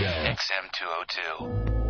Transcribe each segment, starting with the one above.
XM202.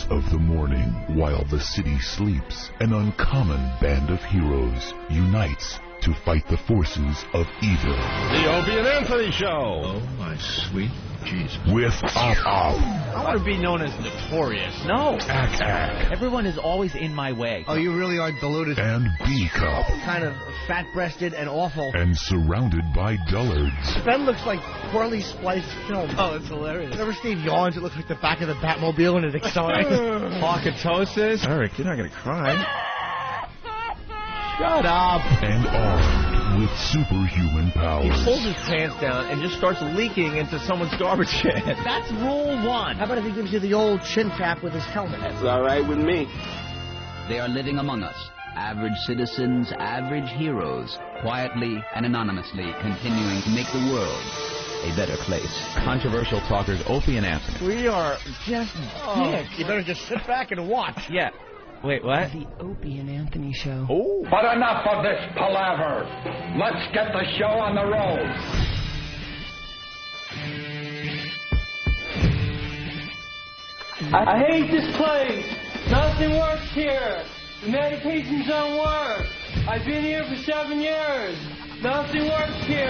Of the morning, while the city sleeps, an uncommon band of heroes unites to fight the forces of evil. The Opie Anthony Show. Oh, my sweet Jesus. With Op. I want to be known as notorious. No. Ack. Everyone is always in my way. Oh, you really are deluded. And B-Cup. Kind of fat-breasted and awful. And surrounded by dullards. Ben looks like poorly spliced film. Oh, it's hilarious. Whenever Steve yawns, it looks like the back of the Batmobile when it accelerates. Pocketosis. Eric, you're not going to cry. Shut up. And armed with superhuman powers. He pulls his pants down and just starts leaking into someone's garbage can. That's rule one. How about if he gives you the old chin tap with his helmet? That's all right with me. They are living among us. Average citizens, average heroes, quietly and anonymously continuing to make the world a better place. Controversial talkers Opie and Anthony. We are just dicks. You better just sit back and watch. Yeah. Wait, what? The Opie and Anthony Show. Oh. But enough of this palaver. Let's get the show on the road. I hate this place. Nothing works here. The medications don't work. I've been here for 7 years. Nothing works here.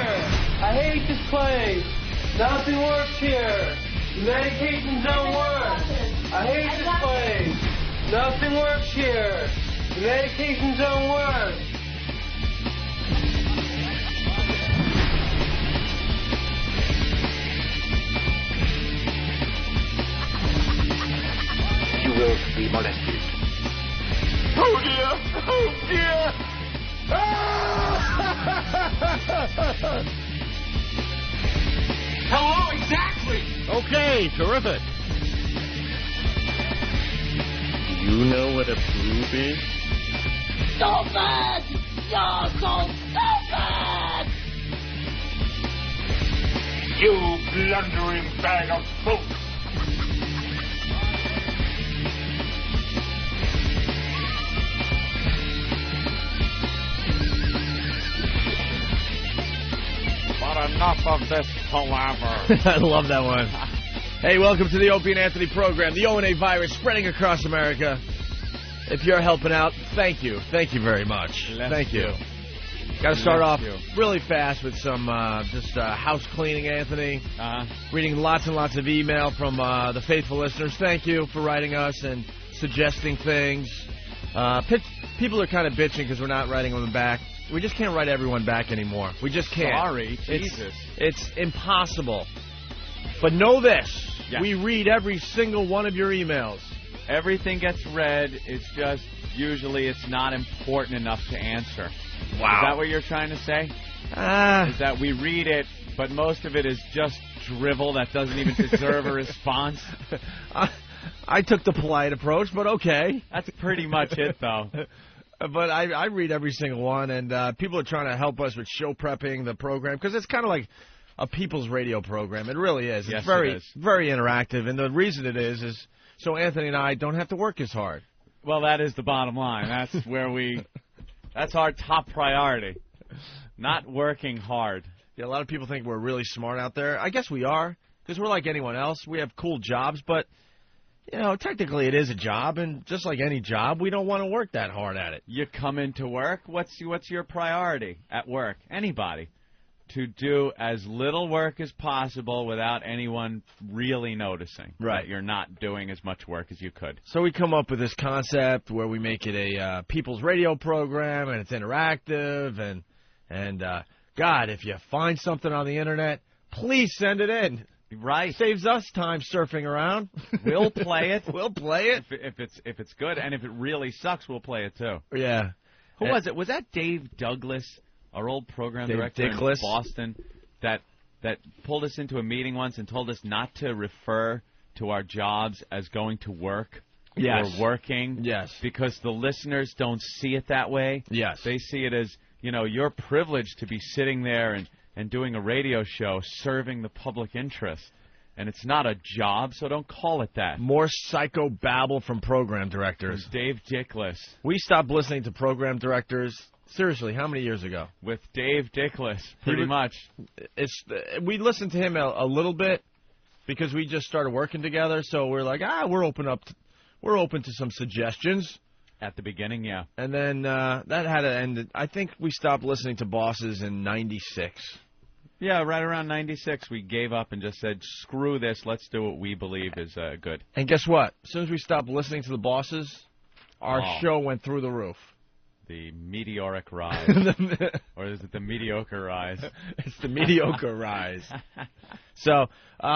I hate this place. Nothing works here. The medications don't work. I hate this place. Nothing works here. The medications don't work. Hello, exactly. Okay, terrific. You know what a boob is? Stupid! You're so stupid! You blundering bag of book. But enough of this palaver. I love that one. Hey, welcome to the Opie and Anthony program. The O&A virus spreading across America. If you're helping out, thank you. Thank you very much. Thank you. Got to start off really fast with some just house cleaning, Anthony. Reading lots and lots of email from the faithful listeners. Thank you for writing us and suggesting things. People are kind of bitching because we're not writing them back. We just can't write everyone back anymore. We just can't. Sorry, Jesus. It's impossible. But know this. Yeah. We read every single one of your emails. Everything gets read. It's just usually it's not important enough to answer. Wow. Is that what you're trying to say? Is that we read it, but most of it is just drivel that doesn't even deserve a response? I took the polite approach, but okay. That's pretty much it, though. But I read every single one, and people are trying to help us with show prepping the program, because it's kind of like a people's radio program. It really is. Yes, it's very, it is. very interactive, and the reason it is so Anthony and I don't have to work as hard. Well, that is the bottom line. That's where that's our top priority, not working hard. Yeah, a lot of people think we're really smart out there. I guess we are, because we're like anyone else. We have cool jobs, but you know, technically it is a job, and just like any job, we don't want to work that hard at it. You come into work, what's your priority at work? Anybody. To do as little work as possible without anyone really noticing that you're not doing as much work as you could. So we come up with this concept where we make it a people's radio program, and it's interactive, and God, if you find something on the internet, please send it in. Right. Saves us time surfing around. We'll play it. We'll play it. If it's good, and if it really sucks, we'll play it too. Yeah. Who was it? Was that Dave Douglas, our old program director in Boston, that pulled us into a meeting once and told us not to refer to our jobs as going to work or working? Yes. Because the listeners don't see it that way. Yes. They see it as, you know, you're privileged to be sitting there and doing a radio show serving the public interest. And it's not a job, so don't call it that. More psycho babble from program directors. Dave Dickless. We stopped listening to program directors, seriously, how many years ago? With Dave Dickless, pretty much. We listened to him a little bit because we just started working together, so we're like, we're open to some suggestions. At the beginning, yeah. And then that had to end. I think we stopped listening to Bosses in '96. Yeah, right around 96, we gave up and just said, screw this, let's do what we believe is good. And guess what? As soon as we stopped listening to the Bosses, our show went through the roof. The meteoric rise. Or is it the mediocre rise? It's the mediocre rise. So,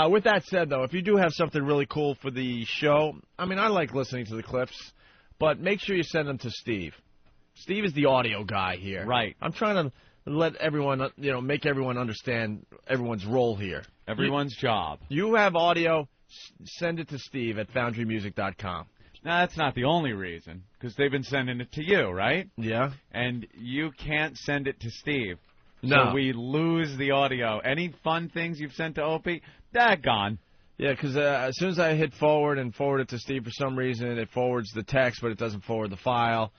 with that said, though, if you do have something really cool for the show, I mean, I like listening to the clips, but make sure you send them to Steve. Steve is the audio guy here. Right. I'm trying to let everyone, make everyone understand everyone's role here. Everyone's job. You have audio, send it to Steve at foundrymusic.com. Now, that's not the only reason, because they've been sending it to you, right? Yeah. And you can't send it to Steve. No. So we lose the audio. Any fun things you've sent to Opie, gone. Yeah, because as soon as I hit forward and forward it to Steve, for some reason, it forwards the text, but it doesn't forward the file.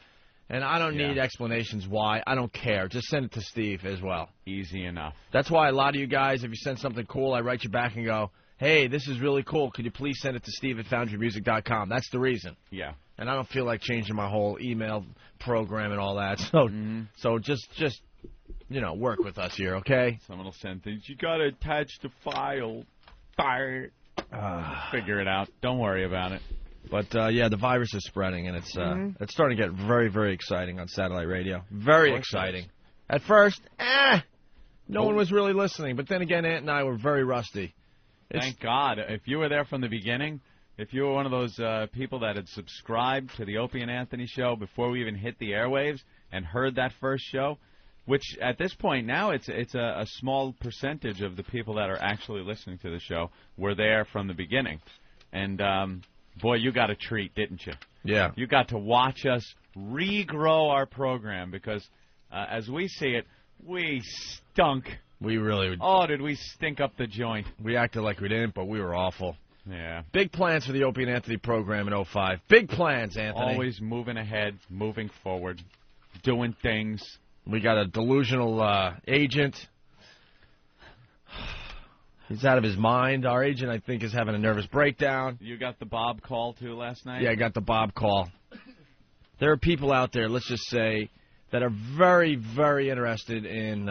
And I don't need explanations why. I don't care. Just send it to Steve as well. Easy enough. That's why a lot of you guys, if you send something cool, I write you back and go, hey, this is really cool. Could you please send it to Steve at foundrymusic.com? That's the reason. Yeah. And I don't feel like changing my whole email program and all that. So just work with us here, okay? Someone will send things. You got to attach the file. Figure it out. Don't worry about it. But, the virus is spreading, and it's starting to get very, very exciting on satellite radio. Very exciting. At first, no one was really listening. But then again, Ant and I were very rusty. Thank God. If you were there from the beginning, if you were one of those people that had subscribed to the Opie and Anthony show before we even hit the airwaves and heard that first show, Which at this point now it's a small percentage of the people that are actually listening to the show were there from the beginning. And, boy, you got a treat, didn't you? Yeah. You got to watch us regrow our program because, as we see it, we stunk. We really... Oh, did we stink up the joint. We acted like we didn't, but we were awful. Yeah. Big plans for the Opie and Anthony program in 05. Big plans, Anthony. Always moving ahead, moving forward, doing things. We got a delusional agent. He's out of his mind. Our agent, I think, is having a nervous breakdown. You got the Bob call, too, last night? Yeah, I got the Bob call. There are people out there, let's just say, that are very, very interested in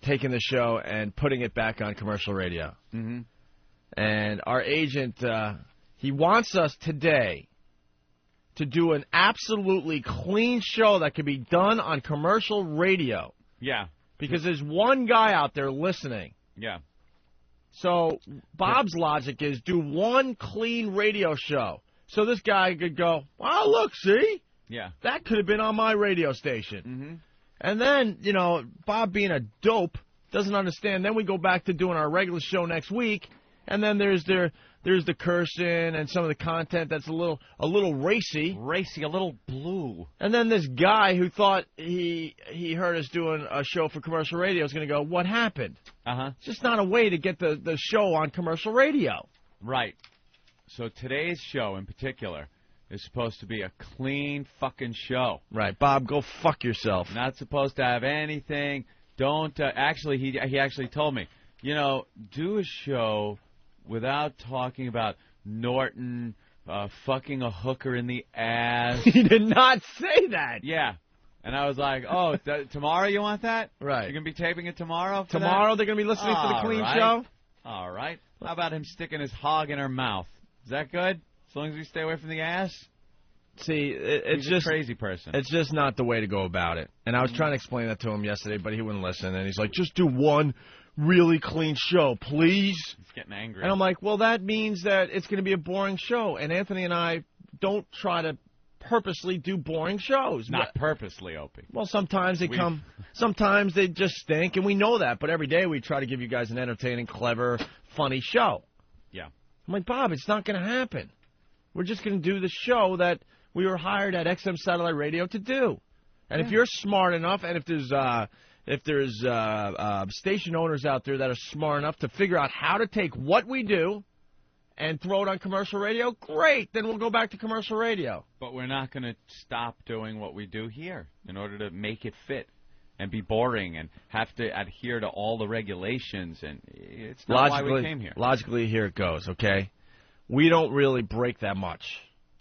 taking the show and putting it back on commercial radio. Mm-hmm. And our agent, he wants us today to do an absolutely clean show that can be done on commercial radio. Yeah. Because there's one guy out there listening. Yeah. So Bob's logic is do one clean radio show. So this guy could go, oh, look, see? Yeah. That could have been on my radio station. Mm-hmm. And then, you know, Bob being a dope doesn't understand. Then we go back to doing our regular show next week. And then there's the cursing and some of the content that's a little racy. Racy, a little blue. And then this guy who thought he heard us doing a show for commercial radio is going to go, what happened? Uh-huh. It's just not a way to get the show on commercial radio. Right. So today's show in particular is supposed to be a clean fucking show. Right. Bob, go fuck yourself. Not supposed to have anything. Don't, actually, he actually told me, you know, do a show without talking about Norton fucking a hooker in the ass. He did not say that. Yeah. And I was like, oh, tomorrow you want that? Right. You're going to be taping it tomorrow? Tomorrow they're going to be listening to the clean show? All right. How about him sticking his hog in her mouth? Is that good? As long as we stay away from the ass? See, it's He's just a crazy person. It's just not the way to go about it. And I was trying to explain that to him yesterday, but he wouldn't listen. And he's like, just do one really clean show, please. He's getting angry. And I'm like, well, that means that it's going to be a boring show. And Anthony and I don't try to purposely do boring shows. Not purposely, Opie. Well, sometimes they come. Sometimes they just stink, and we know that. But every day we try to give you guys an entertaining, clever, funny show. Yeah. I'm like, Bob, it's not going to happen. We're just going to do the show that we were hired at XM Satellite Radio to do. And if you're smart enough, and if there's station owners out there that are smart enough to figure out how to take what we do and throw it on commercial radio, great. Then we'll go back to commercial radio. But we're not going to stop doing what we do here in order to make it fit and be boring and have to adhere to all the regulations. And it's not why we came here. Logically, here it goes, okay? We don't really break that much.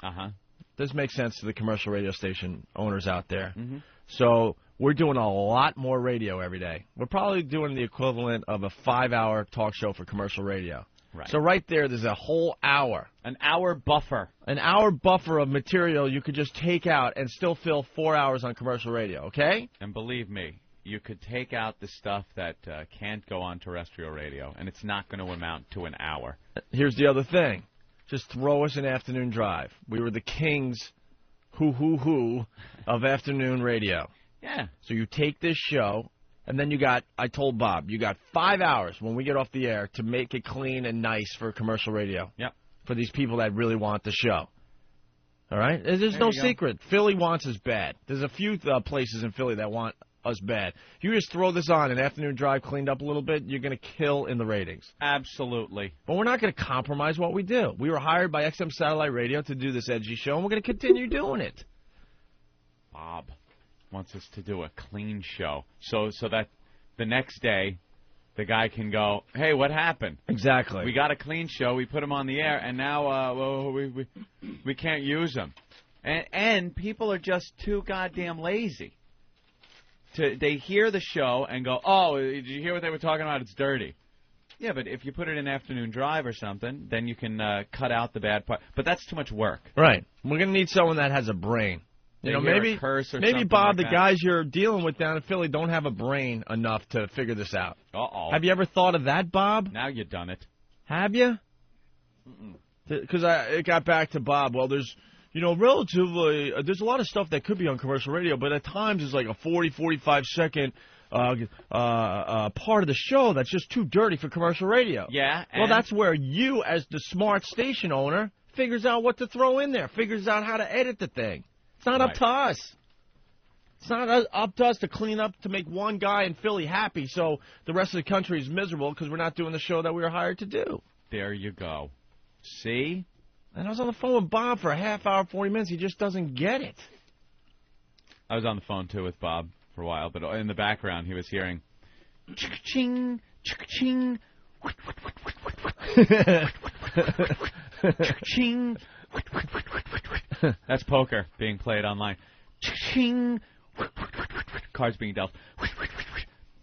Uh-huh. This makes sense to the commercial radio station owners out there. Mm-hmm. So we're doing a lot more radio every day. We're probably doing the equivalent of a 5-hour talk show for commercial radio. Right. So right there's a whole hour. An hour buffer. An hour buffer of material you could just take out and still fill 4 hours on commercial radio, okay? And believe me, you could take out the stuff that can't go on terrestrial radio, and it's not going to amount to an hour. Here's the other thing. Just throw us an afternoon drive. We were the kings, who of afternoon radio. Yeah. So you take this show, and then I told Bob, you got 5 hours when we get off the air to make it clean and nice for commercial radio. Yep. For these people that really want the show. All right? There's no secret. Philly wants us bad. There's a few places in Philly that want us bad. If you just throw this on, an afternoon drive cleaned up a little bit, you're going to kill in the ratings. Absolutely. But we're not going to compromise what we do. We were hired by XM Satellite Radio to do this edgy show, and we're going to continue doing it. Bob wants us to do a clean show so that the next day the guy can go, hey, what happened? Exactly. We got a clean show. We put him on the air, and now we can't use him. And people are just too goddamn lazy. They hear the show and go, oh, did you hear what they were talking about? It's dirty. Yeah, but if you put it in afternoon drive or something, then you can cut out the bad part. But that's too much work. Right. We're going to need someone that has a brain. You know, maybe Bob, the guys you're dealing with down in Philly don't have a brain enough to figure this out. Uh-oh. Have you ever thought of that, Bob? Now you've done it. Have you? Because it got back to Bob. Well, there's relatively, there's a lot of stuff that could be on commercial radio, but at times it's like a 40, 45-second part of the show that's just too dirty for commercial radio. Yeah. Well, that's where you, as the smart station owner, figures out what to throw in there, figures out how to edit the thing. It's not up to us. It's not up to us to clean up to make one guy in Philly happy so the rest of the country is miserable because we're not doing the show that we were hired to do. There you go. See? And I was on the phone with Bob for a half hour, 40 minutes. He just doesn't get it. I was on the phone, too, with Bob for a while, but in the background he was hearing ching, ching, ching. That's poker being played online. Ching. Cards being dealt.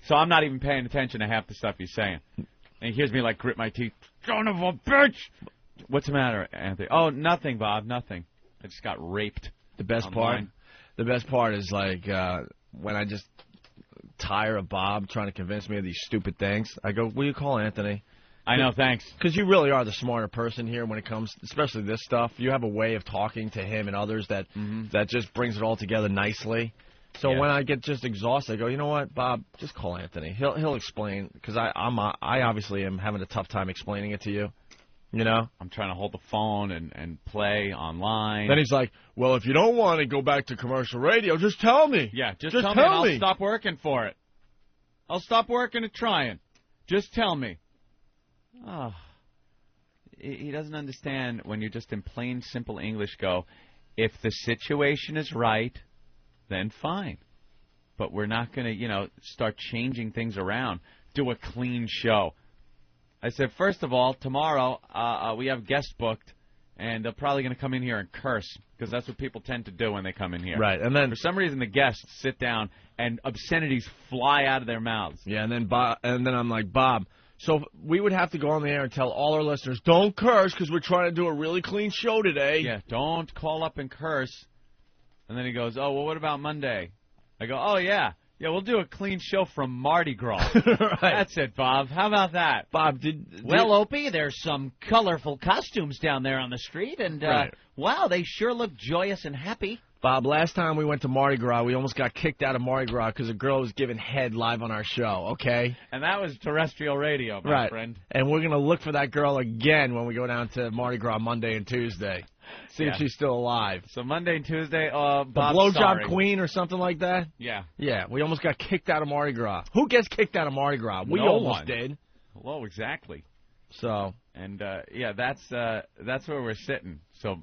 So I'm not even paying attention to half the stuff he's saying. And he hears me like grit my teeth. Son of a bitch! What's the matter, Anthony? Oh, nothing, Bob, nothing. I just got raped. The best part is like when I just tire of Bob trying to convince me of these stupid things. I go, will you call Anthony? I know, thanks. Because you really are the smarter person here when it comes, especially this stuff. You have a way of talking to him and others that just brings it all together nicely. So when I get just exhausted, I go, you know what, Bob, just call Anthony. He'll explain, because I obviously am having a tough time explaining it to you. You know? I'm trying to hold the phone and play online. Then he's like, well, if you don't want to go back to commercial radio, just tell me. Yeah, just tell me and I'll stop working for it. I'll stop working at trying. Just tell me. Oh, he doesn't understand when you just in plain, simple English go, if the situation is right, then fine. But we're not going to, start changing things around. Do a clean show. I said, first of all, tomorrow we have guests booked, and they're probably going to come in here and curse, because that's what people tend to do when they come in here. Right, and then for some reason the guests sit down and obscenities fly out of their mouths. Yeah, and then I'm like, Bob, so we would have to go on the air and tell all our listeners, don't curse because we're trying to do a really clean show today. Yeah, don't call up and curse. And then he goes, oh, well, what about Monday? I go, oh, yeah. Yeah, we'll do a clean show from Mardi Gras. Right. That's it, Bob. How about that? Bob, Well, Opie, there's some colorful costumes down there on the street, and, wow, they sure look joyous and happy. Bob, last time we went to Mardi Gras, we almost got kicked out of Mardi Gras because a girl was giving head live on our show, okay? And that was terrestrial radio, my friend. And we're going to look for that girl again when we go down to Mardi Gras Monday and Tuesday. See if she's still alive. So Monday and Tuesday, the blowjob queen or something like that? Yeah. Yeah, we almost got kicked out of Mardi Gras. Who gets kicked out of Mardi Gras? We almost did. Well, exactly. So. And, that's where we're sitting. So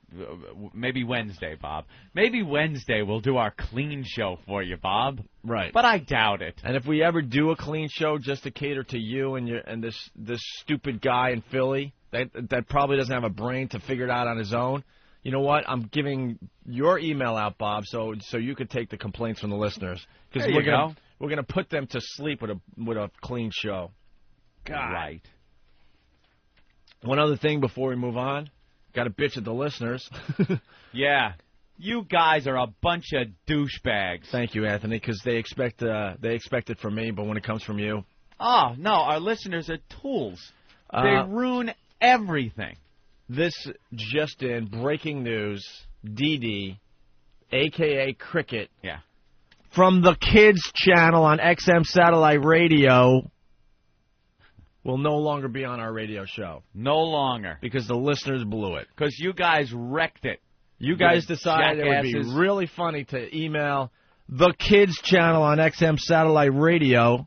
maybe Wednesday, Bob. Maybe Wednesday we'll do our clean show for you, Bob. Right. But I doubt it. And if we ever do a clean show just to cater to you and this stupid guy in Philly that probably doesn't have a brain to figure it out on his own, you know what? I'm giving your email out, Bob, so you could take the complaints from the listeners. Because we're gonna put them to sleep with a clean show. God. Right. One other thing before we move on. Got to bitch at the listeners. Yeah. You guys are a bunch of douchebags. Thank you, Anthony, because they expect it from me, but when it comes from you. Oh, no, our listeners are tools. They ruin everything. This just in, breaking news, DeeDee, a.k.a. Cricket, from the Kids channel on XM Satellite Radio, will no longer be on our radio show. No longer. Because the listeners blew it. Because you guys wrecked it. You guys decided it would be really funny to email the Kids channel on XM Satellite Radio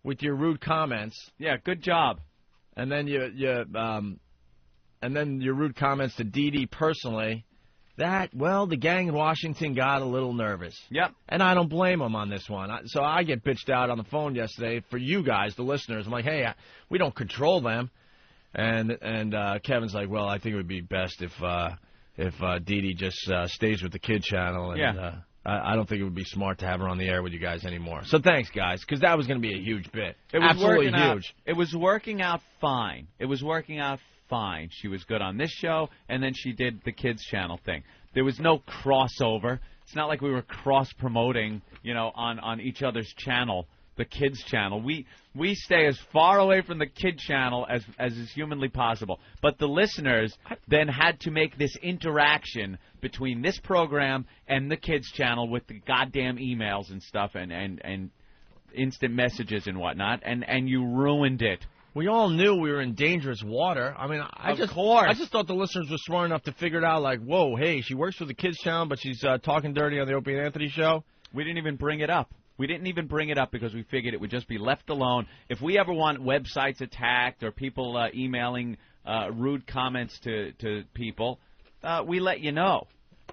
with your rude comments. Yeah, good job. And then and then your rude comments to DeeDee personally. The gang in Washington got a little nervous. Yep. And I don't blame them on this one. So I get bitched out on the phone yesterday for you guys, the listeners. I'm like, hey, we don't control them. And Kevin's like, well, I think it would be best if DeeDee just stays with the Kid channel. And I don't think it would be smart to have her on the air with you guys anymore. So thanks, guys, because that was going to be a huge bit. It was absolutely huge. It was working out fine. She was good on this show, and then she did the Kids channel thing. There was no crossover. It's not like we were cross-promoting, on each other's channel the kids channel. We stay as far away from the kid channel as is humanly possible. But the listeners then had to make this interaction between this program and the kids channel with the goddamn emails and stuff and instant messages and whatnot, and you ruined it. We all knew we were in dangerous water. I mean, I just thought the listeners were smart enough to figure it out, like, whoa, hey, she works for the kids channel, but she's talking dirty on the Opie and Anthony show. We didn't even bring it up. We didn't even bring it up because we figured it would just be left alone. If we ever want websites attacked or people emailing rude comments to people, we let you know.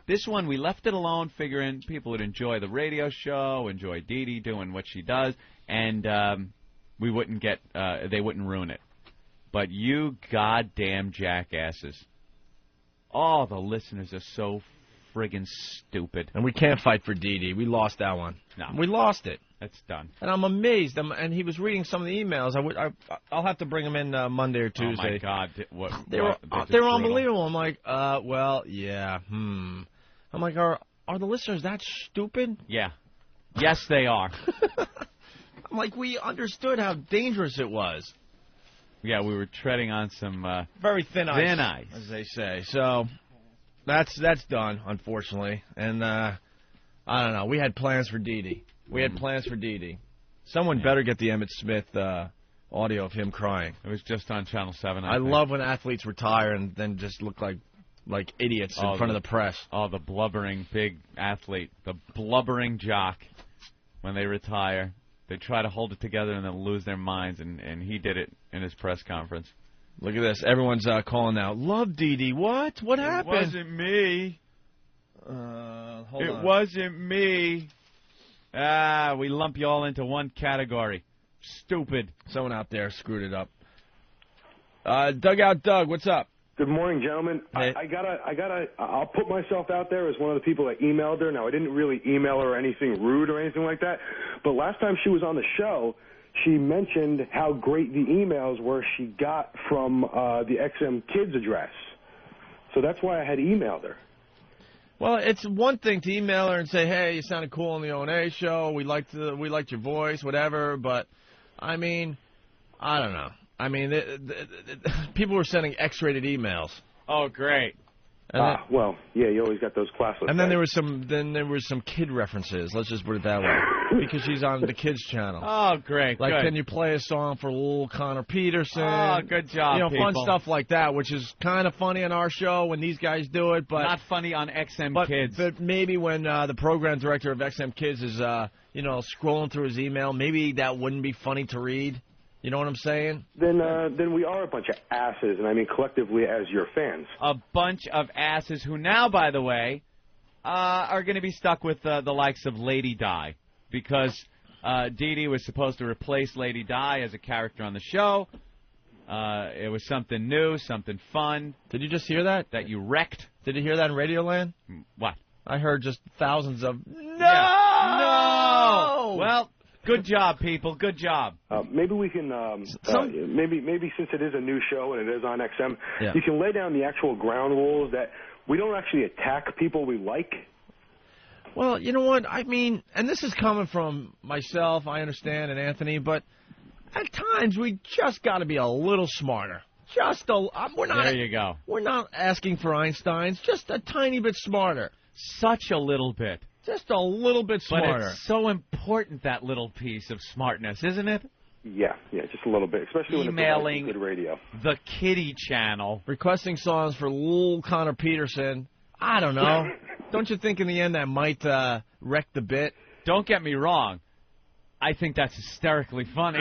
This one, we left it alone, figuring people would enjoy the radio show, enjoy DeeDee doing what she does, and we wouldn't get they wouldn't ruin it. But you goddamn jackasses. Oh, the listeners are so friggin' stupid. And we can't fight for DeeDee. We lost that one. No. We lost it. That's done. And I'm amazed. And he was reading some of the emails. I'll have to bring him in Monday or Tuesday. Oh, my God. They were unbelievable. I'm like, well, yeah, I'm like, are the listeners that stupid? Yeah. Yes, they are. I'm like, we understood how dangerous it was. Yeah, we were treading on some very thin ice, as they say. So that's done, unfortunately. And I don't know. We had plans for DeeDee. Someone better get the Emmett Smith audio of him crying. It was just on Channel 7. I love when athletes retire and then just look like idiots in front of the press. Oh, the blubbering big athlete, the blubbering jock. When they retire, they try to hold it together and then lose their minds, and he did it in his press conference. Look at this. Everyone's calling out, love DeeDee. What? What happened? It wasn't me. It wasn't me. We lump you all into one category. Stupid. Someone out there screwed it up. Dugout Doug, what's up? Good morning, gentlemen. Hey. I'll put myself out there as one of the people that emailed her. Now, I didn't really email her anything rude or anything like that, but last time she was on the show, she mentioned how great the emails were she got from the XM Kids address. So that's why I had emailed her. Well, it's one thing to email her and say, hey, you sounded cool on the O&A show, we liked your voice, whatever, but, I mean, I don't know. I mean, people were sending X-rated emails. Oh, great. Well, yeah, you always got those classless. And then there was some kid references. Let's just put it that way, because she's on the kids channel. Oh, great. Like, good. Can you play a song for little Connor Peterson? Oh, good job, people. Fun stuff like that, which is kind of funny on our show when these guys do it, but not funny on XM Kids. But maybe when the program director of XM Kids is, scrolling through his email, maybe that wouldn't be funny to read. You know what I'm saying? Then we are a bunch of asses, and I mean collectively as your fans. A bunch of asses who now, by the way, are going to be stuck with the likes of Lady Di, because DeeDee was supposed to replace Lady Di as a character on the show. It was something new, something fun. Did you just hear that? That you wrecked. Did you hear that in Radioland? What? I heard just thousands of no! No! Well, good job, people. Good job. Maybe we can, maybe since it is a new show and it is on XM, you can lay down the actual ground rules that we don't actually attack people we like. Well, you know what? I mean, and this is coming from myself, I understand, and Anthony, but at times we just got to be a little smarter. There you go. We're not asking for Einstein's, just a tiny bit smarter. Such a little bit. Just a little bit smarter. But it's so important, that little piece of smartness, isn't it? Yeah, just a little bit, especially when emailing it's good radio. The kiddie channel. Requesting songs for Lil Connor Peterson. I don't know. Don't you think in the end that might wreck the bit? Don't get me wrong. I think that's hysterically funny.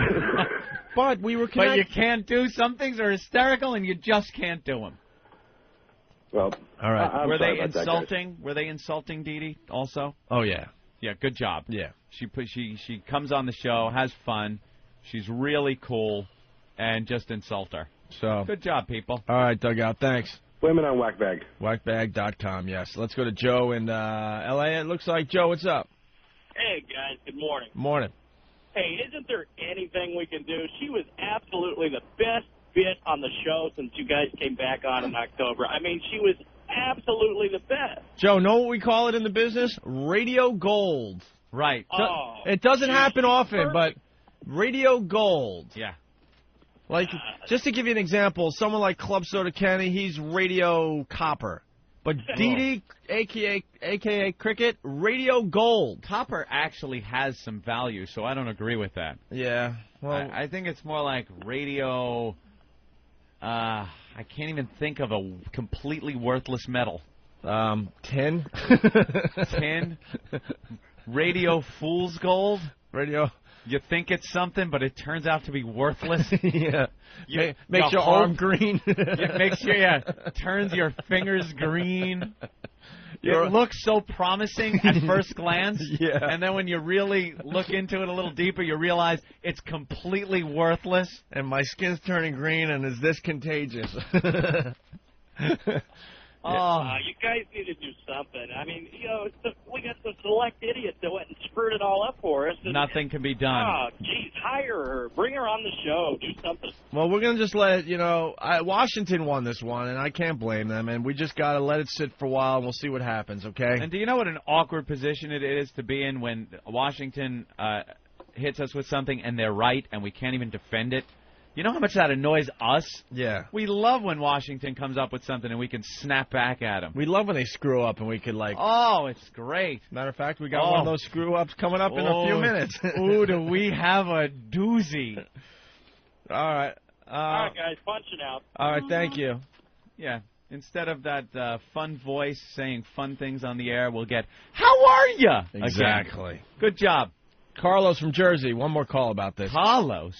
But we were But you can't do some things are hysterical and you just can't do them. Well, all right. Were they insulting? Were they insulting DeeDee also? Oh yeah. Yeah, good job. Yeah. She comes on the show, has fun. She's really cool, and just insult her. So good job, people. All right, Dugout. Thanks. Blame it on Whackbag. Whackbag.com. Yes. Let's go to Joe in L.A. It looks like Joe. What's up? Hey guys. Good morning. Morning. Hey, isn't there anything we can do? She was absolutely the best bit on the show since you guys came back on in October. I mean, she was absolutely the best. Joe, know what we call it in the business? Radio gold. Right. It doesn't happen often, but Radio Gold. Yeah. Like, just to give you an example, someone like Club Soda Kenny, he's Radio Copper. But DeeDee, a.k.a. Cricket, Radio Gold. Copper actually has some value, so I don't agree with that. Yeah. Well, I think it's more like radio... I can't even think of a completely worthless metal. Tin? Tin? Radio Fool's Gold? Radio... You think it's something, but it turns out to be worthless. Yeah. Makes your arm green. It makes you, turns your fingers green. It looks so promising at first glance. Yeah. And then when you really look into it a little deeper, you realize it's completely worthless. And my skin's turning green, and is this contagious? You guys need to do something. I mean, we got some select idiots that went and screwed it all up for us. And, nothing can be done. Oh, geez, hire her. Bring her on the show. Do something. Well, we're going to just let it, Washington won this one, and I can't blame them, and we just got to let it sit for a while, and we'll see what happens, okay? And do you know what an awkward position it is to be in when Washington hits us with something and they're right and we can't even defend it? You know how much that annoys us? Yeah. We love when Washington comes up with something and we can snap back at them. We love when they screw up and we could, Oh, it's great. Matter of fact, we got one of those screw-ups coming up in a few minutes. Ooh, do we have a doozy. All right. All right, guys, punching out. All right, thank you. Yeah. Instead of that fun voice saying fun things on the air, we'll get, how are ya? Exactly. Again. Good job. Carlos from Jersey. One more call about this. Carlos?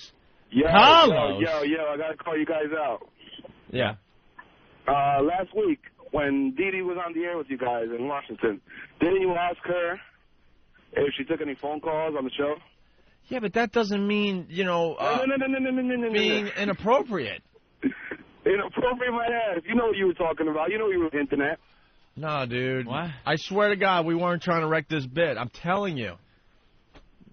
Carlos. Yo, I got to call you guys out. Yeah. Last week, when DeeDee was on the air with you guys in Washington, didn't you ask her if she took any phone calls on the show? Yeah, but that doesn't mean, No. being inappropriate. Inappropriate, my ass. You know what you were talking about. You know what you were hinting at. No, dude. What? I swear to God, we weren't trying to wreck this bit. I'm telling you.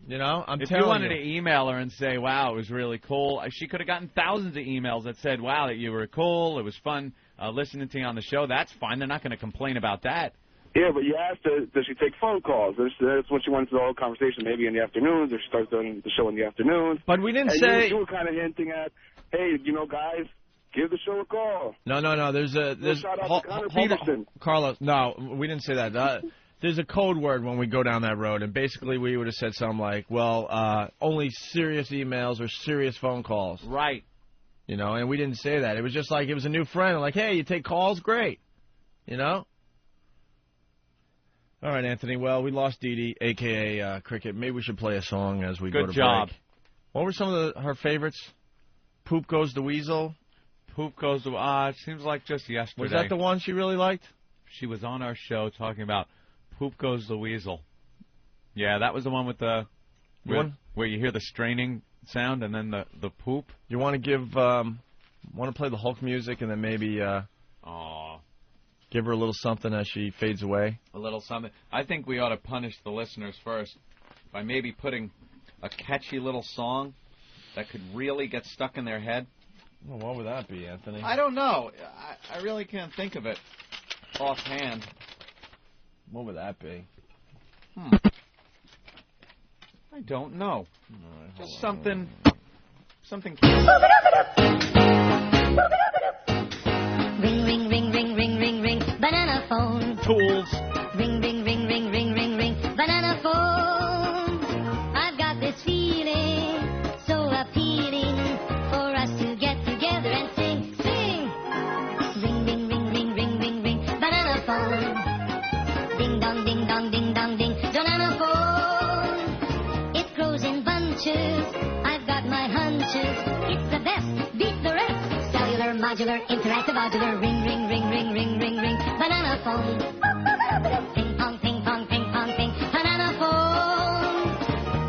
If you wanted to email her and say, wow, it was really cool, she could have gotten thousands of emails that said, wow, that you were cool, it was fun listening to you on the show. That's fine. They're not going to complain about that. Yeah, but you asked her, does she take phone calls? That's what she wants the whole conversation, maybe in the afternoons, or she starts doing the show in the afternoons. But we didn't and say... You were kind of hinting at, hey, guys, give the show a call. No. There's shout out to Connor Peterson. Carlos, no, we didn't say that. There's a code word when we go down that road, and basically we would have said something like, well, only serious emails or serious phone calls. Right. And we didn't say that. It was just like, it was a new friend. Like, hey, you take calls? Great. All right, Anthony. Well, we lost DeeDee, a.k.a. Cricket. Maybe we should play a song as we go to break. Good job. What were some of her favorites? Poop Goes the Weasel? Poop Goes the... it seems like just yesterday. Was that the one she really liked? She was on our show talking about Poop Goes the Weasel. Yeah, that was the one with the... Where you hear the straining sound and then the poop. You want to play the Hulk music and then maybe... give her a little something as she fades away? A little something. I think we ought to punish the listeners first by maybe putting a catchy little song that could really get stuck in their head. Well, what would that be, Anthony? I don't know. I really can't think of it offhand. What would that be? I don't know. Right, just something. Something. Ring, ring, ring, ring, ring, ring, ring. Banana phone. Tools. Ring, ring, ring, ring, ring, ring, ring. Banana phone. I've got this feeling so appealing for us to get together and sing, sing. Ring, ring, ring, ring, ring, ring, ring. Banana phone. Ding dong, ding dong, ding dong, ding. Banana phone. It grows in bunches. I've got my hunches. It's the best. Beat the rest. Cellular, modular, interactive, modular. Ring, ring, ring, ring, ring, ring, ring. Banana phone. Ping pong, ping pong, ping pong, ping. Banana phone.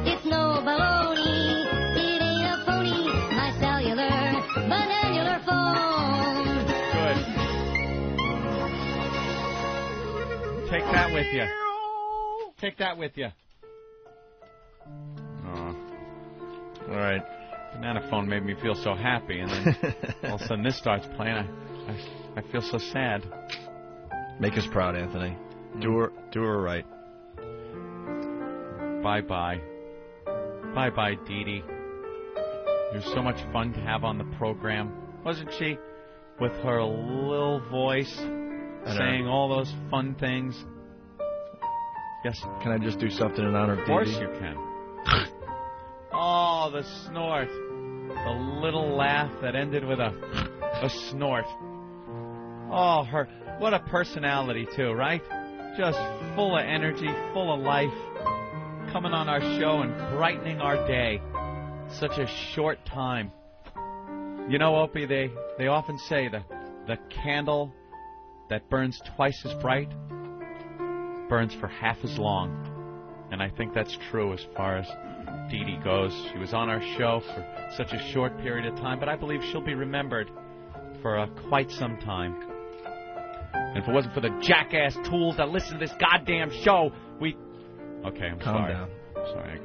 It's no baloney. It ain't a phony. My cellular, bananular phone. Good. Take that with you. Take that with you. All right. Banana phone made me feel so happy, and then all of a sudden this starts playing. I feel so sad. Make us proud, Anthony. Do her right. Bye-bye. Bye-bye, DeeDee. You're so much fun to have on the program. Wasn't she? With her little voice, saying all those fun things. Yes. Can I just do something in honor of DeeDee? Of course you can. Oh, the snort. The little laugh that ended with a snort. Oh, her. What a personality, too, right? Just full of energy, full of life. Coming on our show and brightening our day. Such a short time. You know, Opie, they often say the candle that burns twice as bright burns for half as long. And I think that's true as far as DeeDee goes. She was on our show for such a short period of time, but I believe she'll be remembered for quite some time. And if it wasn't for the jackass tools that listen to this goddamn show, Okay, I'm Calm sorry. down. Sorry, I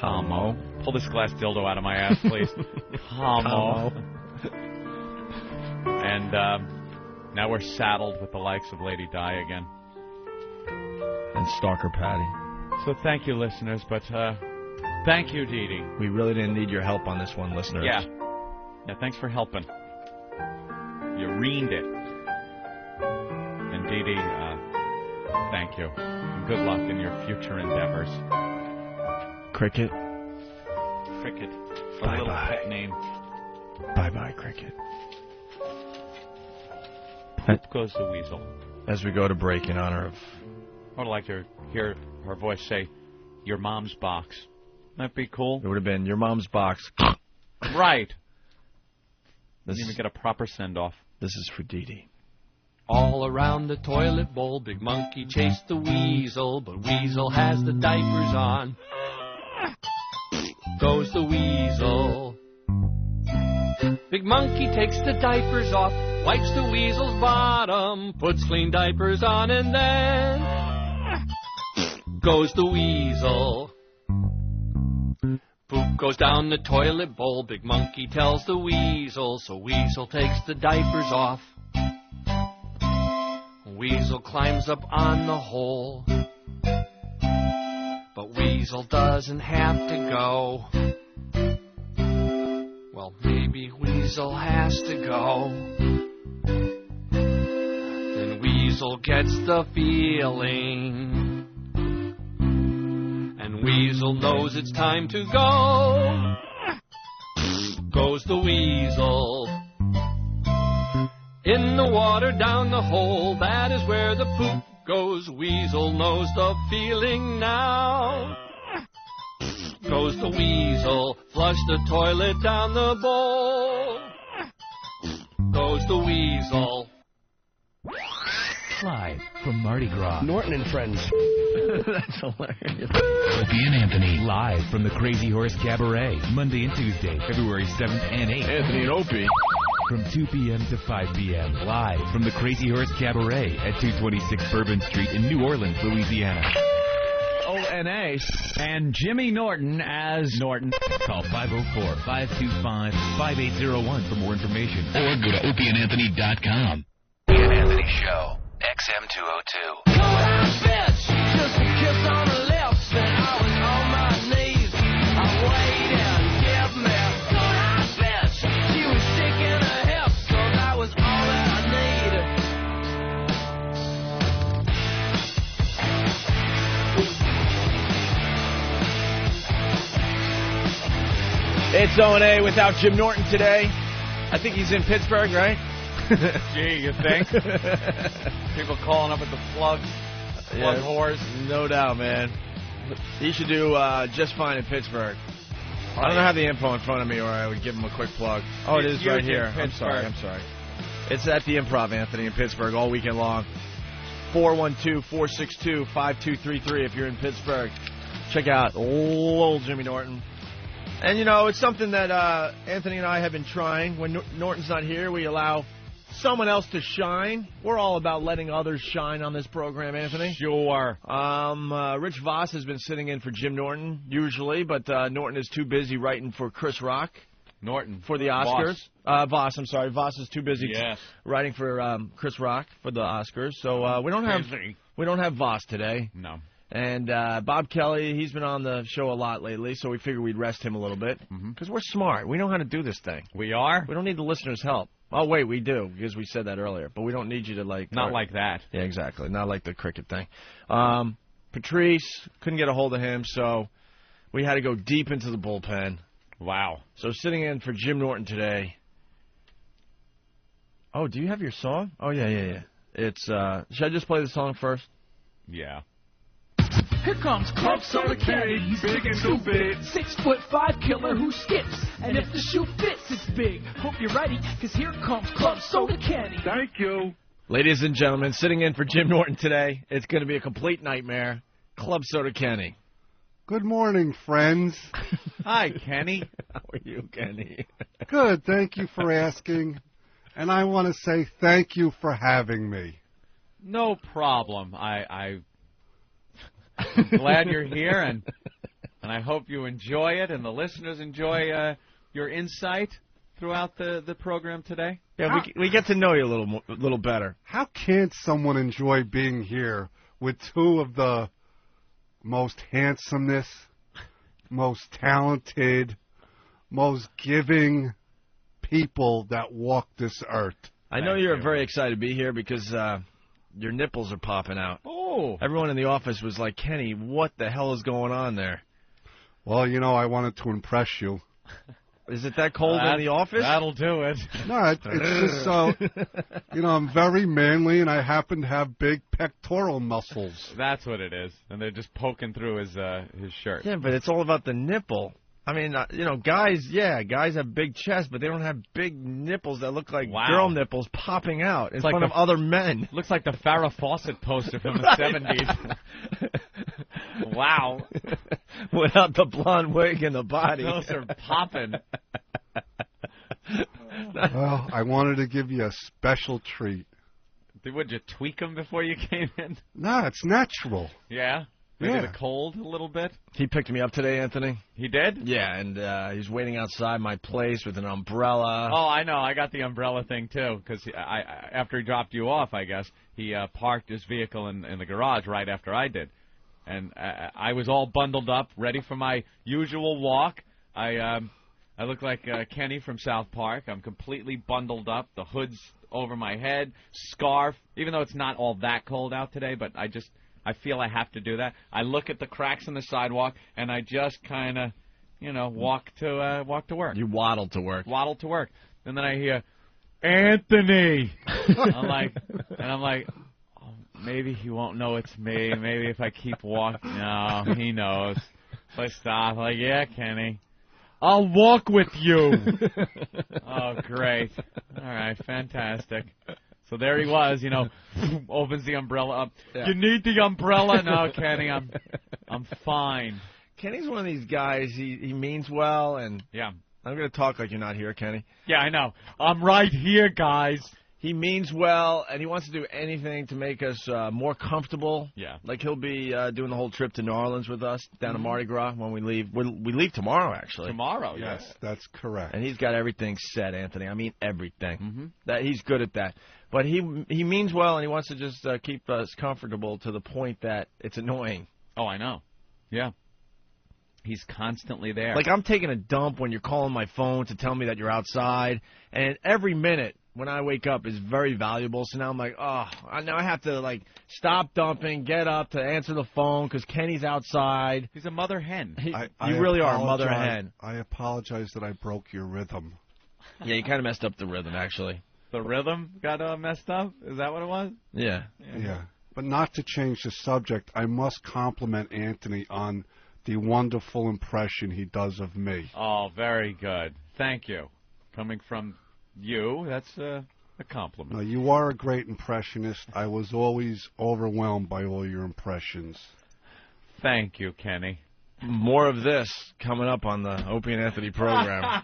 Calmo. Pull this glass dildo out of my ass, please. Calmo. And now we're saddled with the likes of Lady Di again. And Stalker Patty. So thank you, listeners, but thank you, DeeDee. We really didn't need your help on this one, listeners. Yeah, thanks for helping. You reamed it. And DeeDee, thank you. Good luck in your future endeavors. Cricket. Cricket. A Bye-bye. little pet name. Bye-bye, Cricket. Poop goes the weasel. As we go to break in honor of... I would like to hear her voice say, your mom's box. That'd be cool. It would have been your mom's box. Right. This Didn't even get a proper send-off. This is for DeeDee. All around the toilet bowl, Big Monkey chased the weasel, but Weasel has the diapers on. Goes the weasel. Big Monkey takes the diapers off, wipes the weasel's bottom, puts clean diapers on, and then goes the weasel. Poop goes down the toilet bowl, Big Monkey tells the weasel, so Weasel takes the diapers off. Weasel climbs up on the hole, but Weasel doesn't have to go. Well, maybe Weasel has to go. Then Weasel gets the feeling, and Weasel knows it's time to go. Goes the Weasel. In the water, down the hole, that is where the poop goes. Weasel knows the feeling now. Goes the Weasel, flush the toilet down the bowl. Goes the Weasel. Live from Mardi Gras. Norton and Friends. That's hilarious. Opie and Anthony. Live from the Crazy Horse Cabaret. Monday and Tuesday, February 7th and 8th. Anthony and Opie. From 2 p.m. to 5 p.m. Live from the Crazy Horse Cabaret at 226 Bourbon Street in New Orleans, Louisiana. ONA. And Jimmy Norton as Norton. Call 504-525-5801 for more information. Or go to opieandanthony.com. Opie and Anthony Show. XM 202. Just a kiss on the lips, and I was on my knees. I waited, give me a good hot bitch. She was shaking her hips, so that was all that I It's O&A without Jim Norton today. I think he's in Pittsburgh, right? Gee, you think? People calling up at the plug whores. No doubt, man. He should do just fine in Pittsburgh. I don't have the info in front of me, or I would give him a quick plug. Oh, it is right here. I'm sorry. It's at the Improv, Anthony, in Pittsburgh all weekend long. 412-462-5233 if you're in Pittsburgh. Check out old Jimmy Norton. And, you know, it's something that Anthony and I have been trying. When Norton's not here, we allow someone else to shine. We're all about letting others shine on this program, Anthony. Sure. Rich Voss has been sitting in for Jim Norton, usually, but Norton is too busy writing for Chris Rock. Norton. For the Oscars. Voss, I'm sorry. Voss is too busy writing for Chris Rock for the Oscars. So we don't have Voss today. No. And Bob Kelly, he's been on the show a lot lately, so we figured we'd rest him a little bit. Because we're smart. We know how to do this thing. We are? We don't need the listeners' help. Oh, wait, we do, because we said that earlier. But we don't need you to, like... Not like that. Yeah, exactly. Not like the cricket thing. Patrice, couldn't get a hold of him, so we had to go deep into the bullpen. Wow. So sitting in for Jim Norton today... Oh, do you have your song? Oh, yeah. It's, should I just play the song first? Yeah. Here comes Club Soda Kenny, he's big and stupid. 6'5" killer who skips, and if the shoe fits, it's big. Hope you're ready, cause here comes Club Soda Kenny. Thank you. Ladies and gentlemen, sitting in for Jim Norton today, it's going to be a complete nightmare. Club Soda Kenny. Good morning, friends. Hi, Kenny. How are you, Kenny? Good, thank you for asking. And I want to say thank you for having me. No problem. I'm glad you're here, and I hope you enjoy it, and the listeners enjoy your insight throughout the program today. Yeah, we get to know you a little better. How can someone enjoy being here with two of the most handsomest, most talented, most giving people that walk this earth? I know you're very excited to be here because your nipples are popping out. Oh. Everyone in the office was like, Kenny, what the hell is going on there? Well, you know, I wanted to impress you. Is it that cold in the office? That'll do it. No, it's just so, you know, I'm very manly and I happen to have big pectoral muscles. That's what it is. And they're just poking through his shirt. Yeah, but it's all about the nipple. I mean, you know, guys have big chests, but they don't have big nipples that look like girl nipples popping out in front of other men. Looks like the Farrah Fawcett poster from the 70s. Wow. Without the blonde wig and the body. Those are popping. Well, I wanted to give you a special treat. Would you tweak them before you came in? No, it's natural. Yeah? Maybe the cold a little bit? He picked me up today, Anthony. He did? Yeah, and he's waiting outside my place with an umbrella. Oh, I know. I got the umbrella thing, too, because after he dropped you off, I guess, he parked his vehicle in the garage right after I did. And I was all bundled up, ready for my usual walk. I look like Kenny from South Park. I'm completely bundled up. The hood's over my head, scarf, even though it's not all that cold out today, but I feel I have to do that. I look at the cracks in the sidewalk, and I just kind of, walk to work. You waddle to work. Waddle to work. And then I hear, Anthony! I'm like, oh, maybe he won't know it's me. Maybe if I keep walking. No, he knows. So I stop. I'm like, yeah, Kenny. I'll walk with you. Oh, great. All right, fantastic. So there he was, opens the umbrella up. Yeah. You need the umbrella? No, Kenny, I'm fine. Kenny's one of these guys, he means well, and yeah. I'm going to talk like you're not here, Kenny. Yeah, I know. I'm right here, guys. He means well, and he wants to do anything to make us more comfortable. Yeah. Like he'll be doing the whole trip to New Orleans with us, down to Mardi Gras when we leave. We leave tomorrow, actually. Tomorrow, yes. That's correct. And he's got everything set, Anthony. I mean everything. That he's good at that. But he means well, and he wants to just keep us comfortable to the point that it's annoying. Oh, I know. Yeah. He's constantly there. Like I'm taking a dump when you're calling my phone to tell me that you're outside, and every minute when I wake up is very valuable. So now I'm like, now I have to stop dumping, get up to answer the phone because Kenny's outside. He's a mother hen. You really are a mother hen. I apologize that I broke your rhythm. Yeah, you kind of messed up the rhythm, actually. The rhythm got messed up? Is that what it was? Yeah. But not to change the subject, I must compliment Anthony on the wonderful impression he does of me. Oh, very good. Thank you. Coming from you, that's a compliment. No, you are a great impressionist. I was always overwhelmed by all your impressions. Thank you, Kenny. More of this coming up on the Opie and Anthony program.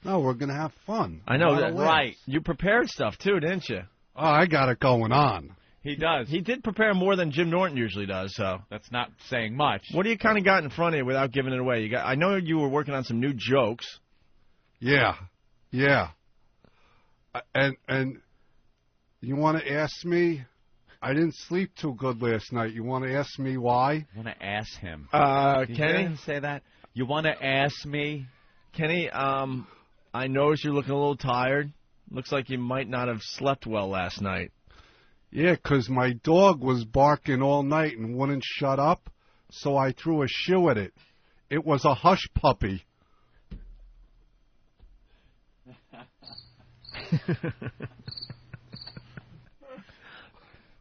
No, we're going to have fun. I know that. Right. You prepared stuff, too, didn't you? Oh, I got it going on. He does. He did prepare more than Jim Norton usually does, so. That's not saying much. What do you kind of got in front of you without giving it away? I know you were working on some new jokes. Yeah. And you want to ask me I didn't sleep too good last night. You want to ask me why? I want to ask him. Kenny? Didn't say that. You want to ask me? Kenny, I noticed you're looking a little tired. Looks like you might not have slept well last night. Yeah, 'cause my dog was barking all night and wouldn't shut up, so I threw a shoe at it. It was a hush puppy.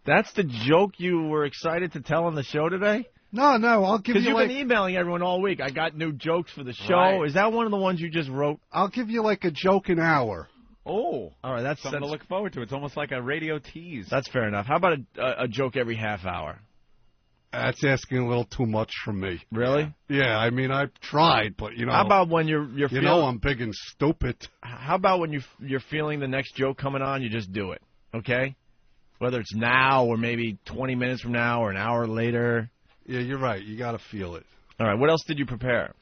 That's the joke you were excited to tell on the show today? No, I'll give you Because you've been emailing everyone all week. I got new jokes for the show. Right. Is that one of the ones you just wrote? I'll give you like a joke an hour. Oh. All right, that's something to look forward to. It's almost like a radio tease. That's fair enough. How about a joke every half hour? That's asking a little too much from me. Really? Yeah, I mean, I've tried, but, you know. How about when you're you feeling... know I'm big and stupid. How about when you're feeling the next joke coming on, you just do it, okay? Whether it's now or maybe 20 minutes from now or an hour later. Yeah, you're right. You got to feel it. All right, what else did you prepare?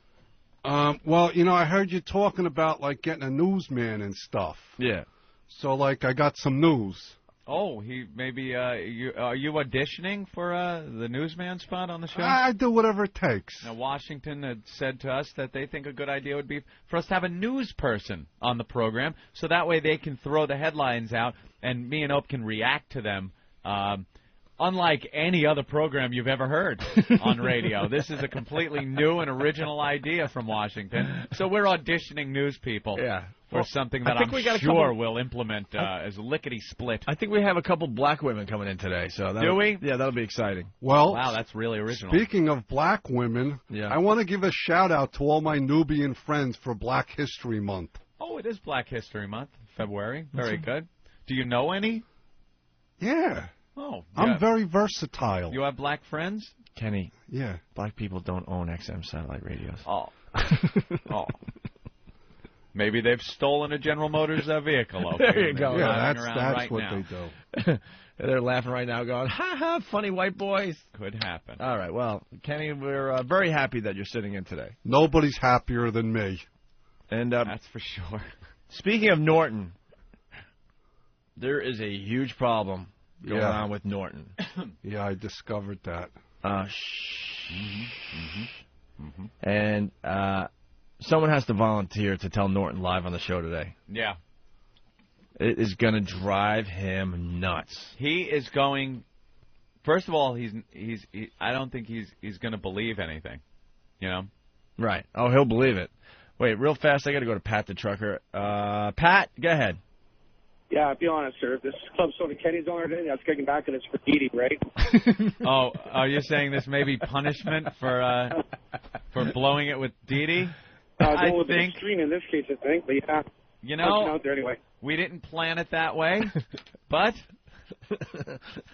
Well, you know, I heard you talking about, like, getting a newsman and stuff. Yeah. So, like, I got some news. Oh, are you auditioning for the newsman spot on the show? I do whatever it takes. Now, Washington had said to us that they think a good idea would be for us to have a news person on the program, so that way they can throw the headlines out, and me and Ope can react to them. Unlike any other program you've ever heard on radio. This is a completely new and original idea from Washington. So we're auditioning news people for something that I'm sure we'll implement as lickety-split. I think we have a couple black women coming in today. So do we? Yeah, that'll be exciting. Well, wow, that's really original. Speaking of black women, I want to give a shout-out to all my Nubian friends for Black History Month. Oh, it is Black History Month, February. Very good. Do you know any? Yeah. Oh, I'm very versatile. You have black friends? Kenny. Yeah. Black people don't own XM satellite radios. Oh. Oh. Maybe they've stolen a General Motors vehicle. Okay. There you go. Yeah, that's right what now. they do. They're laughing right now going, ha ha, funny white boys. Could happen. All right, well, Kenny, we're very happy that you're sitting in today. Nobody's happier than me. And that's for sure. Speaking of Norton, there is a huge problem going on with Norton. Yeah, I discovered that. And someone has to volunteer to tell Norton live on the show today. Yeah. It is going to drive him nuts. He is going. First of all, I don't think he's going to believe anything. You know. Right. Oh, he'll believe it. Wait, real fast. I got to go to Pat the trucker. Pat, go ahead. Yeah, I'll be honest, sir. This Club Soda Kenny's on today. That's kicking back, and it's for DeeDee, right? Oh, are you saying this may be punishment for blowing it with DeeDee? I think extreme in this case, I think. But yeah, you know, out there anyway. We didn't plan it that way, but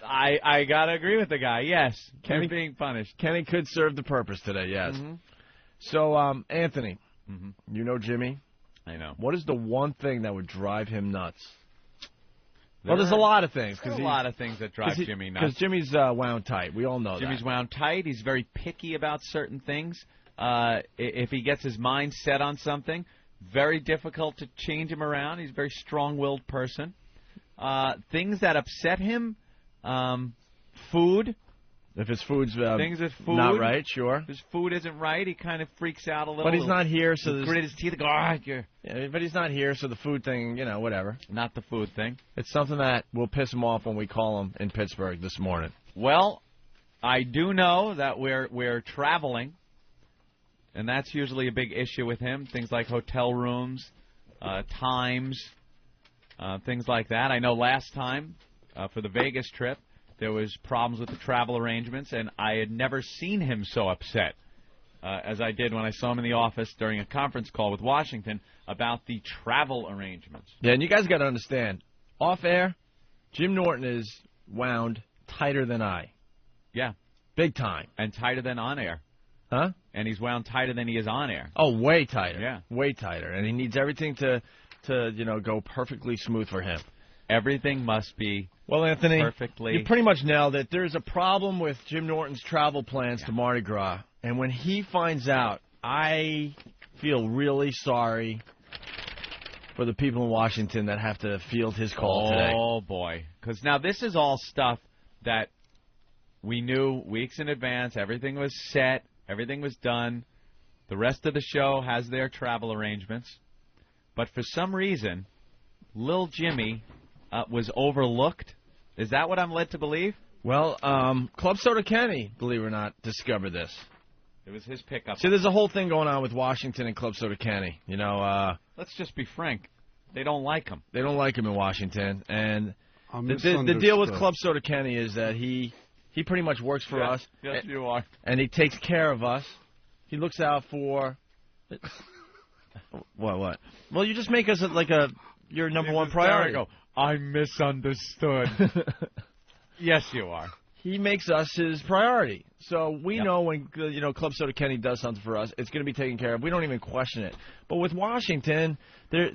I gotta agree with the guy. Yes, Kenny being punished. Kenny could serve the purpose today. Yes. Mm-hmm. So, Anthony, you know Jimmy. I know. What is the one thing that would drive him nuts? Well, there's a lot of things. There's a lot of things that drive Jimmy nuts. Because Jimmy's wound tight. We all know Jimmy's wound tight. He's very picky about certain things. If he gets his mind set on something, very difficult to change him around. He's a very strong-willed person. Things that upset him, food. If his food's things with food, not right, sure. If his food isn't right, he kind of freaks out a little. But he's not here, so he'll grit his teeth. Go, yeah, but he's not here, so the food thing, you know, whatever. Not the food thing. It's something that will piss him off when we call him in Pittsburgh this morning. Well, I do know that we're traveling, and that's usually a big issue with him. Things like hotel rooms, times, things like that. I know last time for the Vegas trip, there was problems with the travel arrangements, and I had never seen him so upset as I did when I saw him in the office during a conference call with Washington about the travel arrangements. Yeah, and you guys got to understand, off air, Jim Norton is wound tighter than I. Yeah. Big time. And tighter than on air. Huh? And he's wound tighter than he is on air. Oh, way tighter. Yeah. Way tighter. And he needs everything to go perfectly smooth for him. Everything must be Anthony, perfectly. You pretty much nailed it. There's a problem with Jim Norton's travel plans to Mardi Gras. And when he finds out, I feel really sorry for the people in Washington that have to field his call today. Oh, boy. Because now this is all stuff that we knew weeks in advance, everything was set, everything was done. The rest of the show has their travel arrangements. But for some reason, Lil Jimmy was overlooked. Is that what I'm led to believe? Well, Club Soda Kenny, believe it or not, discovered this. It was his pickup. See, there's a whole thing going on with Washington and Club Soda Kenny. You know, let's just be frank. They don't like him. They don't like him in Washington. And the deal with Club Soda Kenny is that he pretty much works for us. Yes, you are. And he takes care of us. He looks out for... What? Well, you just make us your number one priority. I misunderstood. Yes, you are. He makes us his priority. So we know when Club Soda Kenny does something for us, it's going to be taken care of. We don't even question it. But with Washington, they're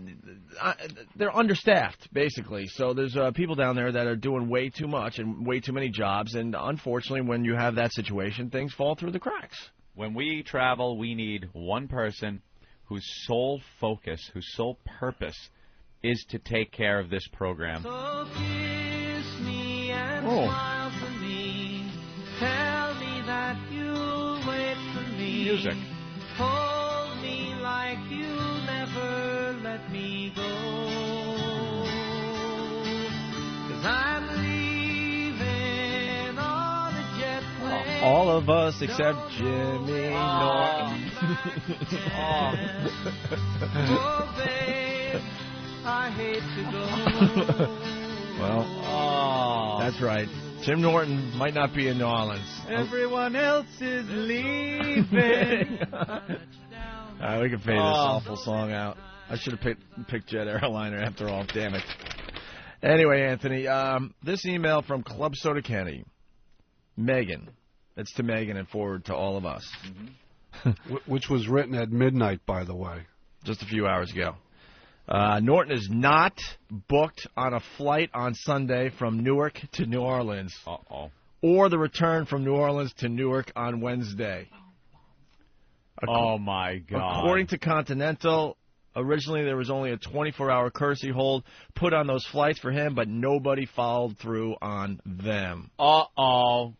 understaffed, basically. So there's people down there that are doing way too much and way too many jobs. And unfortunately, when you have that situation, things fall through the cracks. When we travel, we need one person whose sole focus, whose sole purpose is to take care of this program. So kiss me and smile for me. Tell me that you'll wait for me. Music. Hold me like you'll never let me go. 'Cause I'm leaving on a jet plane. All of us except Jimmy Norton. Oh, babe, I hate to go. Well, that's right. Jim Norton might not be in New Orleans. Everyone else is leaving. All right, we can fade this awful song out. I should have picked Jet Airliner after all. Damn it. Anyway, Anthony, this email from Club Soda Kenny. Megan. It's to Megan and forward to all of us. Which was written at midnight, by the way. Just a few hours ago. Norton is not booked on a flight on Sunday from Newark to New Orleans. Or the return from New Orleans to Newark on Wednesday. Oh, my God. According to Continental, originally there was only a 24-hour courtesy hold put on those flights for him, but nobody followed through on them. Uh-oh.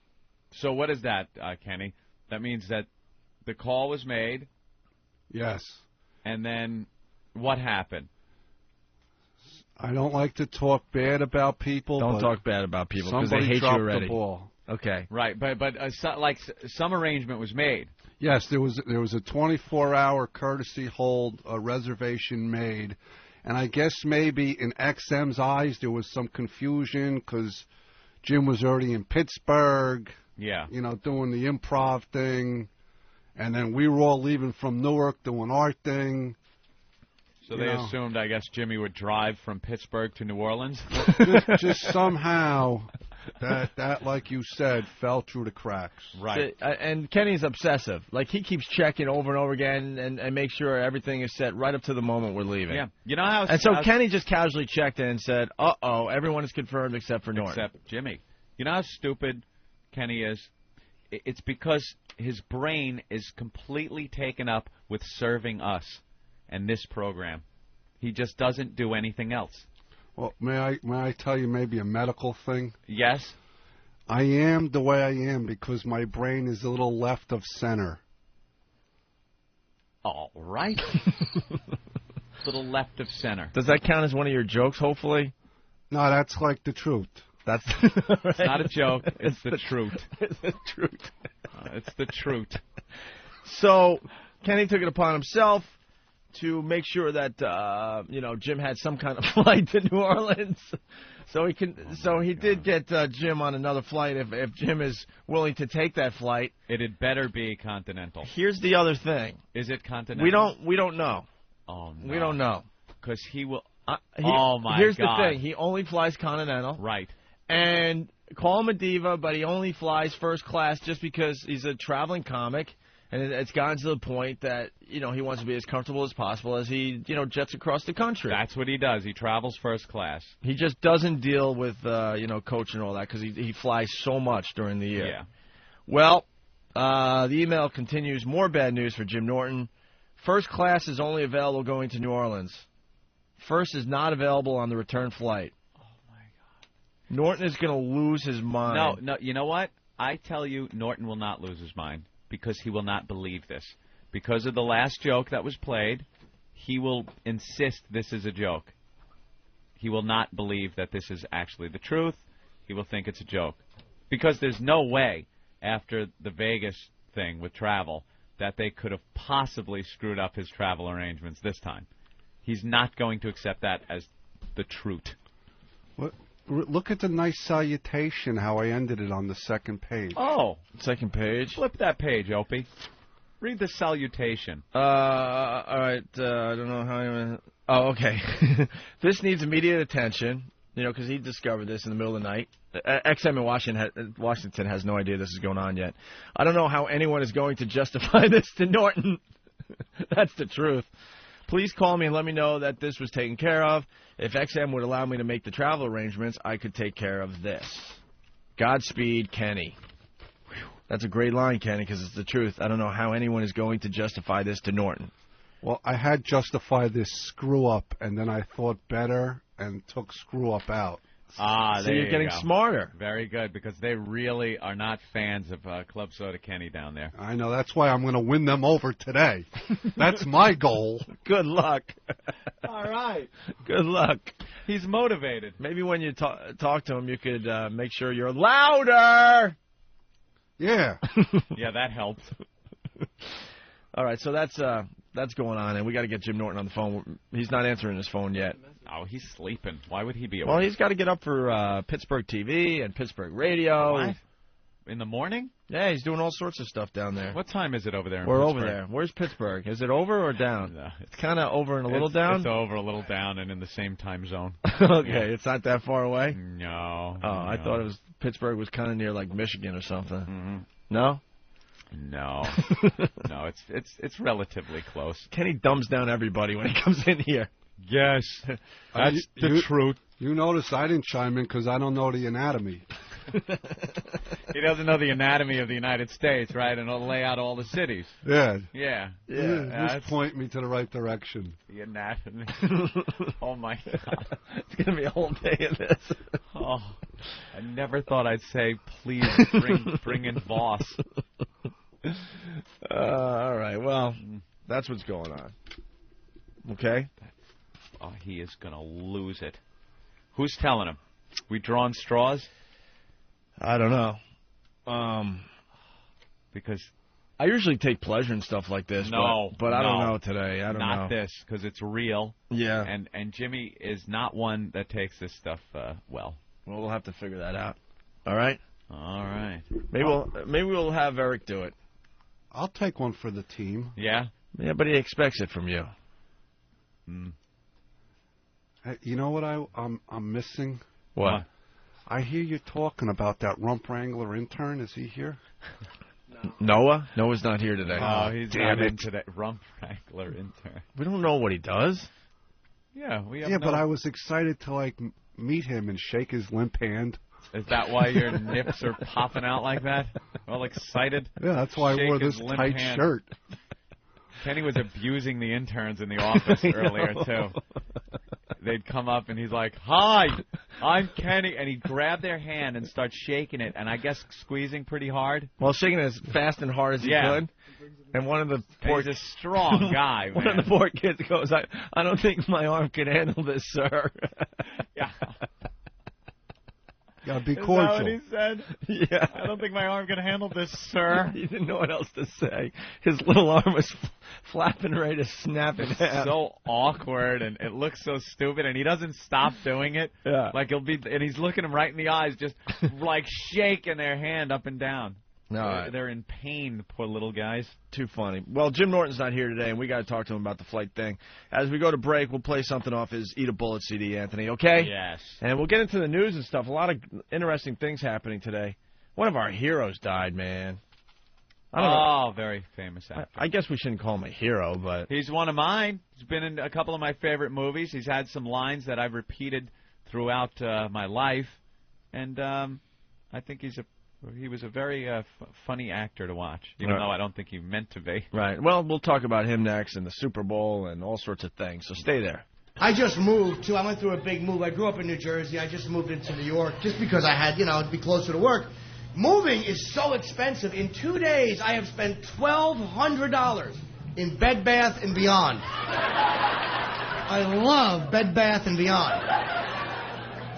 So what is that, Kenny? That means that the call was made. Yes. And then what happened? I don't like to talk bad about people. Don't talk bad about people because they hate you already. The ball. Okay. Right, but some arrangement was made. Yes, there was a 24-hour courtesy hold, a reservation made, and I guess maybe in XM's eyes there was some confusion because Jim was already in Pittsburgh. Yeah. Doing the improv thing, and then we were all leaving from Newark doing our thing. So they assumed, I guess, Jimmy would drive from Pittsburgh to New Orleans? just somehow, that, like you said, fell through the cracks. Right. And Kenny's obsessive. Like, he keeps checking over and over again and makes sure everything is set right up to the moment we're leaving. Yeah. You know how... And so Kenny just casually checked in and said, uh-oh, everyone is confirmed except for Norton. Except Jimmy. You know how stupid Kenny is? It's because his brain is completely taken up with serving us and this program. He just doesn't do anything else. Well, may I tell you maybe a medical thing? Yes. I am the way I am because my brain is a little left of center. All right. Little left of center. Does that count as one of your jokes, hopefully? No, that's like the truth. That's It's not a joke. It's the truth. It's the truth. It's the truth. So Kenny took it upon himself to make sure that Jim had some kind of flight to New Orleans, so he did get Jim on another flight if Jim is willing to take that flight. It had better be Continental. Here's the other thing: is it Continental? We don't know. Oh no, we don't know because he will. Here's the thing: he only flies Continental. Right. And call him a diva, but he only flies first class just because he's a traveling comic. And it's gotten to the point that, he wants to be as comfortable as possible as he, jets across the country. That's what he does. He travels first class. He just doesn't deal with, coach and all that because he flies so much during the year. Yeah. Well, the email continues. More bad news for Jim Norton. First class is only available going to New Orleans. First is not available on the return flight. Oh, my God. Norton is going to lose his mind. No, you know what? I tell you, Norton will not lose his mind because he will not believe this. Because of the last joke that was played, he will insist this is a joke. He will not believe that this is actually the truth. He will think it's a joke. Because there's no way, after the Vegas thing with travel, that they could have possibly screwed up his travel arrangements this time. He's not going to accept that as the truth. What? Look at the nice salutation, how I ended it on the second page. Oh. Second page. Flip that page, Opie. Read the salutation. All right. I don't know how I'm... Oh, okay. This needs immediate attention, because he discovered this in the middle of the night. XM in Washington has no idea this is going on yet. I don't know how anyone is going to justify this to Norton. That's the truth. Please call me and let me know that this was taken care of. If XM would allow me to make the travel arrangements, I could take care of this. Godspeed, Kenny. That's a great line, Kenny, because it's the truth. I don't know how anyone is going to justify this to Norton. Well, I had justify this screw-up, and then I thought better and took screw-up out. Ah, so you're getting smarter. Very good, because they really are not fans of Club Soda Kenny down there. I know. That's why I'm going to win them over today. That's my goal. Good luck. All right. Good luck. He's motivated. Maybe when you talk to him, you could make sure you're louder. Yeah. Yeah, that helps. All right, so that's going on, and we got to get Jim Norton on the phone. He's not answering his phone yet. Oh, he's sleeping. Why would he be awake? Well, he's got to get up for Pittsburgh TV and Pittsburgh Radio. What? In the morning? Yeah, he's doing all sorts of stuff down there. What time is it over there in We're Pittsburgh? over there. Where's Pittsburgh? Is it over or down? No. It's kind of over and a little down? It's over, a little down, and in the same time zone. Okay, yeah. It's not that far away? No. Oh, I thought it was Pittsburgh was kind of near, like, Michigan or something. Mm-hmm. No? No. No, it's relatively close. Kenny dumbs down everybody when he comes in here. Yes. That's the truth. You notice I didn't chime in because I don't know the anatomy. He doesn't know the anatomy of the United States, right? And it'll lay out all the cities. Yeah. Yeah. Just point me to the right direction. The anatomy. Oh, my God. It's going to be a whole day of this. Oh, I never thought I'd say, please bring in Voss. All right. Well, that's what's going on. Okay? Oh, he is going to lose it. Who's telling him? We drawing straws? I don't know. Because I usually take pleasure in stuff like this. No, but I don't know today. I don't know. Not this, because it's real. Yeah. And Jimmy is not one that takes this stuff well. Well, we'll have to figure that out. All right? All right. Maybe we'll have Eric do it. I'll take one for the team. Yeah? Yeah, but he expects it from you. Hey, you know what I'm missing? What? I hear you talking about that rump wrangler intern. Is he here? Noah? Noah's not here today. Oh, he's not it. in today. Rump wrangler intern. We don't know what he does. Yeah, we have but I was excited to meet him and shake his limp hand. Is that why your nips are popping out like that? All excited? Yeah, that's why I wore this tight shirt. Kenny was abusing the interns in the office earlier, too. They'd come up, and he's like, "Hi, I'm Kenny." And he'd grab their hand and start shaking it, and I guess squeezing pretty hard. Well, shaking it as fast and hard as he could. And one of the poor... He's a strong guy, man. One of the poor kids goes, I don't think my arm can handle this, sir. Yeah. Gotta be cordial. Is that what he said? Yeah. I don't think my arm can handle this, sir. He didn't know what else to say. His little arm was flapping ready to snap in half. So awkward, and it looks so stupid, and he doesn't stop doing it. Yeah. And he's looking him right in the eyes, just shaking their hand up and down. No, they're in pain, poor little guys. Too funny. Well, Jim Norton's not here today, and we got to talk to him about the flight thing. As we go to break, we'll play something off his Eat a Bullet CD, Anthony, okay? Yes. And we'll get into the news and stuff. A lot of interesting things happening today. One of our heroes died, man. I don't know. Very famous actor. I guess we shouldn't call him a hero, but... He's one of mine. He's been in a couple of my favorite movies. He's had some lines that I've repeated throughout my life. And I think he was a very funny actor to watch, even though I don't think he meant to be. Right. Well, we'll talk about him next and the Super Bowl and all sorts of things, so stay there. I just moved, I went through a big move. I grew up in New Jersey. I just moved into New York just because I had, to be closer to work. Moving is so expensive. In 2 days, I have spent $1,200 in Bed Bath & Beyond. I love Bed Bath & Beyond.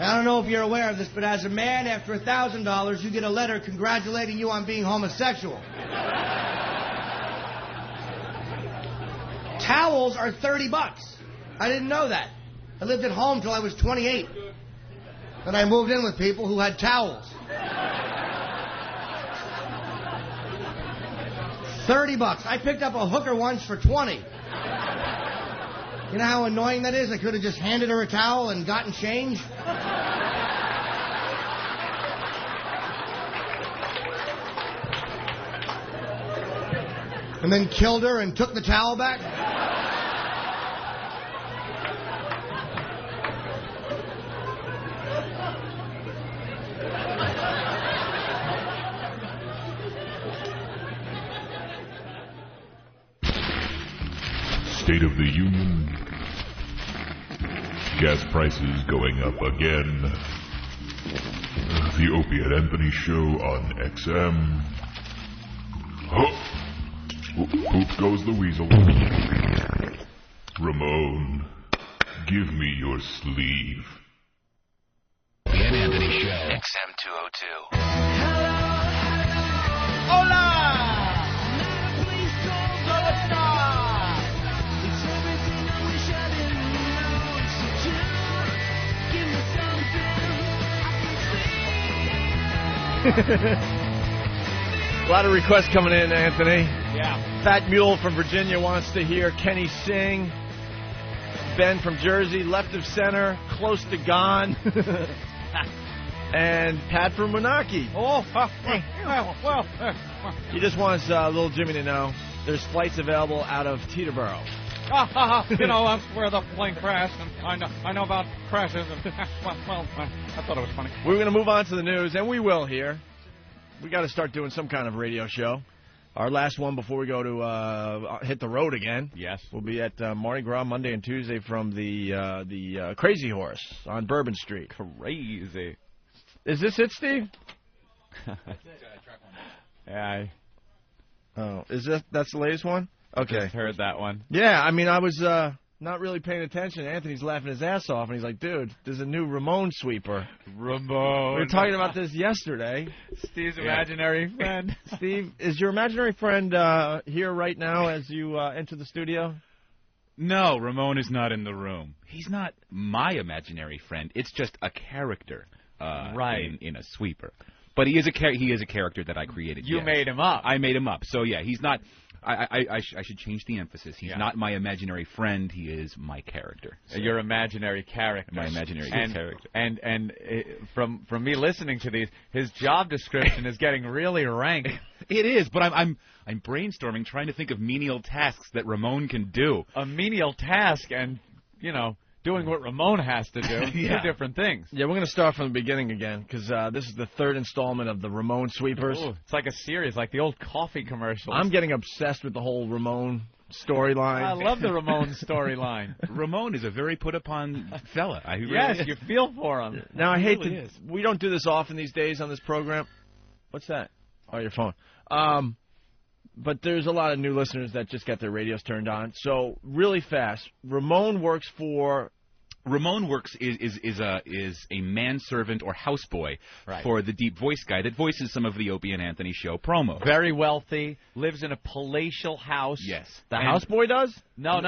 I don't know if you're aware of this, but as a man, after $1,000, you get a letter congratulating you on being homosexual. Towels are $30. I didn't know that. I lived at home till I was 28. And I moved in with people who had towels. $30. I picked up a hooker once for 20. You know how annoying that is? I could have just handed her a towel and gotten change. And then killed her and took the towel back. State of the Union. Gas prices going up again. The Opie Anthony Show on XM. Oh. Poop goes the weasel. Ramon, give me your sleeve. Opie Anthony Show. XM 202. Hola! A lot of requests coming in, Anthony. Yeah. Fat Mule from Virginia wants to hear Kenny sing. Ben from Jersey, left of center, close to gone. And Pat from Moonachie. He just wants little Jimmy to know there's flights available out of Teterboro. That's where the plane crashed, and I know about crashes. And I thought it was funny. We're going to move on to the news, and we will here. We got to start doing some kind of radio show. Our last one before we go to hit the road again. Yes, we'll be at Mardi Gras Monday and Tuesday from the Crazy Horse on Bourbon Street. Crazy. Is this it, Steve? Yeah. Oh, that's the latest one? Okay. Just heard that one. Yeah, I mean, I was not really paying attention. Anthony's laughing his ass off, and he's like, dude, there's a new Ramon sweeper. Ramon. We were talking about this yesterday. Steve's imaginary friend. Steve, is your imaginary friend here right now as you enter the studio? No, Ramon is not in the room. He's not my imaginary friend. It's just a character in a sweeper. But he is a character that I created. You made him up. I made him up. So, yeah, he's not... I should change the emphasis. He's not my imaginary friend. He is my character. So. Your imaginary character. My imaginary character. And from me listening to these, his job description is getting really rank. It is, but I'm brainstorming, trying to think of menial tasks that Ramon can do. A menial task and, doing what Ramon has to do. Two different things. Yeah, we're going to start from the beginning again, because this is the third installment of the Ramon Sweepers. Ooh, it's like a series, like the old coffee commercials. I'm getting obsessed with the whole Ramon storyline. I love the Ramon storyline. Ramon is a very put-upon fella. Yes, you feel for him. Now, I hate to... We don't do this often these days on this program. What's that? Oh, your phone. But there's a lot of new listeners that just got their radios turned on. So, really fast, Ramon works is a manservant or houseboy for the deep voice guy that voices some of the Opie and Anthony Show promos. Very wealthy, lives in a palatial house. Yes. The houseboy does? No.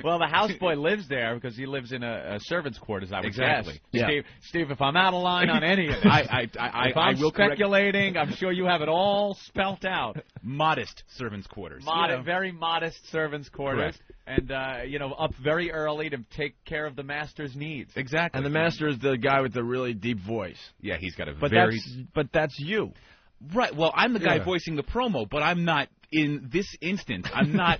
Well, the houseboy lives there because he lives in a servant's quarters, I would guess. Yeah. Steve, if I'm out of line on any of this, if I'm speculating, I'm sure you have it all spelt out. Modest servants' quarters. Very modest servants' quarters. Correct. And, up very early to take care of the master's needs. Exactly. And the master is the guy with the really deep voice. Yeah, he's got a but that's you. Right. Well, I'm the guy voicing the promo, but I'm not, in this instance, I'm not...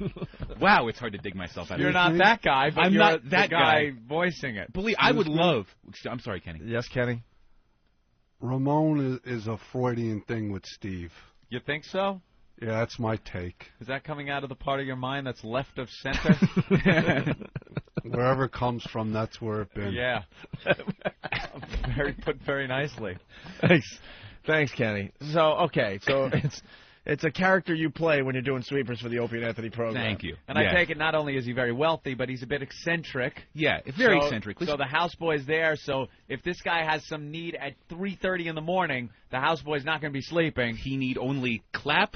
Wow, it's hard to dig myself out. You're not that guy, but you're not that guy voicing it. Believe I would love... I'm sorry, Kenny. Yes, Kenny? Ramon is a Freudian thing with Steve. You think so? Yeah, that's my take. Is that coming out of the part of your mind that's left of center? Wherever it comes from, that's where it's been. Yeah. Put very nicely. Thanks, Kenny. So it's a character you play when you're doing sweepers for the Opie and Anthony program. Thank you. And I take it not only is he very wealthy, but he's a bit eccentric. Yeah, very eccentric. So the houseboy's there, so if this guy has some need at 3:30 in the morning, the houseboy's not going to be sleeping. He need only clap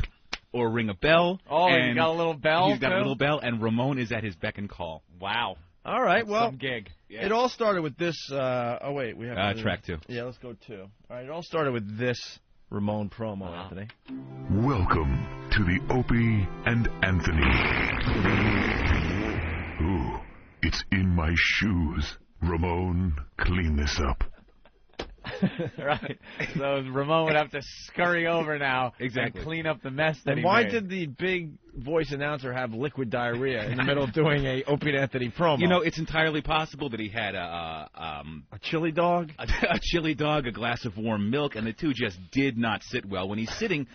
or ring a bell. Oh, and he's got a little bell? He's got a little bell, and Ramon is at his beck and call. Wow. All right, well, some gig. Yeah. It all started with this. We have track 2. Yeah, let's go 2. All right, it all started with this Ramon promo, Anthony. Welcome to the Opie and Anthony. Ooh, it's in my shoes. Ramon, clean this up. Right. So Ramon would have to scurry over now and clean up the mess that and he why made. did the big voice announcer have liquid diarrhea in the middle of doing a Opie and Anthony promo? You know, it's entirely possible that he had a chili dog, a chili dog, a glass of warm milk, and the two just did not sit well when he's sitting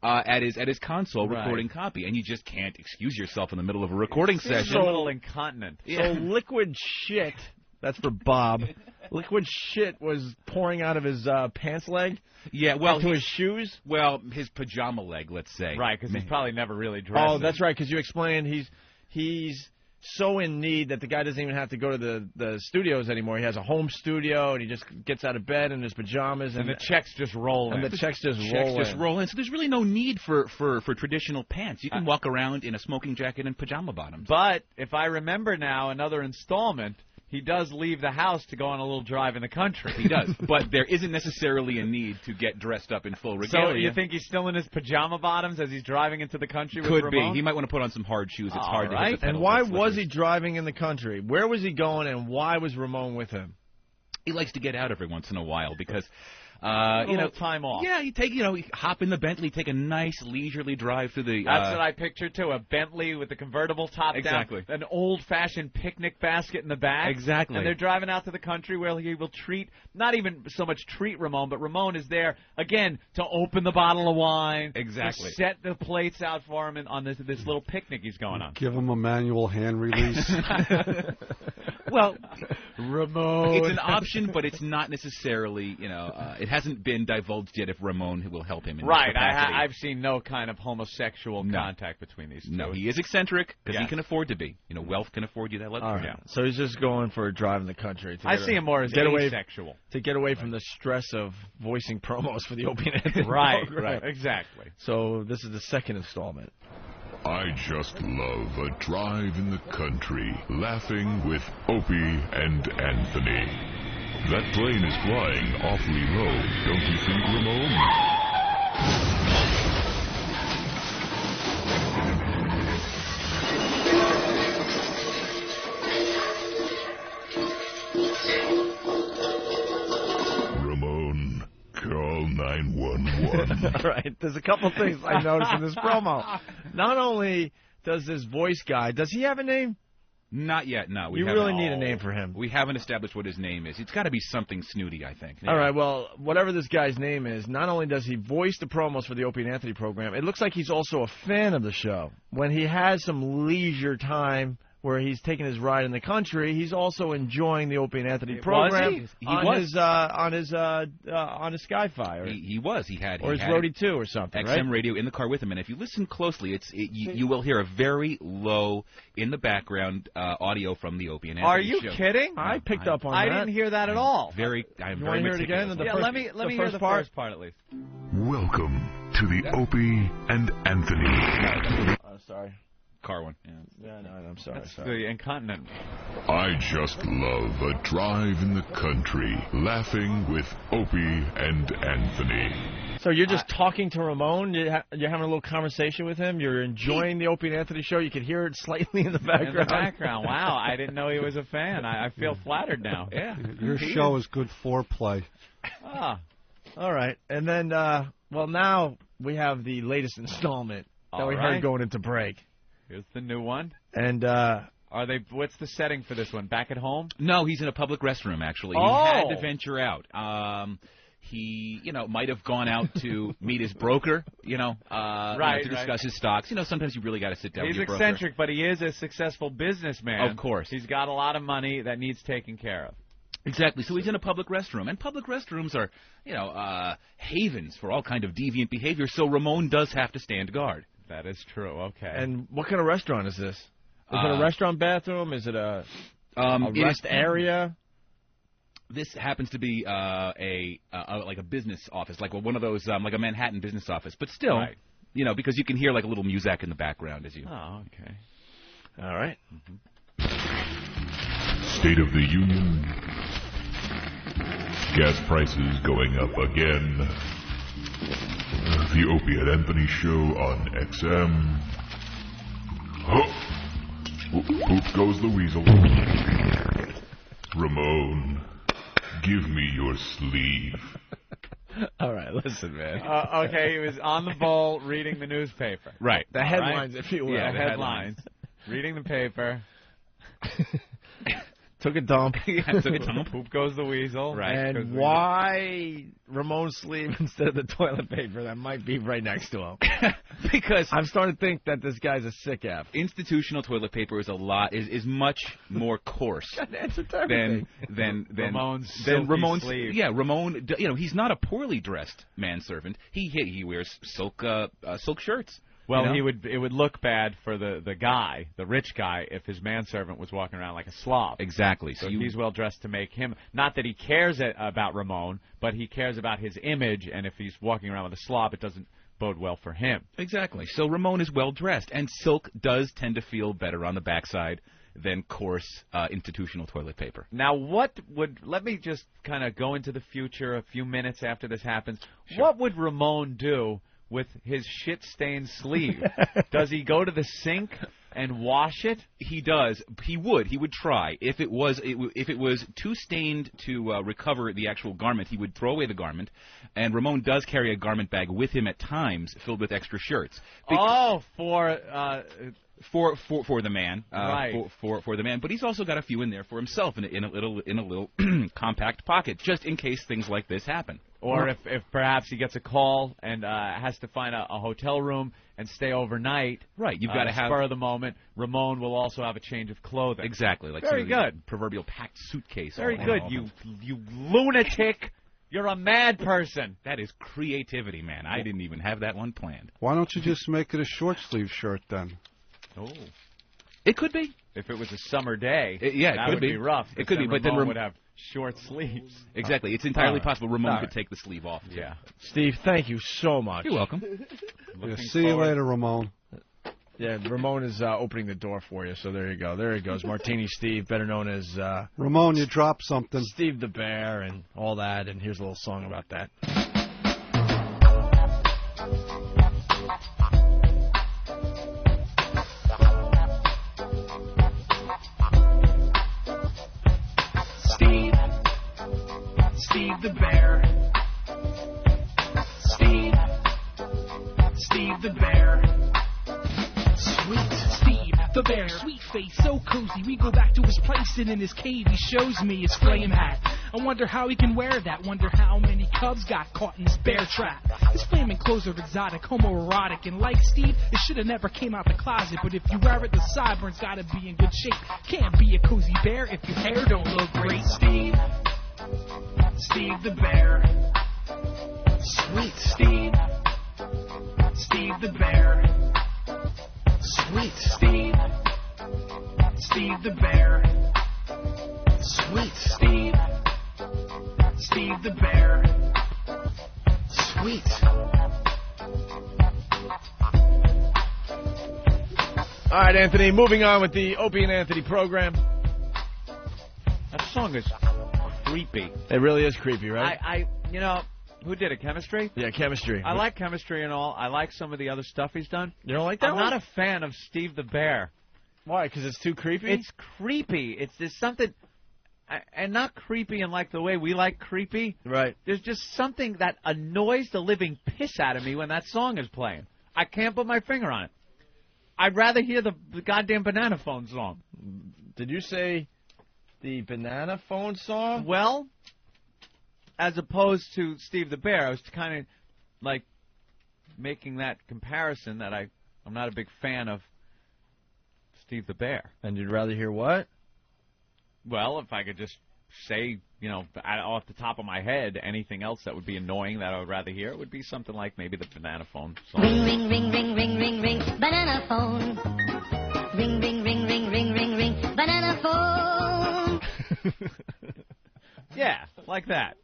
at his console recording copy, and you just can't excuse yourself in the middle of a recording session. So a little incontinent. So liquid shit. That's for Bob. Liquid shit was pouring out of his pants leg. Yeah, well, to his shoes. Well, his pajama leg, let's say. Right, because he's probably never really dressed. Oh, that's right. Because you explained he's so in need that the guy doesn't even have to go to the studios anymore. He has a home studio, and he just gets out of bed in his pajamas, and the checks just roll in. And the checks just roll in. So there's really no need for traditional pants. You can walk around in a smoking jacket and pajama bottoms. But if I remember now, another installment. He does leave the house to go on a little drive in the country. He does, but there isn't necessarily a need to get dressed up in full regalia. So you think he's still in his pajama bottoms as he's driving into the country with Could Ramon? be. He might want to put on some hard shoes. It's hard to hit the pedals. And why was he driving in the country? Where was he going, and why was Ramon with him? He likes to get out every once in a while because... time off. Yeah, you hop in the Bentley, take a nice leisurely drive through the... That's what I pictured, too, a Bentley with the convertible top down, an old-fashioned picnic basket in the back. Exactly. And they're driving out to the country where he will not even so much treat Ramon, but Ramon is there, again, to open the bottle of wine, to set the plates out for him on this little picnic he's going on. Give him a manual hand release. Well, Ramon. It's an option, but it's not necessarily, it hasn't been divulged yet if Ramon will help him in this capacity. I've seen no kind of homosexual contact between these two. No, he is eccentric because he can afford to be. Wealth can afford you that luxury. All right. So he's just going for a drive in the country. I see him more as asexual. To get away from the stress of voicing promos for the Opie and Anthony Right, program. Exactly. So this is the second installment. I just love a drive in the country, laughing with Opie and Anthony. That plane is flying awfully low, don't you think, Ramon? Ramon, call 911. All right, there's a couple things I noticed in this promo. Not only does this voice guy, does he have a name? Not yet, no. You really need a name for him. We haven't established what his name is. It's got to be something snooty, I think. All right, well, whatever this guy's name is, not only does he voice the promos for the Opie and Anthony program, it looks like he's also a fan of the show. When he has some leisure time where he's taking his ride in the country, he's also enjoying the Opie and Anthony program on his Sky-Fi. He was. He had Rody 2 or something, XM radio in the car with him. And if you listen closely, you will hear a very low, in the background, audio from the Opie and Anthony show. Are you kidding? I picked up on that. I didn't hear that at all. I'm very want to hear it again? Let me hear the first part at least. Welcome to the Opie and Anthony. Sorry. Car one. Yeah, no, I'm sorry. That's the incontinent. I just love a drive in the country, laughing with Opie and Anthony. So you're just talking to Ramon? You're having a little conversation with him? You're enjoying the Opie and Anthony show? You can hear it slightly in the background. In the background. Wow, I didn't know he was a fan. I feel flattered now. Yeah. Your show is good foreplay. Ah. All right. And then, now we have the latest installment that we heard going into break. Here's the new one. And what's the setting for this one? Back at home? No, he's in a public restroom, actually. Oh. He had to venture out. he, might have gone out to meet his broker, to discuss his stocks. Sometimes you really got to sit down with your broker. He's eccentric, but he is a successful businessman. Of course. He's got a lot of money that needs taken care of. Exactly. So he's in a public restroom, and public restrooms are, havens for all kind of deviant behavior. So Ramon does have to stand guard. That is true. Okay. And what kind of restaurant is this? Is it a restaurant bathroom? Is it a rest area? This happens to be like a business office, like one of those, like a Manhattan business office. But still, because you can hear like a little music in the background as you. Oh, okay. All right. State of the Union. Gas prices going up again. The Opie and Anthony Show on XM. Poop goes the weasel. Ramon, give me your sleeve. All right, listen, man. Okay, he was on the ball reading the newspaper. Right. The headlines, if you will. Yeah, the headlines. Reading the paper. Took a dump. Took a dump. Poop goes the weasel. Right. And why Ramon's sleeve instead of the toilet paper that might be right next to him? Because I'm starting to think that this guy's a sick app. Institutional toilet paper is is much more coarse than Ramon's sleeve. Yeah, Ramon. He's not a poorly dressed manservant. He wears silk shirts. Well, it would look bad for the guy, the rich guy, if his manservant was walking around like a slob. Exactly. So he's well dressed to make him. Not that he cares about Ramon, but he cares about his image. And if he's walking around with a slob, it doesn't bode well for him. Exactly. So Ramon is well dressed, and silk does tend to feel better on the backside than coarse institutional toilet paper. Now, let me just kind of go into the future a few minutes after this happens. Sure. What would Ramon do with his shit-stained sleeve? Does he go to the sink and wash it? He does. He would try. If it was too stained to recover the actual garment, he would throw away the garment. And Ramon does carry a garment bag with him at times, filled with extra shirts. For the man, right? For the man, but he's also got a few in there for himself in a little compact pocket, just in case things like this happen. Or if perhaps he gets a call and has to find a hotel room and stay overnight. Right, you've got to have spur of the moment. Ramon will also have a change of clothing. Exactly, like very good. Proverbial packed suitcase. Very good. You lunatic. You're a mad person. That is creativity, man. I didn't even have that one planned. Why don't you just make it a short sleeve shirt then? Oh, it could be. If it was a summer day, that would be rough. It could be, but Ramon then would have short sleeves. Exactly. It's entirely possible Ramon could take the sleeve off. Yeah. Steve, thank you so much. You're welcome. See you later, Ramon. Yeah, Ramon is opening the door for you, so there you go. There he goes. Martini Steve, better known as... Ramon, you dropped something. Steve the Bear and all that, and here's a little song about that. Steve the Bear. Steve the Bear. Sweet Steve the Bear. Sweet face, so cozy. We go back to his place and in his cave he shows me his flame hat. I wonder how he can wear that. Wonder how many cubs got caught in his bear trap. His flaming clothes are exotic, homoerotic, and like Steve, it should have never came out the closet. But if you wear it, the sideburns gotta be in good shape. Can't be a cozy bear if your hair don't look great. Steve the Bear. Sweet Steve the Bear. Sweet Steve the Bear. Sweet Steve the Bear. Sweet. All right, Anthony, moving on with the Opie and Anthony program. That song is creepy. It really is creepy, right? Who did it? Chemistry? Yeah, Chemistry. I like Chemistry and all. I like some of the other stuff he's done. You don't like that I'm one? not a fan of Steve the Bear. Why? Because it's too creepy? It's creepy. There's something, and not creepy in like the way we like creepy. Right. There's just something that annoys the living piss out of me when that song is playing. I can't put my finger on it. I'd rather hear the goddamn Banana Phone song. Did you say the Banana Phone song? Well, as opposed to Steve the Bear. I was kind of like making that comparison that I'm not a big fan of Steve the Bear. And you'd rather hear what? Well, if I could just say, off the top of my head, anything else that would be annoying that I would rather hear, it would be something like maybe the banana phone song. Ring, ring, ring, ring, ring, ring, ring, banana phone. Ring, ring, ring, ring, ring, ring, ring, banana phone. Yeah, like that.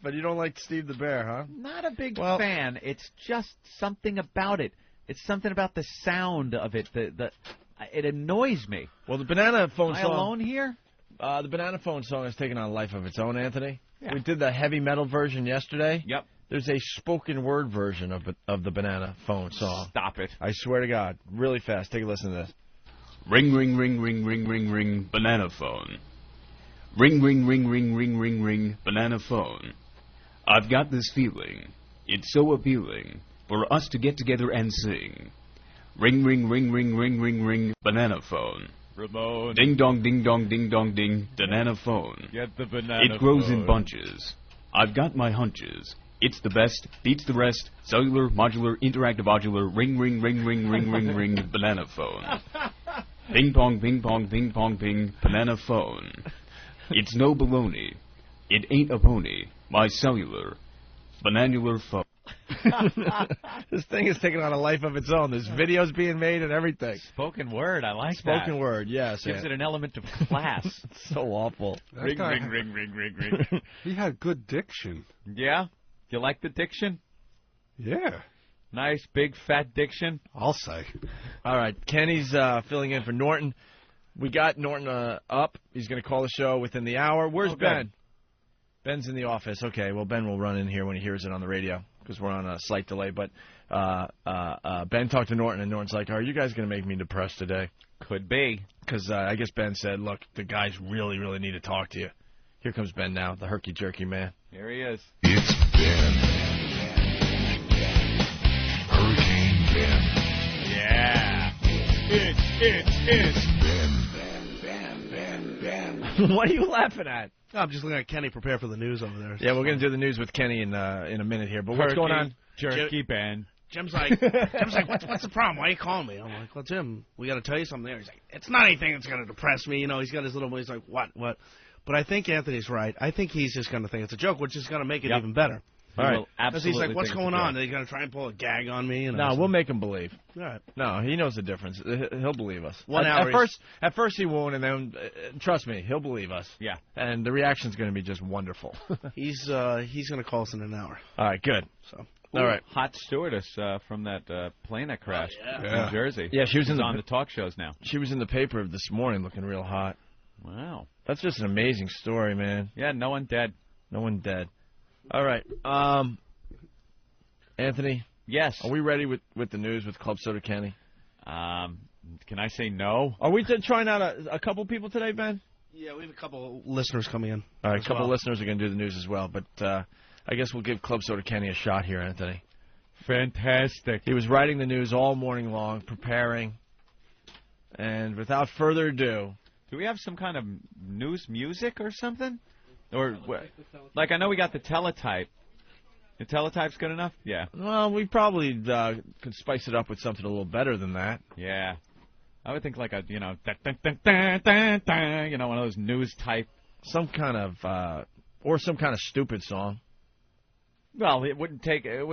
But you don't like Steve the Bear, huh? Not a big fan. It's just something about it. It's something about the sound of it. It annoys me. Well, the banana phone Am song. I alone here? The banana phone song has taken on a life of its own, Anthony. Yeah. We did the heavy metal version yesterday. Yep. There's a spoken word version of the banana phone song. Stop it. I swear to God. Really fast. Take a listen to this. Ring, ring, ring, ring, ring, ring, ring, banana phone. Ring, ring, ring, ring, ring, ring, ring, banana phone. I've got this feeling. It's so appealing for us to get together and sing. Ring, ring, ring, ring, ring, ring, ring, banana phone. Ramon. Ding dong, ding dong, ding dong, ding, banana phone. Get the banana It grows phone. in bunches. I've got my hunches. It's the best, beats the rest. Cellular, modular, interactive, modular. Ring, ring, ring, ring, ring, ring, ring, banana phone. Ping pong, ping pong, ping pong, ping, banana phone. It's no baloney. It ain't a pony. My cellular, bananular phone. This thing is taking on a life of its own. There's videos being made and everything. Spoken word. I like that. Spoken word, yes. Gives it an element of class. It's so awful. Ring, ring, ring, ring, ring, ring. He had good diction. Yeah? You like the diction? Yeah. Nice, big, fat diction? I'll say. All right, Kenny's filling in for Norton. We got Norton up. He's going to call the show within the hour. Where's Ben? Ben's in the office. Okay, well, Ben will run in here when he hears it on the radio because we're on a slight delay. But Ben talked to Norton, and Norton's like, are you guys going to make me depressed today? Could be. Because I guess Ben said, look, the guys really, really need to talk to you. Here comes Ben now, the herky-jerky man. Here he is. It's Ben. Hurricane Ben. Yeah. It's Ben. What are you laughing at? Oh, I'm just looking at Kenny prepare for the news over there. Yeah, we're going to do the news with Kenny in a minute here. But what's going on? Jerky Ben. Jim's like, what's the problem? Why are you calling me? I'm like, well, Jim, we got to tell you something there. He's like, it's not anything that's going to depress me. He's got his little, he's like, what? But I think Anthony's right. I think he's just going to think it's a joke, which is going to make it even better. All right. Because he's like, what's going on? Are they going to try and pull a gag on me? No, we'll make him believe. All right. No, he knows the difference. He'll believe us. 1 hour. At first he won't, and then trust me, he'll believe us. Yeah. And the reaction's going to be just wonderful. He's going to call us in an hour. All right, good. So. All right. Hot stewardess from that plane that crashed in New Jersey. Yeah, she was on the talk shows now. She was in the paper this morning, looking real hot. Wow. That's just an amazing story, man. Yeah, no one dead. No one dead. All right. Anthony? Yes. Are we ready with the news with Club Soda Kenny? Can I say no? Are we trying out a couple people today, Ben? Yeah, we have a couple listeners coming in. All right, a couple listeners are going to do the news as well, but I guess we'll give Club Soda Kenny a shot here, Anthony. Fantastic. He was writing the news all morning long, preparing, and without further ado... Do we have some kind of news music or something? Or, like, I know we got the teletype. The teletype's good enough? Yeah. Well, we probably could spice it up with something a little better than that. Yeah. I would think like a, one of those news type. Some kind of, or some kind of stupid song. Well, it wouldn't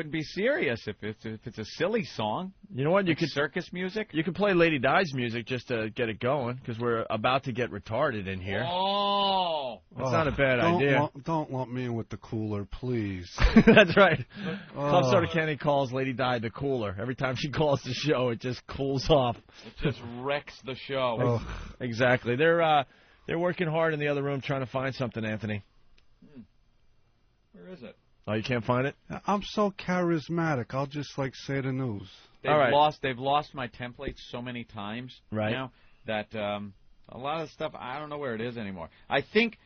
be serious if it's a silly song. You know what? You like could circus music. You could play Lady Di's music just to get it going because we're about to get retarded in here. Oh, that's not a bad idea. Don't lump me in with the cooler, please. That's right. Club Soda Kenny calls Lady Di the cooler. Every time she calls the show, it just cools off. It just wrecks the show. Exactly. They're working hard in the other room trying to find something, Anthony. Where is it? Oh, you can't find it? I'm so charismatic. I'll just say the news. They've lost my templates so many times right now that a lot of stuff I don't know where it is anymore. I think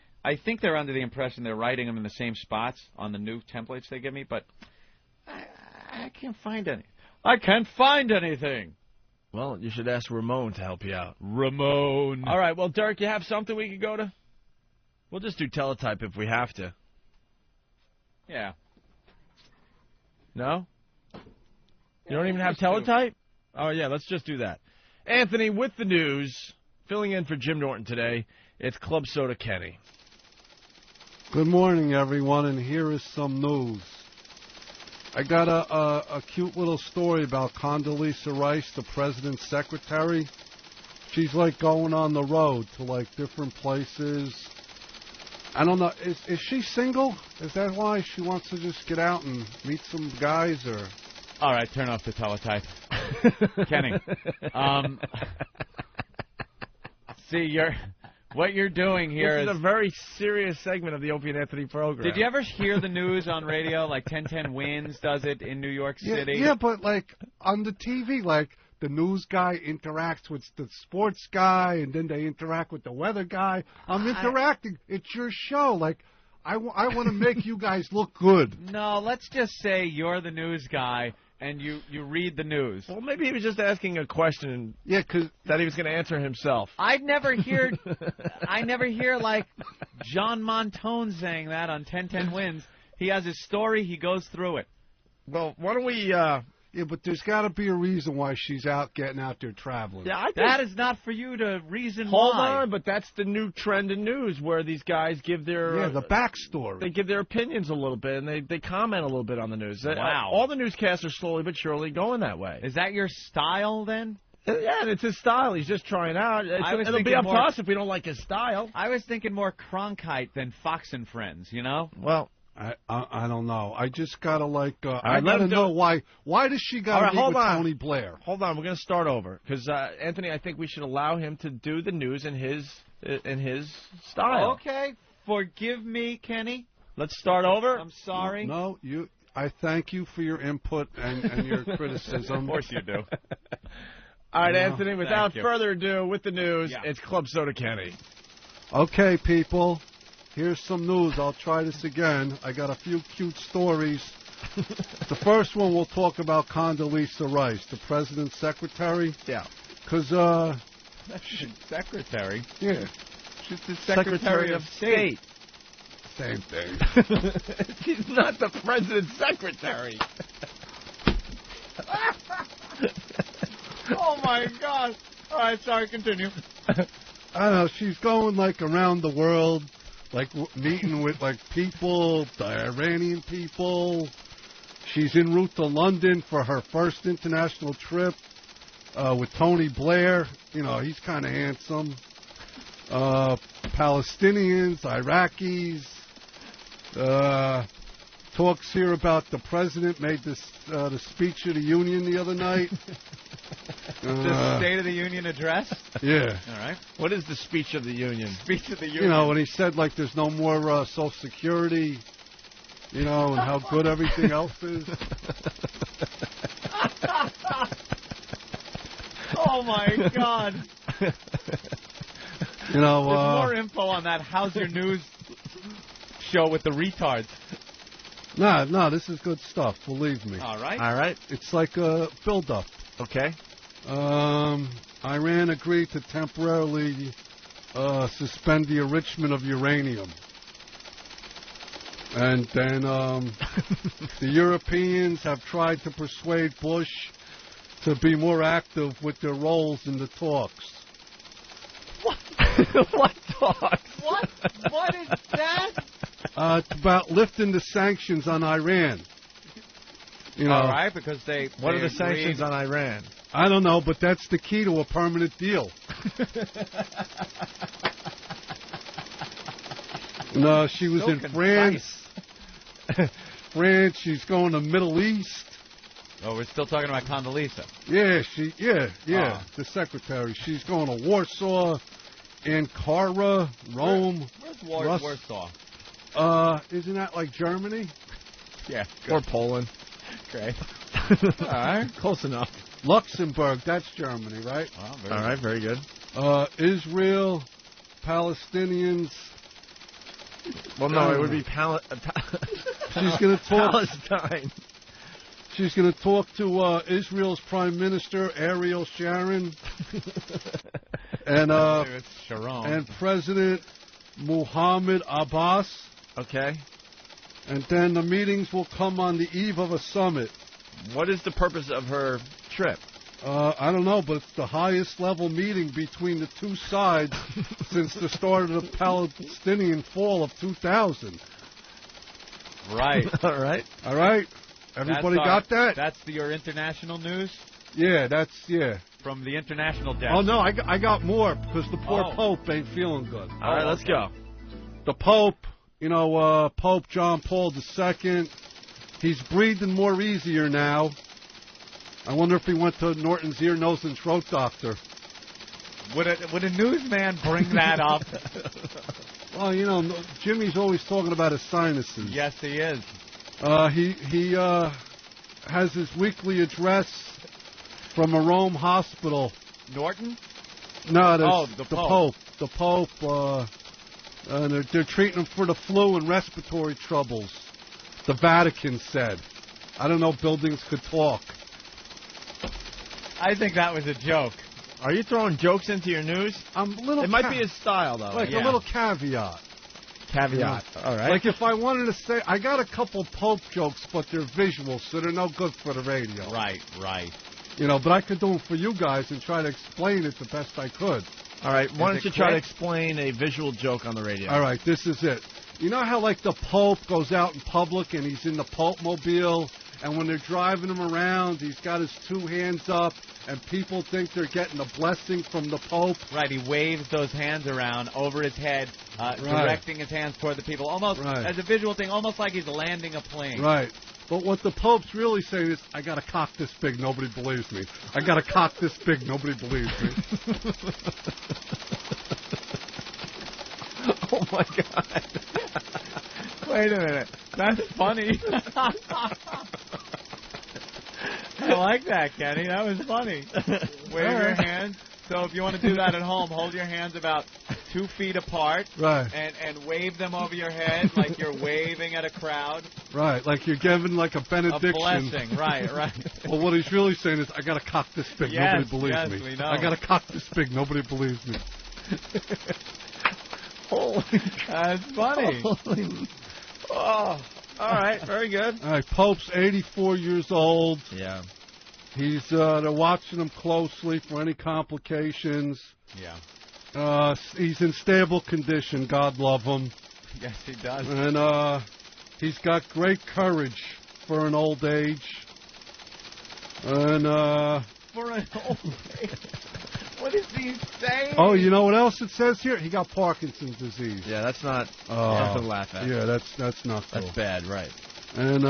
they're under the impression they're writing them in the same spots on the new templates they give me, but I can't find any. I can't find anything. Well, you should ask Ramon to help you out. Ramon. All right. Well, Derek, you have something we could go to? We'll just do teletype if we have to. Yeah. No? You don't even have teletype? Oh, yeah, let's just do that. Anthony, with the news, filling in for Jim Norton today, it's Club Soda Kenny. Good morning, everyone, and here is some news. I got a cute little story about Condoleezza Rice, the president's secretary. She's, like, going on the road to, like, different places. I don't know. Is she single? Is that why she wants to just get out and meet some guys, or... All right, turn off the teletype. Kenny. See, what you're doing here is a very serious segment of the Opie and Anthony program. Did you ever hear the news on radio? Like 1010 Wins does it in New York City. Yeah, but like on the TV, like the news guy interacts with the sports guy, and then they interact with the weather guy. I'm interacting. It's your show. Like I want to make you guys look good. No, let's just say you're the news guy. And you read the news. Well, maybe he was just asking a question. Yeah, because that he was going to answer himself. I never hear like John Montone saying that on 1010 Wins. He has his story. He goes through it. Well, why don't we? Yeah, but there's got to be a reason why she's getting out there traveling. Yeah, that is not for you to reason Hold why. on, but that's the new trend in news where these guys give their the backstory. They give their opinions a little bit, and they comment a little bit on the news. Wow. All the newscasts are slowly but surely going that way. Is that your style then? Yeah, and it's his style. He's just trying out. It'll be up to us if we don't like his style. I was thinking more Cronkite than Fox and Friends, you know? Well... I don't know. I just gotta I gotta know why does she gotta meet with Tony Blair? Hold on, we're gonna start over because Anthony, I think we should allow him to do the news in his style. Okay, forgive me, Kenny. Let's start over. I'm sorry. No, I thank you for your input and your criticism. Of course you do. All right, Anthony. Without further ado, with the news, it's Club Soda Kenny. Okay, people. Here's some news. I'll try this again. I got a few cute stories. The first one we'll talk about Condoleezza Rice, the president's secretary. Yeah. Because, secretary? Yeah. She's the Secretary of State. Same thing. She's not the president's secretary. Oh, my God. All right, sorry, continue. I don't know. She's going, like, around the world. Like, meeting with, like, people, the Iranian people. She's en route to London for her first international trip with Tony Blair. You know, he's kind of handsome. Palestinians, Iraqis. Talks here about the president made the speech of the Union the other night. The State of the Union address? Yeah. All right. What is the speech of the Union? Speech of the Union. You know, when he said, like, there's no more Social Security, you know, and how good everything else is. Oh, my God. You know, there's more info on that How's Your News show with the retards. No, this is good stuff, believe me. All right. All right. It's like a build-up. Okay. Iran agreed to temporarily suspend the enrichment of uranium. And then the Europeans have tried to persuade Bush to be more active with their roles in the talks. What? What talks? What is that? It's about lifting the sanctions on Iran. You know, all right, because What are the sanctions on Iran? I don't know, but that's the key to a permanent deal. No, she was in France. France, she's going to Middle East. Oh, we're still talking about Condoleezza. Yeah, the secretary. She's going to Warsaw, Ankara, Rome. Where's Warsaw? Isn't that like Germany? Yeah. Or Poland. Great. All right, close enough. Luxembourg, that's Germany, right? Oh, all right, very good. Israel, Palestinians. Well, no, it would be She's going to talk. Palestine. She's going to talk to Israel's Prime Minister Ariel Sharon and President Muhammad Abbas. Okay. And then the meetings will come on the eve of a summit. What is the purpose of her trip? I don't know, but it's the highest level meeting between the two sides since the start of the Palestinian fall of 2000. Right. All right. All right. Everybody got that? That's your international news? Yeah, yeah. From the international desk. Oh, no, I got more because the poor Pope ain't feeling good. All right, let's go. The Pope, Pope John Paul II, he's breathing more easier now. I wonder if he went to Norton's ear, nose, and throat doctor. Would a newsman bring that up? Well, Jimmy's always talking about his sinuses. Yes, he is. He has his weekly address from a Rome hospital. Norton? No, the Pope. The Pope. They're treating him for the flu and respiratory troubles. The Vatican said. I don't know if buildings could talk. I think that was a joke. Are you throwing jokes into your news? It might be his style, though. Like a little caveat. Caveat. All right. Like if I wanted to say, I got a couple Pope jokes, but they're visual, so they're no good for the radio. Right. But I could do them for you guys and try to explain it the best I could. All right. Why don't you try to explain a visual joke on the radio? All right. This is it. You know how, like, the Pope goes out in public and he's in the Pope-mobile, and when they're driving him around, he's got his two hands up, and people think they're getting a blessing from the Pope? Right, he waves those hands around over his head, directing his hands toward the people, almost as a visual thing, almost like he's landing a plane. Right. But what the Pope's really saying is, I got a cock this big, nobody believes me. I got a cock this big, nobody believes me. Oh, my God. Wait a minute. That's funny. I like that, Kenny. That was funny. Wave your hands. So if you want to do that at home, hold your hands about 2 feet apart. Right. And wave them over your head like you're waving at a crowd. Right, like you're giving like a benediction. A blessing, right. Well, what he's really saying is, I got a cock this big, nobody believes me. We know. I got a cock this big, nobody believes me. Holy, that's funny. Oh, all right, very good. All right, Pope's 84 years old. Yeah. They're watching him closely for any complications. Yeah. He's in stable condition. God love him. Yes, he does. And he's got great courage for an old age. And for an old age. What is he saying? Oh, you know what else it says here? He got Parkinson's disease. Yeah, that's not nothing to laugh at. Yeah, that's not cool. That's bad, right? And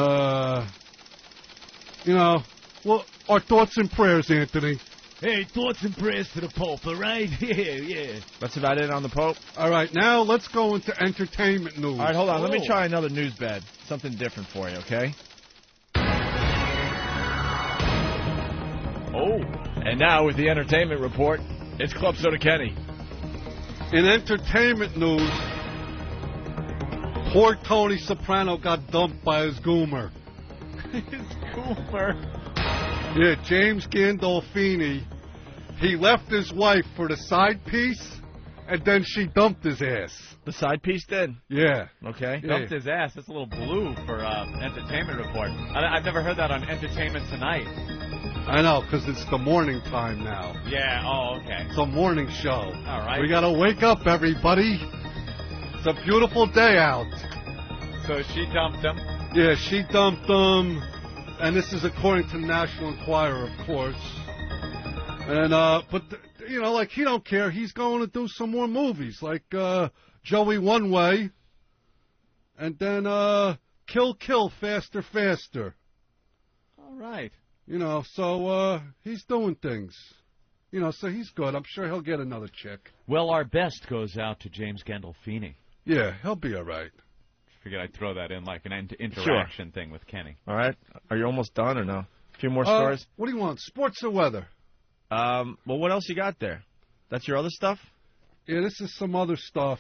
well, our thoughts and prayers, Anthony. Hey, thoughts and prayers to the Pope, all right? Yeah. That's about it on the Pope. All right, now let's go into entertainment news. All right, hold on. Let me try another news bed. Something different for you, okay? Oh, and now with the entertainment report, it's Club Soda Kenny. In entertainment news, poor Tony Soprano got dumped by his goomer. His goomer? Yeah, James Gandolfini. He left his wife for the side piece, and then she dumped his ass. The side piece did? Yeah. Okay. Yeah. Dumped his ass. That's a little blue for entertainment report. I've never heard that on Entertainment Tonight. I know, because it's the morning time now. Yeah, oh, okay. It's a morning show. All right. We got to wake up, everybody. It's a beautiful day out. So she dumped him? Yeah, she dumped him. And this is according to the National Enquirer, of course. And, but, like, he don't care. He's going to do some more movies, like Joey One Way. And then Kill, Faster, Faster. All right. So he's doing things. So he's good. I'm sure he'll get another chick. Well, our best goes out to James Gandolfini. Yeah, he'll be all right. Figured I'd throw that in like an interaction thing with Kenny. All right. Are you almost done or no? A few more stories? What do you want, sports or weather? Well, what else you got there? That's your other stuff? Yeah, this is some other stuff.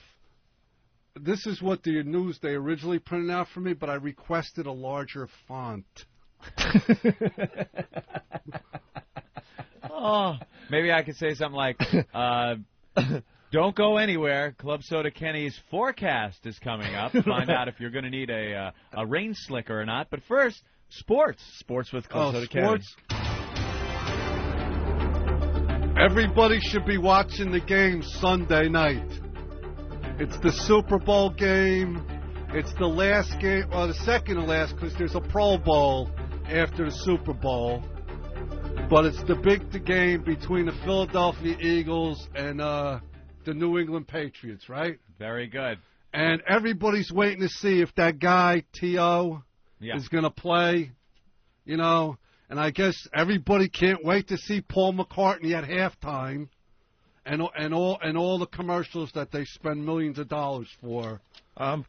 This is what the news they originally printed out for me, but I requested a larger font. Oh, maybe I could say something like, Don't go anywhere. Club Soda Kenny's forecast is coming up. Find out if you're going to need a rain slicker or not. But first, sports. Sports with Club Soda Kenny. Everybody should be watching the game Sunday night. It's the Super Bowl game. It's the last game, well, the second to last, because there's a Pro Bowl after the Super Bowl. But it's the big game between the Philadelphia Eagles and the New England Patriots, right? Very good. And everybody's waiting to see if that guy, T.O., is going to play, you know. And I guess everybody can't wait to see Paul McCartney at halftime and all the commercials that they spend millions of dollars for.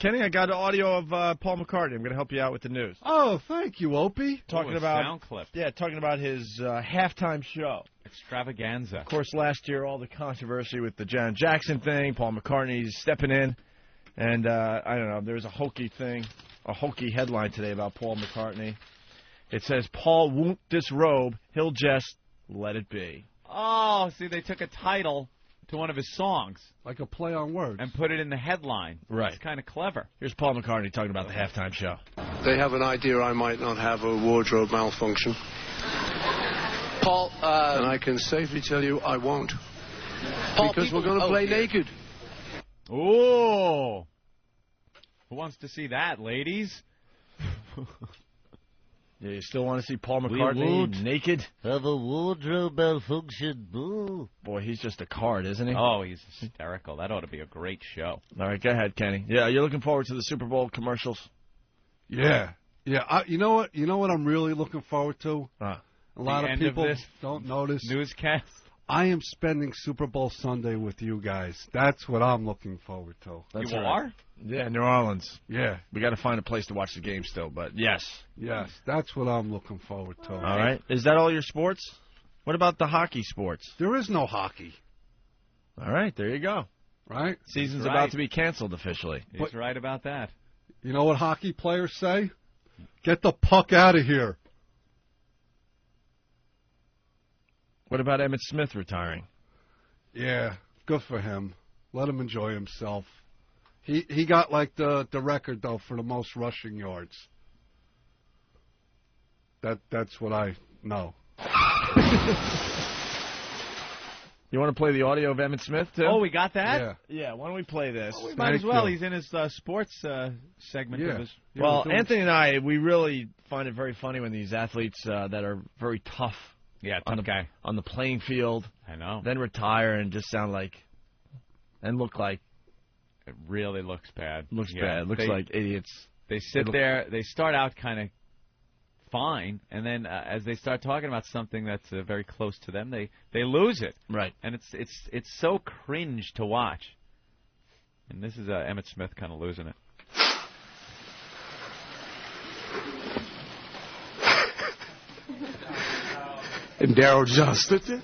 Kenny, I got audio of Paul McCartney. I'm going to help you out with the news. Oh, thank you, Opie. Talking about sound clip. Yeah, talking about his halftime show. Extravaganza. Of course, last year, all the controversy with the Janet Jackson thing, Paul McCartney's stepping in, and I don't know, there's a hokey headline today about Paul McCartney. It says, Paul won't disrobe, he'll just let it be. Oh, see, they took a title to one of his songs. Like a play on words. And put it in the headline. Right. It's kind of clever. Here's Paul McCartney talking about the halftime show. They have an idea I might not have a wardrobe malfunction. Paul, and I can safely tell you I won't. Paul, because we're going to play naked. Oh. Who wants to see that, ladies? Yeah, you still want to see Paul McCartney naked? Have a wardrobe malfunction, boo. Boy, he's just a card, isn't he? Oh, he's hysterical. That ought to be a great show. All right, go ahead, Kenny. Yeah, you're looking forward to the Super Bowl commercials? Yeah. You know what? You know what I'm really looking forward to? A lot of people don't notice. Newscast. I am spending Super Bowl Sunday with you guys. That's what I'm looking forward to. That's you right. are? Yeah, New Orleans. Yeah. We got to find a place to watch the game still, but yes. Yes, that's what I'm looking forward to. All right. Is that all your sports? What about the hockey sports? There is no hockey. All right, there you go. Right? Season's about to be canceled officially. He's right about that. You know what hockey players say? Get the puck out of here. What about Emmitt Smith retiring? Yeah, good for him. Let him enjoy himself. He got like the record though for the most rushing yards. That's what I know. You want to play the audio of Emmitt Smith too? Oh, we got that? Yeah. Yeah, why don't we play this? We might as well. He's in his sports segment of his. Well, Anthony and I, we really find it very funny when these athletes that are very tough. Yeah, tough guy. On the playing field. I know. Then retire and just sound like, and look like. It really looks bad. Looks bad. Looks like idiots. They sit there. They start out kind of fine, and then as they start talking about something that's very close to them, they lose it. Right. And it's so cringe to watch. And this is Emmitt Smith kind of losing it. And Daryl Johnston.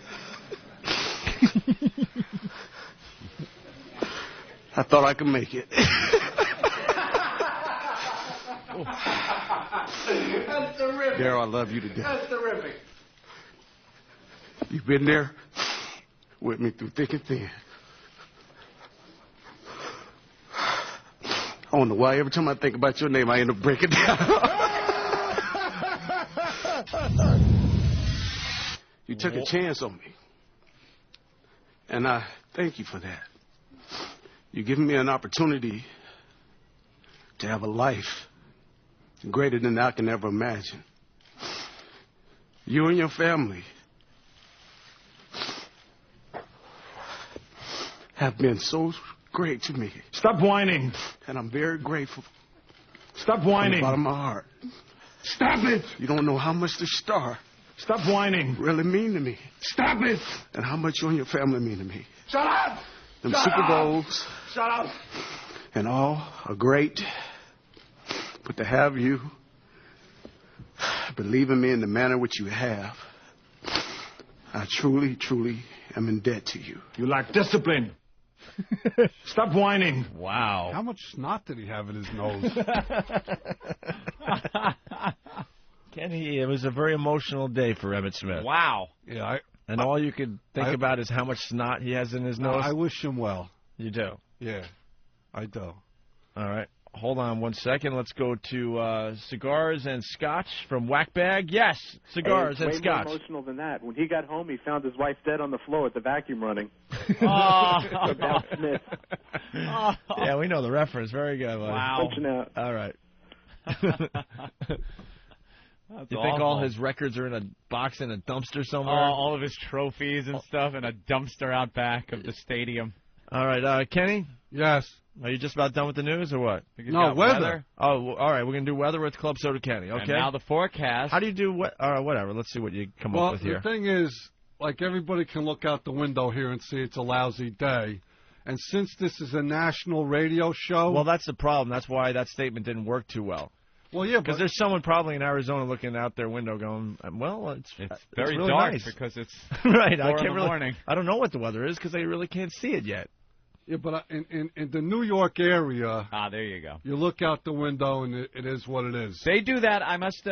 I thought I could make it. That's terrific. Daryl, I love you to death. That's terrific. You've been there with me through thick and thin. I don't know why every time I think about your name, I end up breaking down. You took a chance on me. And I thank you for that. You've given me an opportunity to have a life greater than I can ever imagine. You and your family have been so great to me. Stop whining. And I'm very grateful. Stop whining. From the bottom of my heart. Stop it. You don't know how much the star Stop whining. really mean to me. Stop it. And how much you and your family mean to me. Shut up. Them Shut Super up. Bowls Shut up. and all are great. But to have you believe in me in the manner which you have, I truly, truly am in debt to you. You lack discipline. Stop whining. Wow. How much snot did he have in his nose? Kenny, it was a very emotional day for Emmitt Smith. Wow. Yeah, And all you could think about is how much snot he has in his nose? I wish him well. You do? Yeah, I do. All right. Hold on 1 second. Let's go to cigars and scotch from Whackbag. Yes, cigars and scotch. Way more emotional than that. When he got home, he found his wife dead on the floor with the vacuum running. About Smith. Yeah, we know the reference. Very good. Buddy. Wow. All right. That's You think awful. all his records are in a box in a dumpster somewhere? All of his trophies and stuff in a dumpster out back of the stadium. All right, Kenny? Yes. Are you just about done with the news or what? No, weather. Oh, all right. We're going to do weather with Club Soda Kenny, okay? And now the forecast. How do you do what? Whatever. Let's see what you come Well, up with here. the thing is, like, everybody can look out the window here and see it's a lousy day. And since this is a national radio show... Well, that's the problem. That's why that statement didn't work too well. Well, yeah, because there's someone probably in Arizona looking out their window going, well, it's very really dark nice. because it's right. 4 I in can't the really, morning. I don't know what the weather is because I really can't see it yet. Yeah, but in the New York area... there you go. You look out the window and it is what it is. They do that. I must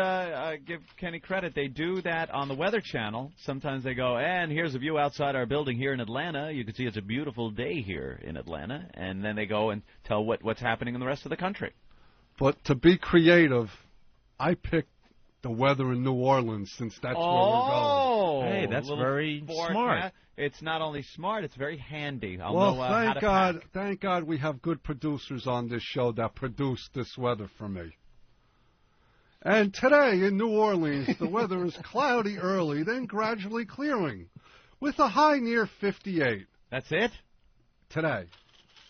give Kenny credit. They do that on the Weather Channel. Sometimes they go, and here's a view outside our building here in Atlanta. You can see it's a beautiful day here in Atlanta. And then they go and tell what's happening in the rest of the country. But to be creative, I picked the weather in New Orleans since that's where we're going. Hey, that's very smart. It's not only smart, it's very handy. I'll Well, know how to pack. thank God we have good producers on this show that produce this weather for me. And today in New Orleans, the weather is cloudy early, then gradually clearing, with a high near 58. That's it? Today.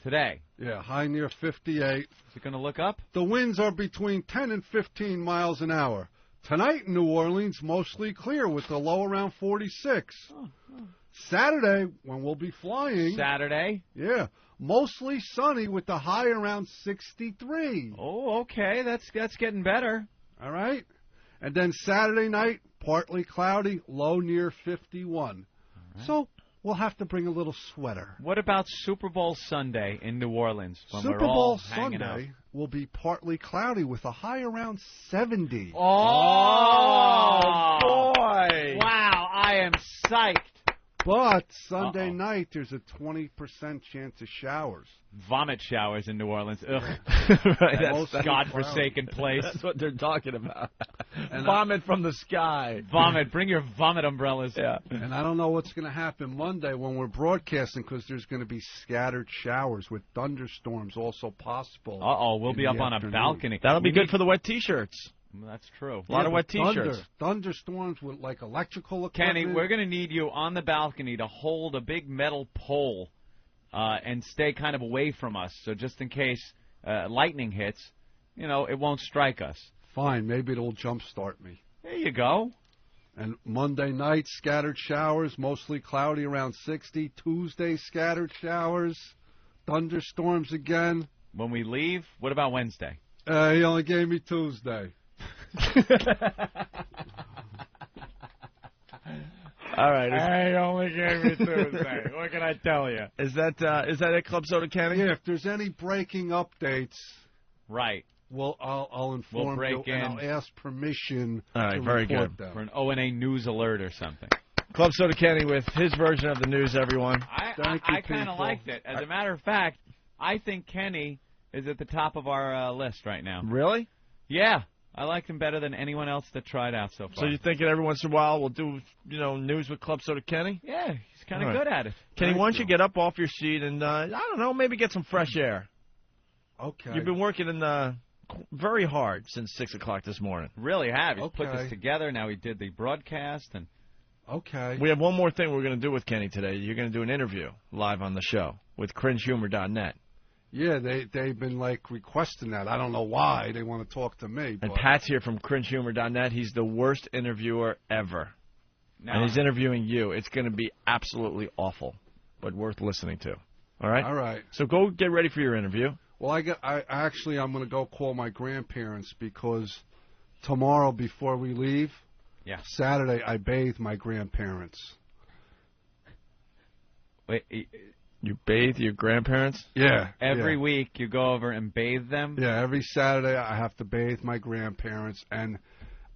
Today? Yeah, high near 58. Is it going to look up? The winds are between 10 and 15 miles an hour. Tonight in New Orleans, mostly clear with a low around 46. Saturday, when we'll be flying. Saturday? Yeah. Mostly sunny with the high around 63. Oh, okay. That's getting better. All right. And then Saturday night, partly cloudy, low near 51. Right. So we'll have to bring a little sweater. What about Super Bowl Sunday in New Orleans? When Super we're all Bowl hanging Sunday out? will be partly cloudy with a high around 70. Oh, boy. Wow, I am psyched. But Sunday night, there's a 20% chance of showers. Vomit showers in New Orleans. Ugh. Right, That's godforsaken place. That's what they're talking about. And vomit from the sky. Vomit. Bring your vomit umbrellas. Yeah. And I don't know what's going to happen Monday when we're broadcasting because there's going to be scattered showers with thunderstorms also possible. We'll be up on a balcony. That'll be good for the wet T-shirts. That's true. A lot of wet T-shirts. Thunderstorms with like electrical equipment. Kenny, we're going to need you on the balcony to hold a big metal pole and stay kind of away from us. So just in case lightning hits, it won't strike us. Fine. Maybe it'll jumpstart me. There you go. And Monday night, scattered showers, mostly cloudy around 60. Tuesday, scattered showers, thunderstorms again. When we leave, what about Wednesday? He only gave me Tuesday. All right. I only gave me Tuesday. What can I tell you? Is that it, Club Soda Kenny? Yeah, if there's any breaking updates, right. I'll inform we'll break you, in. and I'll ask permission All right, to very report good. them. For an O&A news alert or something. Club Soda Kenny with his version of the news, everyone. I kind of liked it. As a matter of fact, I think Kenny is at the top of our list right now. Really? Yeah. I liked him better than anyone else that tried out so far. So you think every once in a while we'll do, news with Club Soda Kenny? Yeah, he's kind of good at it. Kenny, why don't you get up off your seat and, I don't know, maybe get some fresh air. Okay. You've been working very hard since 6 o'clock this morning. Really have. He's put this together. Now he did the broadcast. And Okay. We have one more thing we're going to do with Kenny today. You're going to do an interview live on the show with cringehumor.net. Yeah, they've been, requesting that. I don't know why. They want to talk to me. And But Pat's here from cringehumor.net. He's the worst interviewer ever. No. And he's interviewing you. It's going to be absolutely awful, but worth listening to. All right? All right. So go get ready for your interview. Well, I'm going to go call my grandparents because tomorrow before we leave, Saturday, I bathe my grandparents. Wait, you bathe your grandparents? Yeah. Every week you go over and bathe them? Yeah, every Saturday I have to bathe my grandparents, and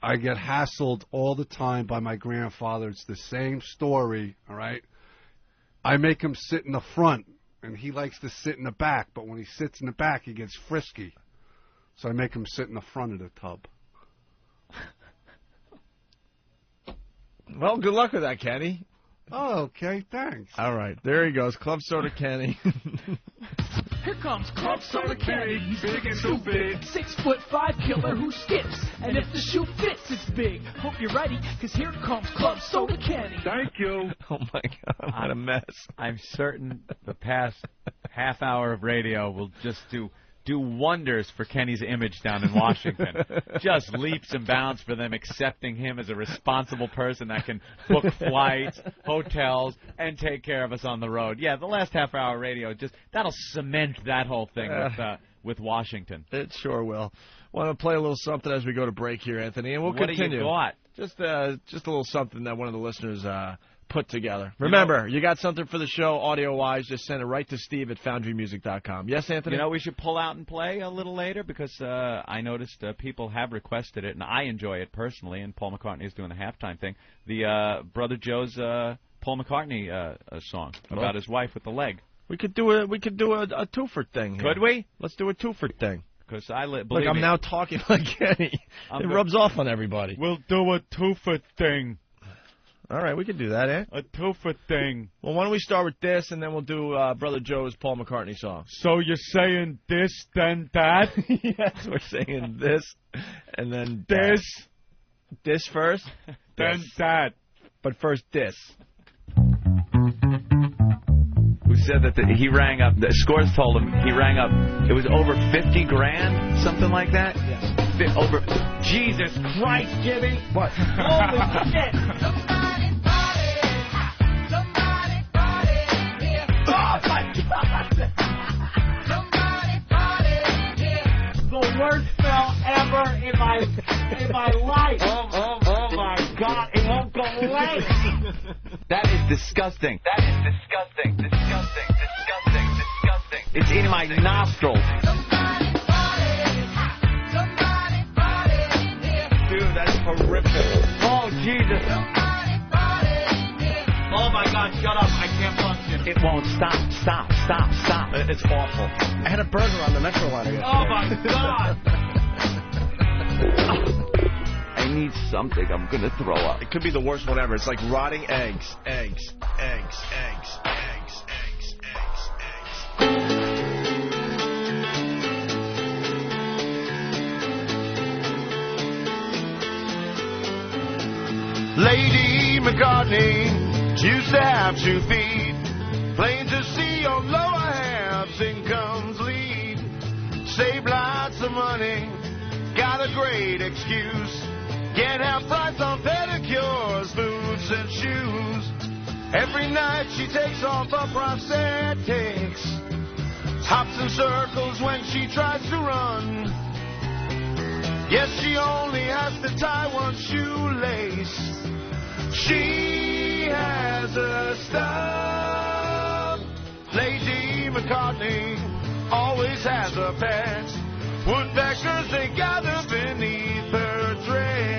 I get hassled all the time by my grandfather. It's the same story, all right? I make him sit in the front, and he likes to sit in the back, but when he sits in the back, he gets frisky. So I make him sit in the front of the tub. Well, good luck with that, Kenny. Oh, okay, thanks. All right, there he goes, Club Soda Kenny. Here comes Club Soda Kenny. He's big and so big. 6'5" killer who skips. And if the shoe fits, it's big. Hope you're ready, because here comes Club Soda Kenny. Thank you. Oh, my God, what a mess. I'm certain the past half hour of radio will just do wonders for Kenny's image down in Washington. Just leaps and bounds for them accepting him as a responsible person that can book flights, hotels, and take care of us on the road. Yeah, the last half hour radio, that'll cement that whole thing with Washington. It sure will. Want to play a little something as we go to break here, Anthony, and we'll continue. What do you got? Just a little something that one of the listeners put together. Remember, you got something for the show audio-wise, just send it right to steve@foundrymusic.com. Yes, Anthony? You know, we should pull out and play a little later because I noticed people have requested it, and I enjoy it personally, and Paul McCartney is doing the halftime thing. The Brother Joe's Paul McCartney song about his wife with the leg. We could do a twofer thing here. Could we? Let's do a twofer thing. Because Look, I'm now talking like Kenny. It rubs off on everybody. We'll do a twofer thing. All right, we can do that, eh? A twofer thing. Well, why don't we start with this, and then we'll do Brother Joe's Paul McCartney song. So you're saying this, then that? Yes, we're saying this, and then this. This first? Then that. But first, this. Who said that he rang up, the Scores told him he rang up, it was over 50 grand, something like that? Yes. Over, Jesus Christ, Jimmy! What? Holy shit! Somebody party here. Oh my God! Somebody party here. The worst spell ever in my life. Oh my God! It won't go away. That is disgusting. Disgusting. It's in my nostrils. Dude, that's horrific. Oh, Jesus. Oh, my God, shut up. I can't function. It won't stop. It's awful. I had a burger on the Metro line yesterday. Oh, my God. I need something. I'm going to throw up. It could be the worst one ever. It's like rotting eggs. Lady McCartney used to have 2 feet. Plain to see your lower half's incomes lead. Save lots of money, got a great excuse. Get half price on pedicures, boots and shoes. Every night she takes off her prosthetics. Hops in circles when she tries to run. Yes, she only has to tie one shoelace. She has a stub. Lady McCartney always has a pet. Woodpeckers, they gather beneath her dress.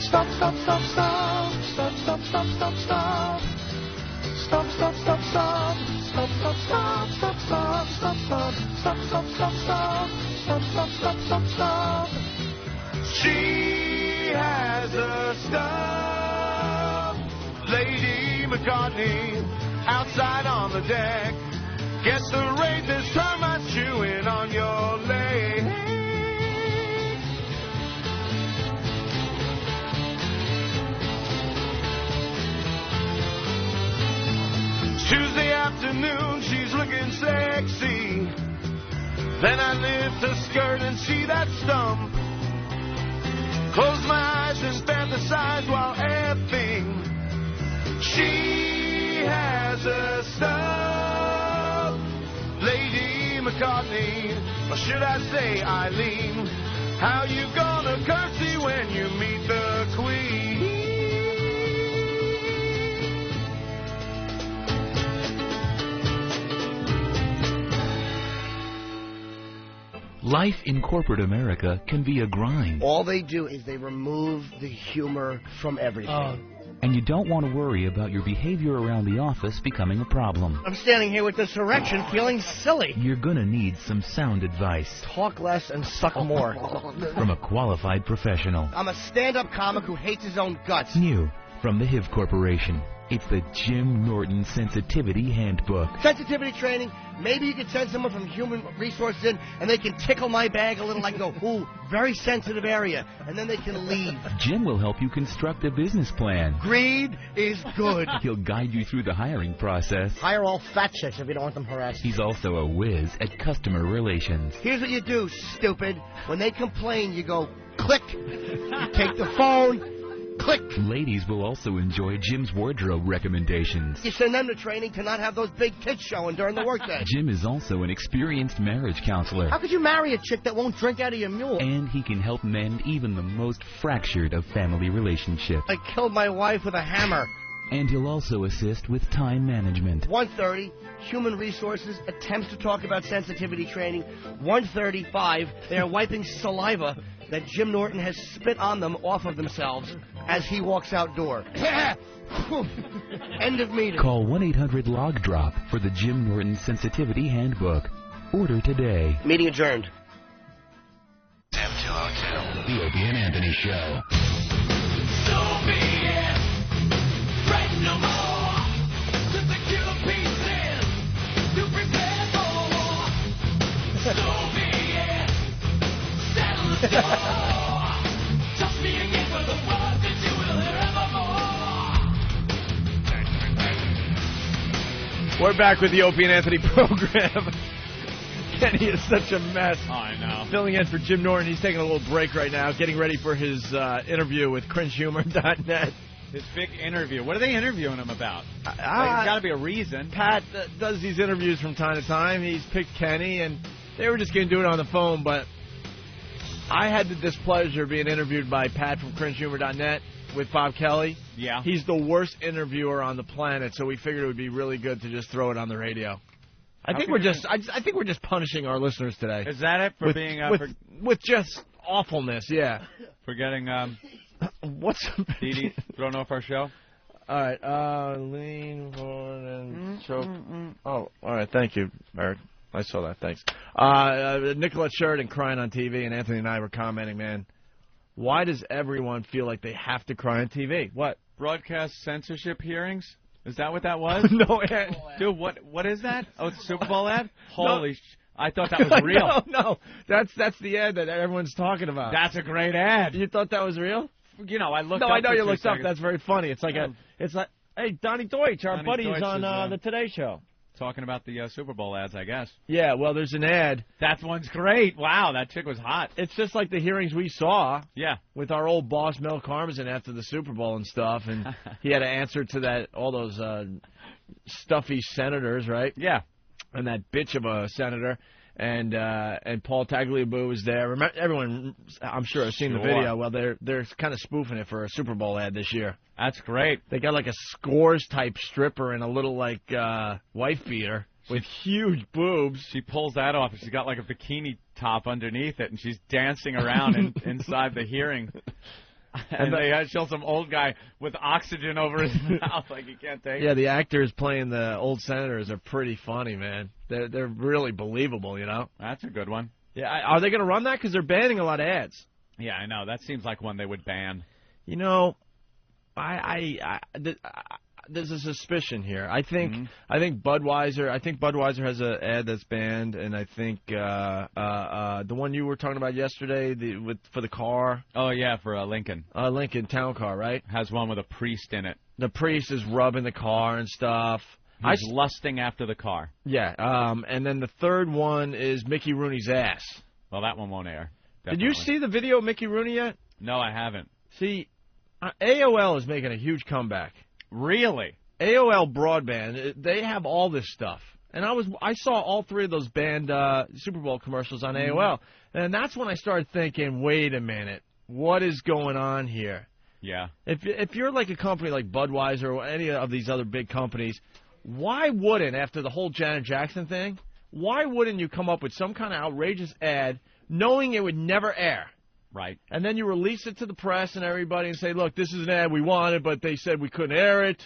Stop. She has a stub. Lady McCartney outside on the deck. Guess the rain this termite chewing on your leg. Tuesday afternoon, she's looking sexy. Then I lift her skirt and see that stump. Close my eyes and fantasize while effing. She has a stub. Lady McCartney, or should I say Eileen? How you gonna curtsy when you meet the Queen? Life in corporate America can be a grind. All they do is they remove the humor from everything. And you don't want to worry about your behavior around the office becoming a problem. I'm standing here with this erection feeling silly. You're going to need some sound advice. Talk less and suck more. From a qualified professional. I'm a stand-up comic who hates his own guts. New from the HIV Corporation. It's the Jim Norton Sensitivity Handbook. Sensitivity training. Maybe you could send someone from Human Resources in, and they can tickle my bag a little. I can go, ooh, very sensitive area, and then they can leave. Jim will help you construct a business plan. Greed is good. He'll guide you through the hiring process. Hire all fat chicks if you don't want them harassed. He's also a whiz at customer relations. Here's what you do, stupid. When they complain, you go, click. You take the phone. Click. Ladies will also enjoy Jim's wardrobe recommendations. You send them to training to not have those big tits showing during the workday. Jim is also an experienced marriage counselor. How could you marry a chick that won't drink out of your mule? And he can help mend even the most fractured of family relationships. I killed my wife with a hammer. And he'll also assist with time management. 1:30, Human Resources attempts to talk about sensitivity training. 1:35, they're wiping saliva that Jim Norton has spit on them off of themselves as he walks outdoor. End of meeting. Call 1-800-LOG-DROP for the Jim Norton Sensitivity Handbook. Order today. Meeting adjourned. XM202. The Opie and Anthony Show. So be it. Right no more. To secure pieces. To prepare for war. So be it. Settle the score. Trust me again for the words that you will hear evermore. We're back with the Opie and Anthony program. Kenny is such a mess. Oh, I know. Filling in for Jim Norton. He's taking a little break right now, getting ready for his interview with CringeHumor.net. His big interview. What are they interviewing him about? There's got to be a reason. Pat does these interviews from time to time. He's picked Kenny, and they were just going to do it on the phone, but I had the displeasure of being interviewed by Pat from CringeHumor.net with Bob Kelly. Yeah. He's the worst interviewer on the planet, so we figured it would be really good to just throw it on the radio. I think we're just punishing our listeners today. Is that it for being with just awfulness? Yeah. For getting what's DeeDee thrown off our show? All right, lean forward and choke. Oh, all right. Thank you, Eric. I saw that. Thanks. Nicolette Sheridan crying on TV, and Anthony and I were commenting, man, why does everyone feel like they have to cry on TV? What? Broadcast censorship hearings? Is that what that was? No, dude, what is that? Oh, it's a Super Bowl ad? Holy I thought that was real. No, that's the ad that everyone's talking about. That's a great ad. You thought that was real? You know, I looked up. No, I know you looked up. Seconds. That's very funny. It's like hey, Donnie Deutsch, our buddy, is on the Today Show. Talking about the Super Bowl ads, I guess. Yeah, well, there's an ad. That one's great. Wow, that chick was hot. It's just like the hearings we saw. Yeah. With our old boss, Mel Karmazin, after the Super Bowl and stuff, and he had to answer to all those stuffy senators, right? Yeah. And that bitch of a senator. And Paul Tagliabue was there. Everyone, I'm sure, has seen the video. Well, they're kind of spoofing it for a Super Bowl ad this year. That's great. They got like a Scores-type stripper and a little, like, wife beater with huge boobs. She pulls that off, and she's got, like, a bikini top underneath it, and she's dancing around inside the hearing. And they show some old guy with oxygen over his mouth like he can't take it. Yeah, the actors playing the old senators are pretty funny, man. They're really believable, you know? That's a good one. Yeah, are they going to run that? Because they're banning a lot of ads. Yeah, I know. That seems like one they would ban. You know, there's a suspicion here. I think Budweiser has an ad that's banned, and I think the one you were talking about yesterday, for the car. Oh yeah, for a Lincoln. Lincoln Town Car, right? Has one with a priest in it. The priest is rubbing the car and stuff. He's lusting after the car. Yeah. And then the third one is Mickey Rooney's ass. Well, that one won't air. Definitely. Did you see the video of Mickey Rooney yet? No, I haven't. See, AOL is making a huge comeback. Really? AOL broadband, they have all this stuff. And I saw all three of those banned Super Bowl commercials on AOL. And that's when I started thinking, wait a minute, what is going on here? Yeah. If you're like a company like Budweiser or any of these other big companies, why wouldn't, after the whole Janet Jackson thing, why wouldn't you come up with some kind of outrageous ad knowing it would never air. Right. And then you release it to the press and everybody and say, look, this is an ad we wanted, but they said we couldn't air it.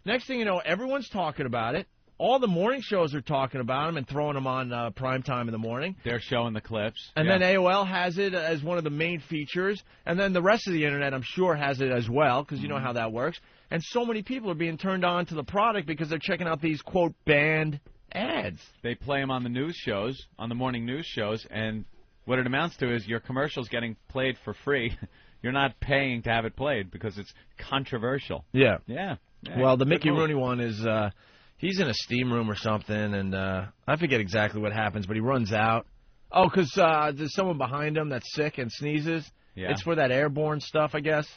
Next thing you know, everyone's talking about it. All the morning shows are talking about them and throwing them on prime time in the morning. They're showing the clips. And then AOL has it as one of the main features. And then the rest of the Internet, I'm sure, has it as well, because you know how that works. And so many people are being turned on to the product because they're checking out these, quote, banned ads. They play them on the news shows, on the morning news shows, and what it amounts to is your commercial's getting played for free. You're not paying to have it played because it's controversial. Yeah. Yeah. Well, the Mickey Rooney one is... he's in a steam room or something, and I forget exactly what happens, but he runs out. Oh, because there's someone behind him that's sick and sneezes. Yeah. It's for that airborne stuff, I guess.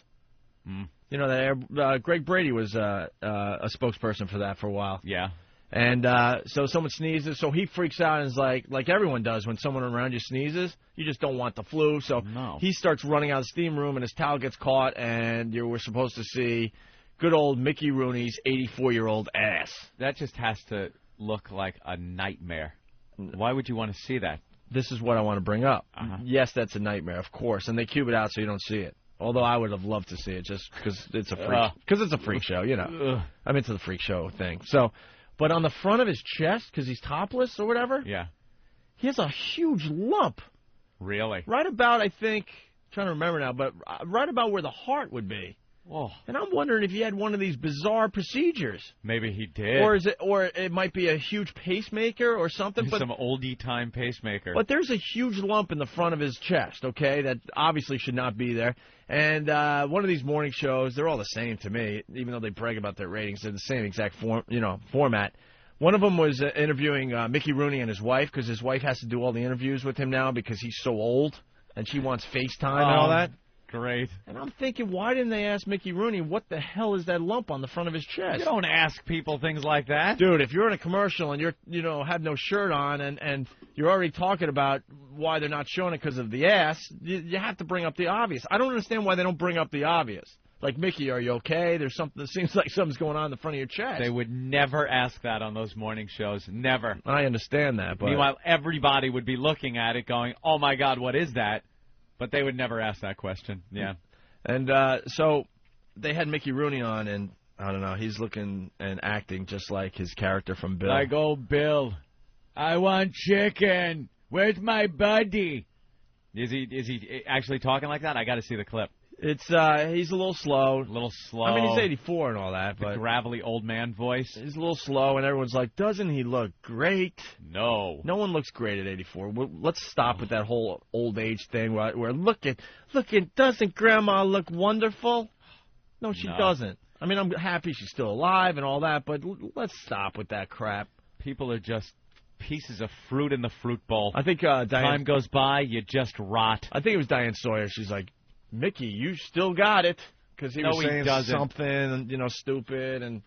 Mm. You know, that Greg Brady was a spokesperson for that for a while. Yeah. And so someone sneezes, so he freaks out and is like everyone does when someone around you sneezes. You just don't want the flu, so he starts running out of the steam room, and his towel gets caught, and we're supposed to see good old Mickey Rooney's 84-year-old ass. That just has to look like a nightmare. Why would you want to see that? This is what I want to bring up. Yes, that's a nightmare, of course, and they cube it out so you don't see it. Although I would have loved to see it just because it's a freak. Because it's a freak show, you know. I'm into the freak show thing. So, but on the front of his chest, because he's topless or whatever, he has a huge lump. Really? Right about, I think, I'm trying to remember now, but right about where the heart would be. Whoa. And I'm wondering if he had one of these bizarre procedures. Maybe he did. Or it might be a huge pacemaker or something. But some oldie-time pacemaker. But there's a huge lump in the front of his chest, okay, that obviously should not be there. And one of these morning shows, they're all the same to me, even though they brag about their ratings. They're the same exact format. One of them was interviewing Mickey Rooney and his wife, because his wife has to do all the interviews with him now because he's so old, and she wants FaceTime and all that. Great. And I'm thinking, why didn't they ask Mickey Rooney, what the hell is that lump on the front of his chest? You don't ask people things like that. Dude, if you're in a commercial and have no shirt on and you're already talking about why they're not showing it because of the ass, you have to bring up the obvious. I don't understand why they don't bring up the obvious. Like, Mickey, are you okay? There's something that seems like something's going on in the front of your chest. They would never ask that on those morning shows. Never. I understand that. But meanwhile, everybody would be looking at it going, oh, my God, what is that? But they would never ask that question. Yeah. And so they had Mickey Rooney on, and I don't know, he's looking and acting just like his character from Bill. Like, oh, Bill, I want chicken. Where's my buddy? Is he actually talking like that? I got to see the clip. It's he's a little slow. I mean, he's 84 and all that, but the gravelly old man voice. He's a little slow, and everyone's like, doesn't he look great? No. No one looks great at 84. Let's stop with that whole old age thing where look at, doesn't Grandma look wonderful? No, she doesn't. I mean, I'm happy she's still alive and all that, but let's stop with that crap. People are just pieces of fruit in the fruit bowl. I think time goes by, you just rot. I think it was Diane Sawyer. She's like, Mickey, you still got it, because he was saying something, stupid, and,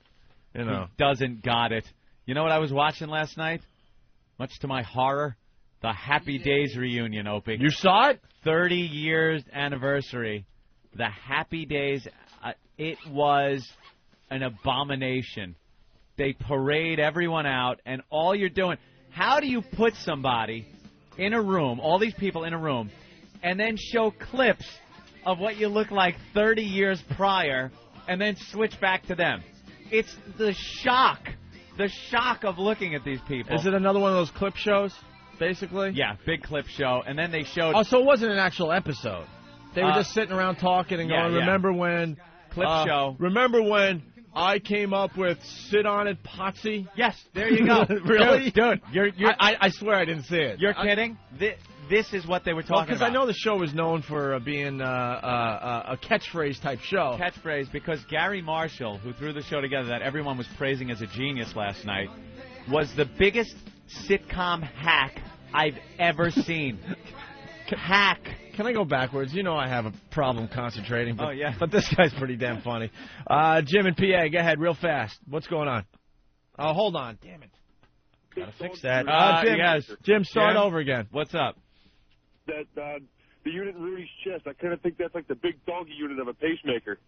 He doesn't got it. You know what I was watching last night? Much to my horror, the Happy Days reunion, Opie. You saw it? 30 years anniversary. The Happy Days, it was an abomination. They parade everyone out, and all you're doing, how do you put somebody in a room, all these people in a room, and then show clips of what you look like 30 years prior, and then switch back to them? It's the shock of looking at these people. Is it another one of those clip shows, basically? Yeah, big clip show, and then they showed... Oh, so it wasn't an actual episode. They were just sitting around talking and going, remember when... Clip show. Remember when I came up with Sit On It, Potsy? Yes, there you go. Really? Dude, I swear I didn't see it. You're kidding? This is what they were talking about. Because I know the show was known for being a catchphrase type show. Catchphrase, because Gary Marshall, who threw the show together that everyone was praising as a genius last night, was the biggest sitcom hack I've ever seen. Hack. Can I go backwards? You know I have a problem concentrating. But, oh, yeah. But this guy's pretty damn funny. Jim and PA, go ahead real fast. What's going on? Oh, hold on. Damn it. Gotta fix that. Jim, start over again. What's up? The unit in Rudy's chest, I kind of think that's like the big doggy unit of a pacemaker.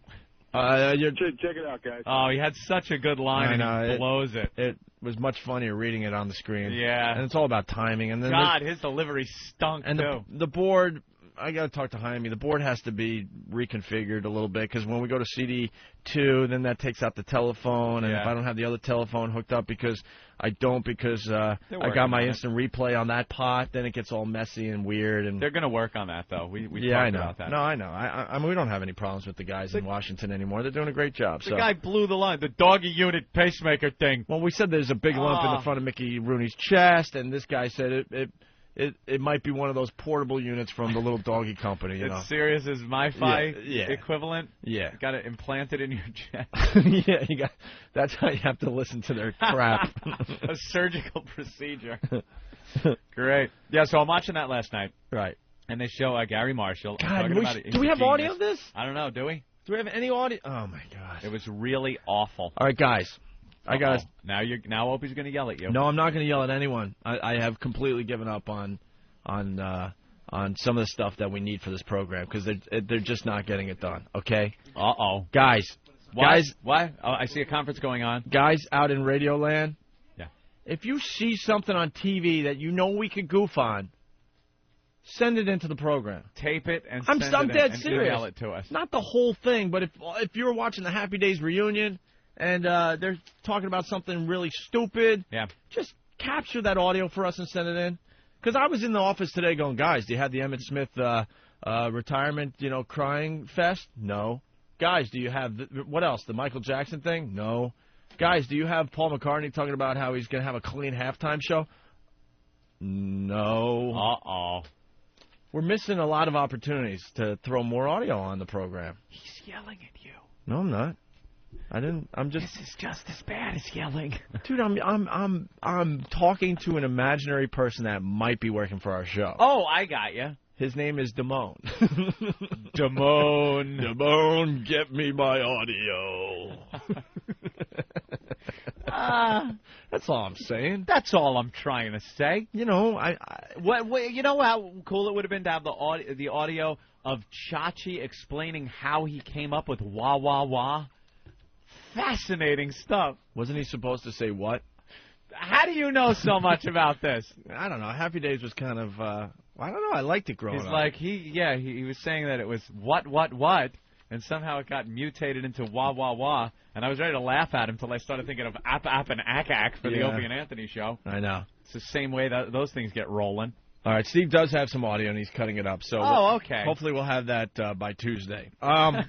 Check it out, guys. Oh, he had such a good line, and he blows it. It was much funnier reading it on the screen. Yeah. And it's all about timing. And then God, his delivery stunk, and too. the board, I got to talk to Jaime. The board has to be reconfigured a little bit because when we go to CD2, then that takes out the telephone. And if I don't have the other telephone hooked up because I got my instant replay on that pot, then it gets all messy and weird. And they're going to work on that, though. We I talked know. about that. No, I know. I mean, we don't have any problems with the guys in Washington anymore. They're doing a great job. The guy blew the line, the doggy unit pacemaker thing. Well, we said there's a big lump in the front of Mickey Rooney's chest, and this guy said it might be one of those portable units from the little doggy company. You know, serious as MiFi equivalent. Yeah, you got it implanted in your chest. Yeah, that's how you have to listen to their crap. A surgical procedure. Great. Yeah, so I'm watching that last night. Right. And they show Gary Marshall. God, do we have audio of this? I don't know. Do we? Do we have any audio? Oh my gosh. It was really awful. All right, guys. I got now Opie's going to yell at you. No, I'm not going to yell at anyone. I have completely given up on some of the stuff that we need for this program because they're just not getting it done. Okay. Guys. What? Oh, I see a conference going on. Guys out in Radio Land. Yeah. If you see something on TV that you know we could goof on, send it into the program. Tape it and I'm dead and serious. email it to us. Not the whole thing, but if you're watching the Happy Days reunion and they're talking about something really stupid, just capture that audio for us and send it in. Because I was in the office today going, guys, do you have the Emmitt Smith retirement, crying fest? No. Guys, do you have what else? The Michael Jackson thing? No. Guys, do you have Paul McCartney talking about how he's going to have a clean halftime show? No. We're missing a lot of opportunities to throw more audio on the program. He's yelling at you. No, I'm not. I'm just. This is just as bad as yelling. Dude, I'm talking to an imaginary person that might be working for our show. Oh, I got you. His name is Damone. Damone, get me my audio. That's all I'm saying. That's all I'm trying to say. You know, you know how cool it would have been to have the audio of Chachi explaining how he came up with wah wah wah. Fascinating stuff. Wasn't he supposed to say what? How do you know so much about this? I don't know. Happy Days was kind of, I don't know. I liked it growing up. He's like, he was saying that it was what, and somehow it got mutated into wah, wah, wah, and I was ready to laugh at him until I started thinking of app, and ack for the Opie and Anthony show. I know. It's the same way that those things get rolling. All right, Steve does have some audio, and he's cutting it up. So okay. Hopefully we'll have that by Tuesday. I'm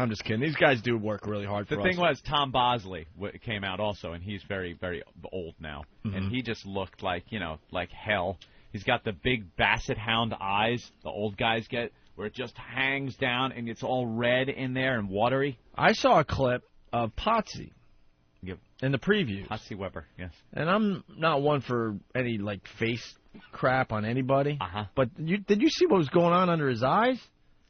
just kidding. These guys do work really hard for us. The thing was, Tom Bosley came out also, and he's very, very old now. Mm-hmm. And he just looked like hell. He's got the big basset hound eyes the old guys get, where it just hangs down, and it's all red in there and watery. I saw a clip of Potsy in the previews. Potsy Weber, yes. And I'm not one for any, face crap on anybody. Uh-huh. But did you see what was going on under his eyes?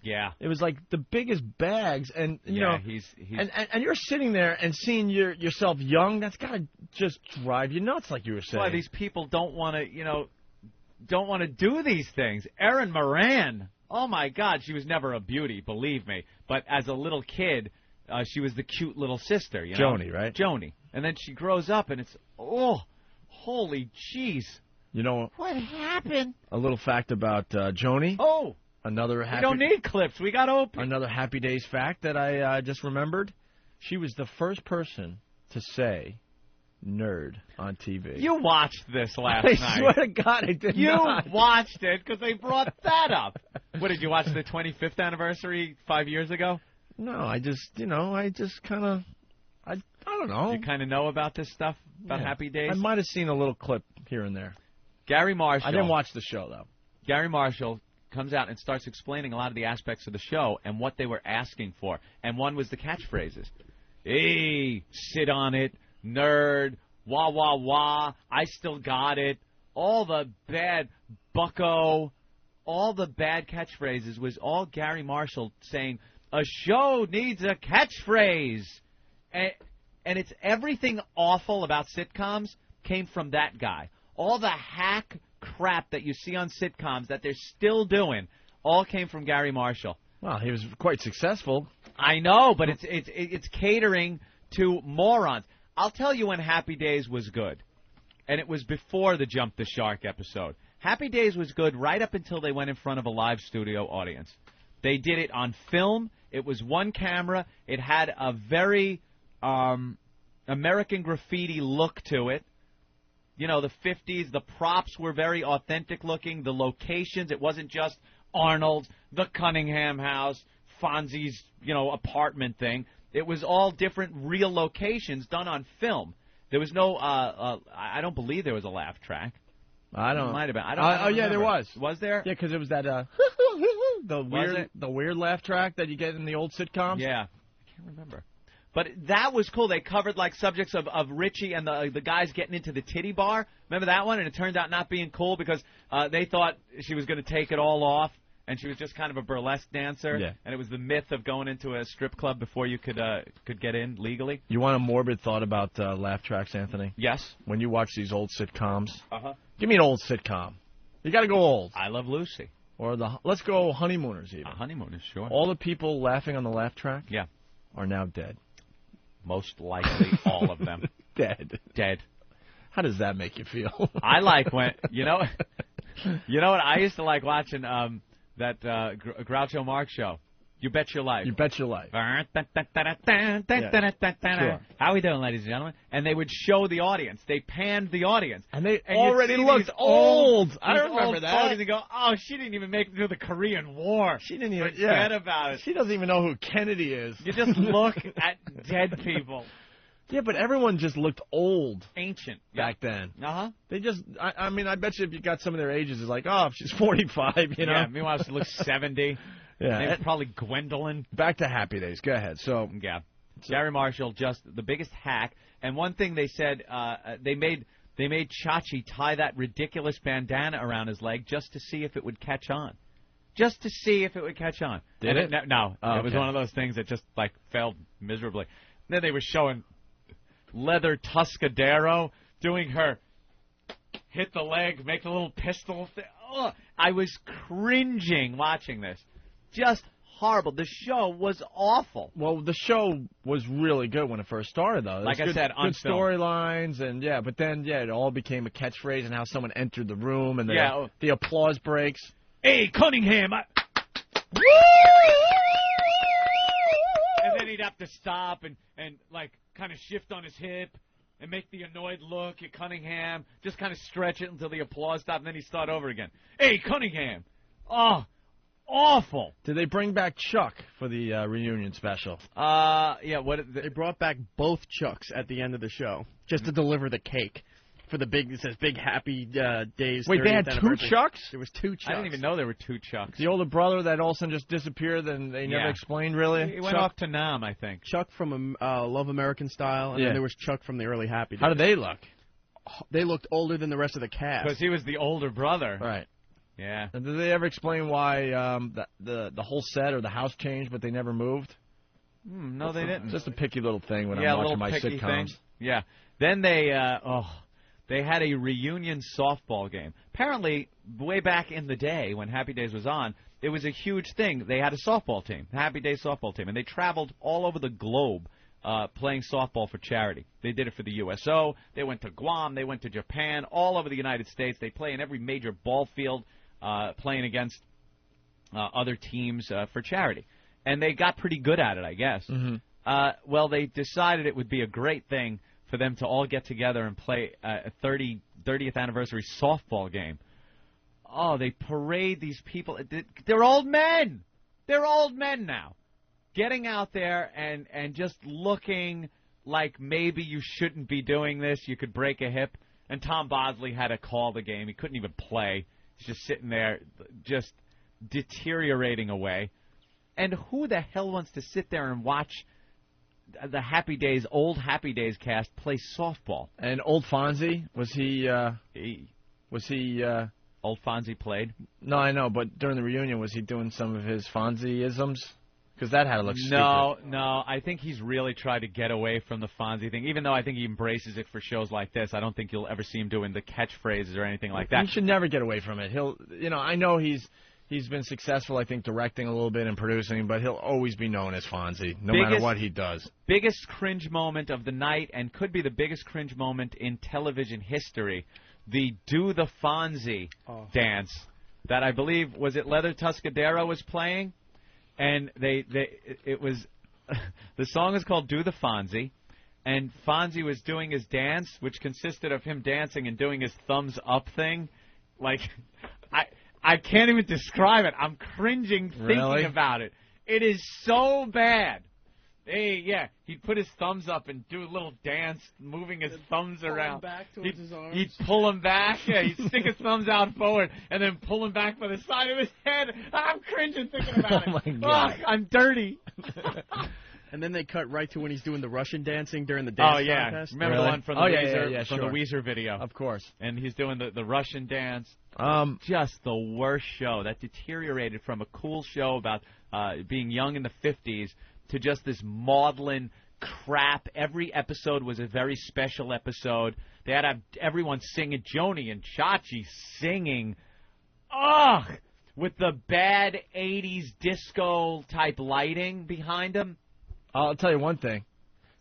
Yeah. It was like the biggest bags, and you know, he's and you're sitting there and seeing yourself young. That's gotta just drive you nuts, like you were saying. Why these people don't want to do these things. Erin Moran, oh my God, she was never a beauty, believe me. But as a little kid, she was the cute little sister, you know. Joni, right? Joni, and then she grows up, and it's holy jeez. You know what happened? A little fact about Joni. Oh. Another happy. We don't need clips. We got Opie. Another Happy Days fact that I just remembered. She was the first person to say nerd on TV. You watched this last night. I swear to God, I did not. You watched it because they brought that up. What, did you watch the 25th anniversary 5 years ago? No, I just kind of, I don't know. You kind of know about this stuff, about Happy Days? I might have seen a little clip here and there. Gary Marshall. I didn't watch the show, though. Gary Marshall comes out and starts explaining a lot of the aspects of the show and what they were asking for. And one was the catchphrases. Hey, sit on it, nerd, wah, wah, wah, I still got it. All the bad bucko, all the bad catchphrases was all Gary Marshall saying, a show needs a catchphrase. And it's everything awful about sitcoms came from that guy. All the hack crap that you see on sitcoms that they're still doing all came from Gary Marshall. Well, he was quite successful. I know, but it's catering to morons. I'll tell you when Happy Days was good, and it was before the Jump the Shark episode. Happy Days was good right up until they went in front of a live studio audience. They did it on film. It was one camera. It had a very American Graffiti look to it. You know, the 50s, the props were very authentic looking. The locations, it wasn't just Arnold's, the Cunningham house, Fonzie's, apartment thing. It was all different real locations done on film. There was no, I don't believe there was a laugh track. I don't. It might have been. I don't yeah, remember. there was. Was there? Yeah, because it was that the weird laugh track that you get in the old sitcoms. Yeah, I can't remember. But that was cool. They covered like subjects of Richie and the guys getting into the titty bar. Remember that one? And it turned out not being cool because they thought she was going to take it all off, and she was just kind of a burlesque dancer. Yeah. And it was the myth of going into a strip club before you could get in legally. You want a morbid thought about laugh tracks, Anthony? Yes. When you watch these old sitcoms, Uh-huh. give me an old sitcom. You got to go old. I Love Lucy. Or let's go Honeymooners even. Honeymooners, sure. All the people laughing on the laugh track, yeah, are now dead. Most likely all of them. Dead. How does that make you feel? I like when you know what I used to like watching that Groucho Marx show. You Bet Your Life. You Bet Your Life. How we doing, ladies and gentlemen? And they would show the audience. They panned the audience. And they you'd already see looked these old. I these remember old that. photos and go, oh, she didn't even make it through the Korean War. She didn't even forget about it. She doesn't even know who Kennedy is. You just look at dead people. Yeah, but everyone just looked old. Ancient. Back then. Uh-huh. They just, I mean, I bet you if you got some of their ages, it's like, oh, if she's 45, you know. Yeah, meanwhile she looks 70. Yeah. Name's probably Gwendolyn. Back to Happy Days. Go ahead. So yeah. Gary Marshall, just the biggest hack. And one thing they said, they made Chachi tie that ridiculous bandana around his leg just to see if it would catch on. Just to see if it would catch on. Did it? No. Oh, it was one of those things that just, like, failed miserably. Then they were showing Leather Tuscadero doing her hit the leg, make a little pistol thing. Oh, I was cringing watching this. Just horrible. The show was awful. Well, the show was really good when it first started, though. Like I said, on good storylines, and but then it all became a catchphrase, and how someone entered the room, and the applause breaks. Hey, Cunningham! And then he'd have to stop and like kind of shift on his hip and make the annoyed look at Cunningham. Just kind of stretch it until the applause stopped, and then he'd start over again. Hey, Cunningham! Oh. Awful. Did they bring back Chuck for the reunion special? Yeah. What they brought back both Chucks at the end of the show just to deliver the cake for the big. It says Big Happy Days. Wait, they had two Chucks? There was two Chucks. I didn't even know there were two Chucks. The older brother that all of a sudden just disappeared, and they never explained really. He went off to Nam, I think. Chuck from Love American Style, and then there was Chuck from the early Happy Days. How did they look? They looked older than the rest of the cast because he was the older brother. Right. Yeah. And did they ever explain why the whole set or the house changed, but they never moved? No, they didn't. Just a picky little thing when I'm watching my sitcoms. Thing. Yeah. Then they had a reunion softball game. Apparently, way back in the day when Happy Days was on, it was a huge thing. They had a softball team, the Happy Days softball team, and they traveled all over the globe playing softball for charity. They did it for the USO. They went to Guam. They went to Japan. All over the United States. They play in every major ball field. Playing against other teams for charity. And they got pretty good at it, I guess. Mm-hmm. Well, they decided it would be a great thing for them to all get together and play a 30th anniversary softball game. Oh, they parade these people. They're old men. They're old men now. Getting out there and just looking like maybe you shouldn't be doing this. You could break a hip. And Tom Bosley had to call the game. He couldn't even play. He's just sitting there, just deteriorating away. And who the hell wants to sit there and watch the Happy Days, old Happy Days cast play softball? And old Fonzie, was he? Old Fonzie played? No, I know, but during the reunion, was he doing some of his Fonzie-isms? Because that had to look stupid. No. I think he's really tried to get away from the Fonzie thing. Even though I think he embraces it for shows like this, I don't think you'll ever see him doing the catchphrases or anything like that. He should never get away from it. I know he's He's been successful, I think, directing a little bit and producing, but he'll always be known as Fonzie, no matter what he does. Biggest cringe moment of the night, and could be the biggest cringe moment in television history, the Do the Fonzie dance that I believe, was it Leather Tuscadero was playing? And it was, the song is called Do the Fonzie, and Fonzie was doing his dance, which consisted of him dancing and doing his thumbs up thing. Like, I can't even describe it. I'm cringing thinking about it. It is so bad. He'd put his thumbs up and do a little dance, moving his thumbs around. He'd pull him back. Yeah, he'd stick his thumbs out forward and then pull him back by the side of his head. I'm cringing thinking about it. Oh, my God. I'm dirty. And then they cut right to when he's doing the Russian dancing during the dance contest. Remember the one from the Weezer, sure. the Weezer video? Of course. And he's doing the Russian dance. Just the worst show. That deteriorated from a cool show about being young in the 50s to just this maudlin crap. Every episode was a very special episode. They had to have everyone singing. Joni and Chachi singing. Ugh! With the bad 80s disco-type lighting behind them. I'll tell you one thing.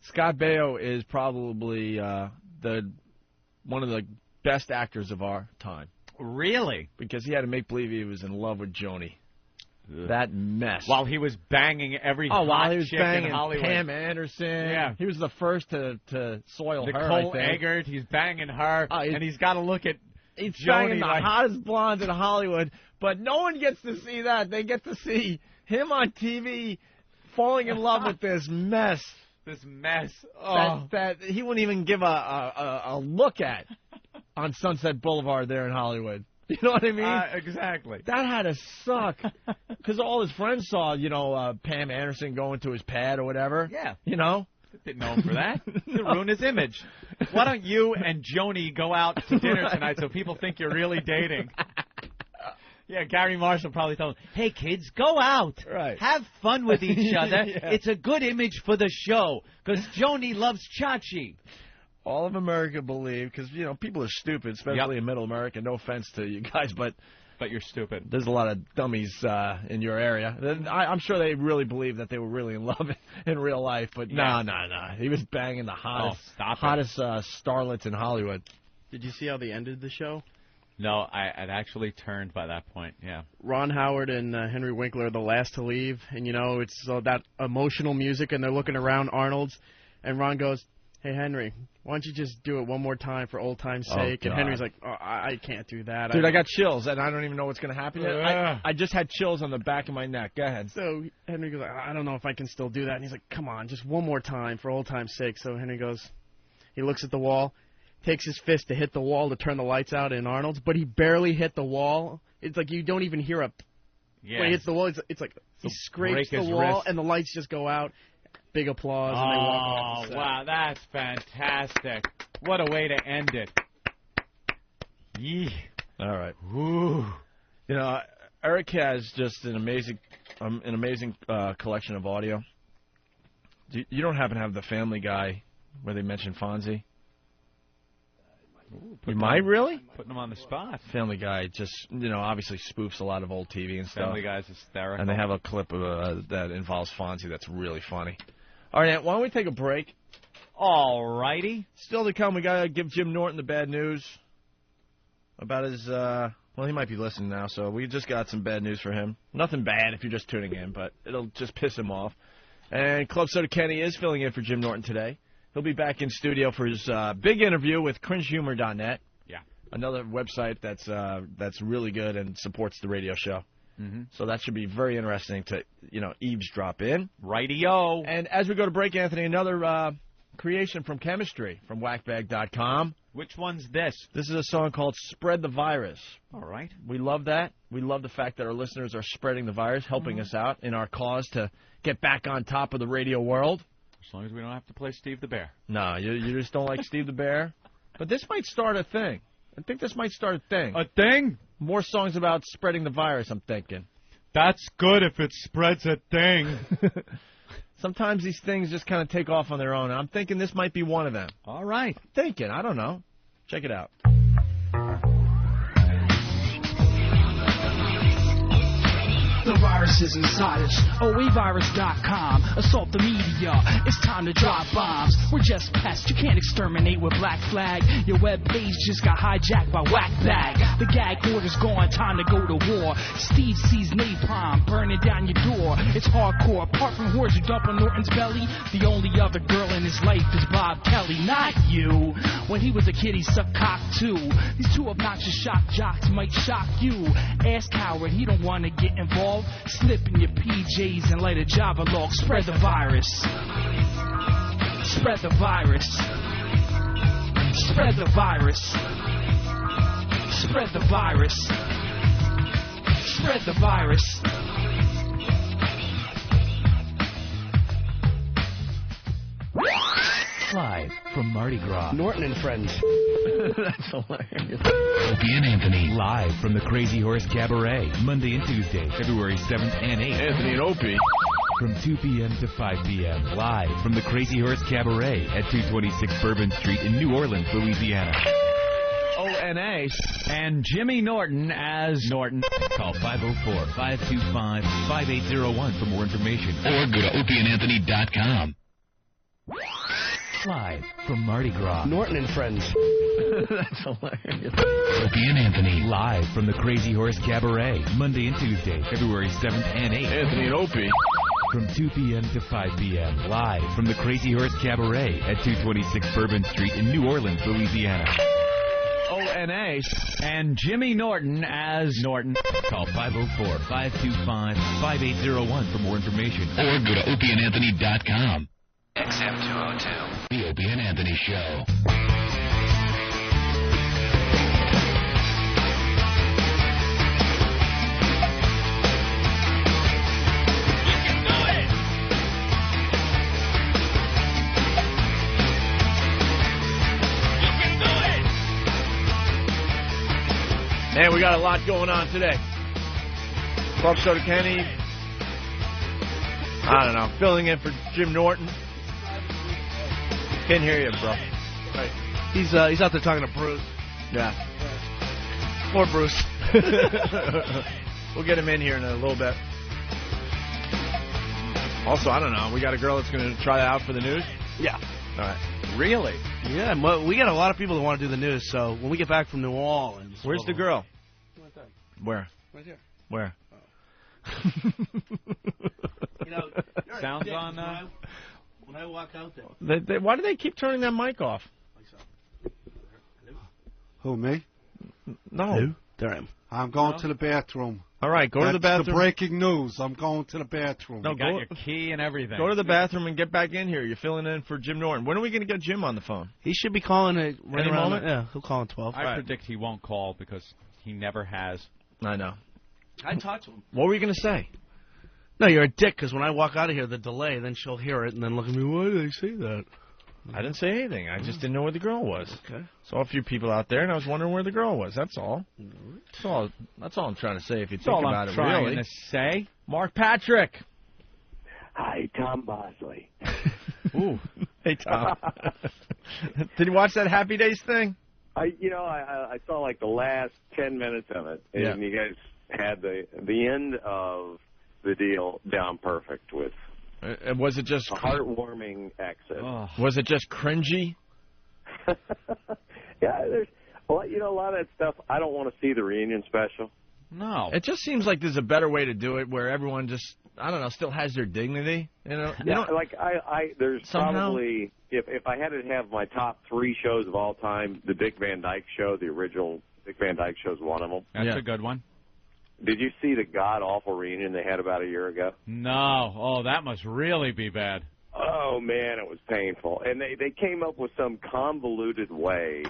Scott Baio is probably one of the best actors of our time. Really? Because he had to make believe he was in love with Joni. That mess. While he was banging every hot while he was chick banging in Hollywood. Pam Anderson. Yeah. He was the first to soil her, Nicole I think. Eggert, he's banging her, and he's got to look at He's Joni banging the like, hottest blondes in Hollywood, but no one gets to see that. They get to see him on TV falling in love with this mess. This mess. That he wouldn't even give a look at on Sunset Boulevard there in Hollywood. You know what I mean? Exactly. That had to suck. Because all his friends saw, Pam Anderson going to his pad or whatever. Yeah. You know? Didn't know him for that. To ruin his image. Why don't you and Joni go out to dinner tonight so people think you're really dating? Yeah, Gary Marshall probably told him, hey, kids, go out. Right. Have fun with each other. Yeah. It's a good image for the show because Joni loves Chachi. All of America believe, because, people are stupid, especially in middle America. No offense to you guys, but you're stupid. There's a lot of dummies in your area. I'm sure they really believe that they were really in love in real life, but no. He was banging the hottest starlets in Hollywood. Did you see how they ended the show? No, I'd actually turned by that point, yeah. Ron Howard and Henry Winkler are the last to leave, and, it's that emotional music, and they're looking around Arnold's, and Ron goes, hey, Henry, why don't you just do it one more time for old time's sake? And Henry's like, I can't do that. Dude, I got chills, and I don't even know what's going to happen yet. I just had chills on the back of my neck. Go ahead. So Henry goes, I don't know if I can still do that. And he's like, come on, just one more time for old time's sake. So Henry goes, he looks at the wall, takes his fist to hit the wall to turn the lights out in Arnold's, but he barely hit the wall. It's like you don't even hear when he hits the wall, it's like he scrapes the wall, wrist. and the lights just go out. Big applause, and they walk off the set. Wow, that's fantastic. What a way to end it. Yee. All right. Ooh. Eric has just an amazing collection of audio. You don't happen to have the Family Guy where they mention Fonzie? You might, really? Putting him on the spot. Family Guy just, obviously spoofs a lot of old TV and stuff. Family Guy's hysterical. And they have a clip of that involves Fonzie that's really funny. All right, why don't we take a break? All righty. Still to come, we got to give Jim Norton the bad news about his, he might be listening now, so we just got some bad news for him. Nothing bad if you're just tuning in, but it'll just piss him off. And Club Soda Kenny is filling in for Jim Norton today. He'll be back in studio for his big interview with CringeHumor.net. Yeah. Another website that's really good and supports the radio show. Mm-hmm. So that should be very interesting to, eavesdrop in. Righty-o. And as we go to break, Anthony, another creation from Chemistry from whackbag.com. Which one's this? This is a song called Spread the Virus. All right. We love that. We love the fact that our listeners are spreading the virus, helping us out in our cause to get back on top of the radio world. As long as we don't have to play Steve the Bear. No, you just don't like Steve the Bear. But this might start a thing. I think this might start a thing. A thing? More songs about spreading the virus, I'm thinking. That's good if it spreads a thing. Sometimes these things just kind of take off on their own. I'm thinking this might be one of them. All right. Thinking. I don't know. Check it out. viruses inside us. OAvirus.com. Assault the media. It's time to drop bombs. We're just pests. You can't exterminate with Black Flag. Your web page just got hijacked by Whack Bag. The gag order's gone. Time to go to war. Steve sees napalm burning down your door. It's hardcore. Apart from whores who dump on Norton's belly, the only other girl in his life is Bob Kelly, not you. When he was a kid, he sucked cock too. These two obnoxious shock jocks might shock you. Ask Howard, he don't want to get involved. Slip in your PJs and light a Java log. Spread the virus. Spread the virus. Spread the virus. Spread the virus. Spread the virus. Live from Mardi Gras. Norton and Friends. That's hilarious. Opie and Anthony. Live from the Crazy Horse Cabaret. Monday and Tuesday, February 7th and 8th. Anthony and Opie. From 2 p.m. to 5 p.m. Live from the Crazy Horse Cabaret at 226 Bourbon Street in New Orleans, Louisiana. ONA. And Jimmy Norton as Norton. Call 504-525-5801 for more information. Or go to opieandanthony.com. Live from Mardi Gras. Norton and Friends. That's hilarious. Opie and Anthony. Live from the Crazy Horse Cabaret. Monday and Tuesday, February 7th and 8th. Anthony and Opie. From 2 p.m. to 5 p.m. Live from the Crazy Horse Cabaret at 226 Bourbon Street in New Orleans, Louisiana. ONA. And Jimmy Norton as Norton. Call 504-525-5801 for more information. Or go to opieandanthony.com. XM202. The Opie and Anthony Show. Man, we got a lot going on today. Club Soda Kenny. I don't know. Filling in for Jim Norton. Can't hear you, bro. Right. He's out there talking to Bruce. Yeah. Poor Bruce. We'll get him in here in a little bit. Also, I don't know. We got a girl that's going to try out for the news? Yeah. All right. Really? Yeah, we got a lot of people that want to do the news, so when we get back from New Orleans... Where's the girl? Right there. Where? Right here. Where? You know, sounds on... When I walk out there... Why do they keep turning that mic off? Like so. Who, me? No. Who? There I am. I'm going to the bathroom. All right, go to the bathroom. That's the breaking news. I'm going to the bathroom. No, got your key and everything. Go to the bathroom and get back in here. You're filling in for Jim Norton. When are we going to get Jim on the phone? He should be calling it right Any around moment? Yeah, he'll call in 12. I predict he won't call because he never has. I know. I talked to him. What were you going to say? No, you're a dick, because when I walk out of here, the delay, then she'll hear it and then look at me, why did I say that? I didn't say anything. I just didn't know where the girl was. Okay. Saw a few people out there, and I was wondering where the girl was. That's all. That's all I'm trying to say, if you That's think all about I'm it, trying really. to say. Mark Patrick. Hi, Tom Bosley. Ooh. Hey, Tom. Did you watch that Happy Days thing? I saw like the last 10 minutes of it, and you guys had the end of the deal down perfect with. Was it just a heartwarming exit? Oh. Was it just cringy? Yeah, there's a lot of that stuff. I don't want to see the reunion special. No. It just seems like there's a better way to do it, where everyone just, I don't know, still has their dignity. You know? Yeah, like there's somehow, probably, if I had to have my top 3 shows of all time, the Dick Van Dyke Show, the original Dick Van Dyke Show is one of them. That's a good one. Did you see the god-awful reunion they had about a year ago? No. Oh, that must really be bad. Oh, man, it was painful. And they came up with some convoluted way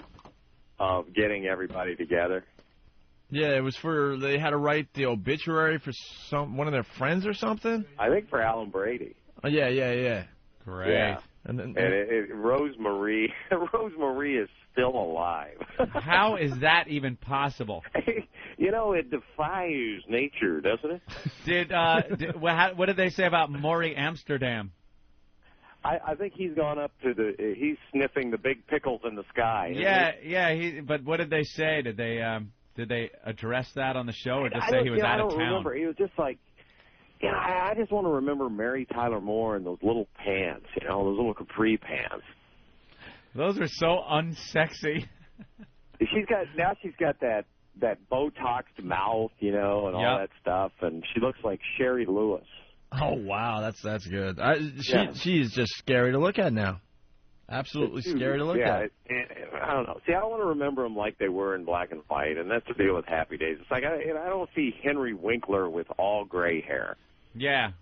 of getting everybody together. Yeah, it was they had to write the obituary for one of their friends or something? I think for Alan Brady. Oh, yeah. Great. Yeah. And Rose Marie is still alive. How is that even possible? You know, it defies nature, doesn't it? What did they say about Maury Amsterdam? I think he's gone up to he's sniffing the big pickles in the sky. Yeah. But what did they say? Did they address that on the show, or just say he was out of town? I don't remember. He was just like, Yeah, I just want to remember Mary Tyler Moore and those little pants, those little capri pants. Those are so unsexy. She's got that Botoxed mouth, and all that stuff, and she looks like Sherry Lewis. Oh wow, that's good. She's just scary to look at now. Absolutely scary to look at. I don't know. See, I want to remember them like they were in black and white, and that's the deal with Happy Days. It's like I don't see Henry Winkler with all gray hair. Yeah.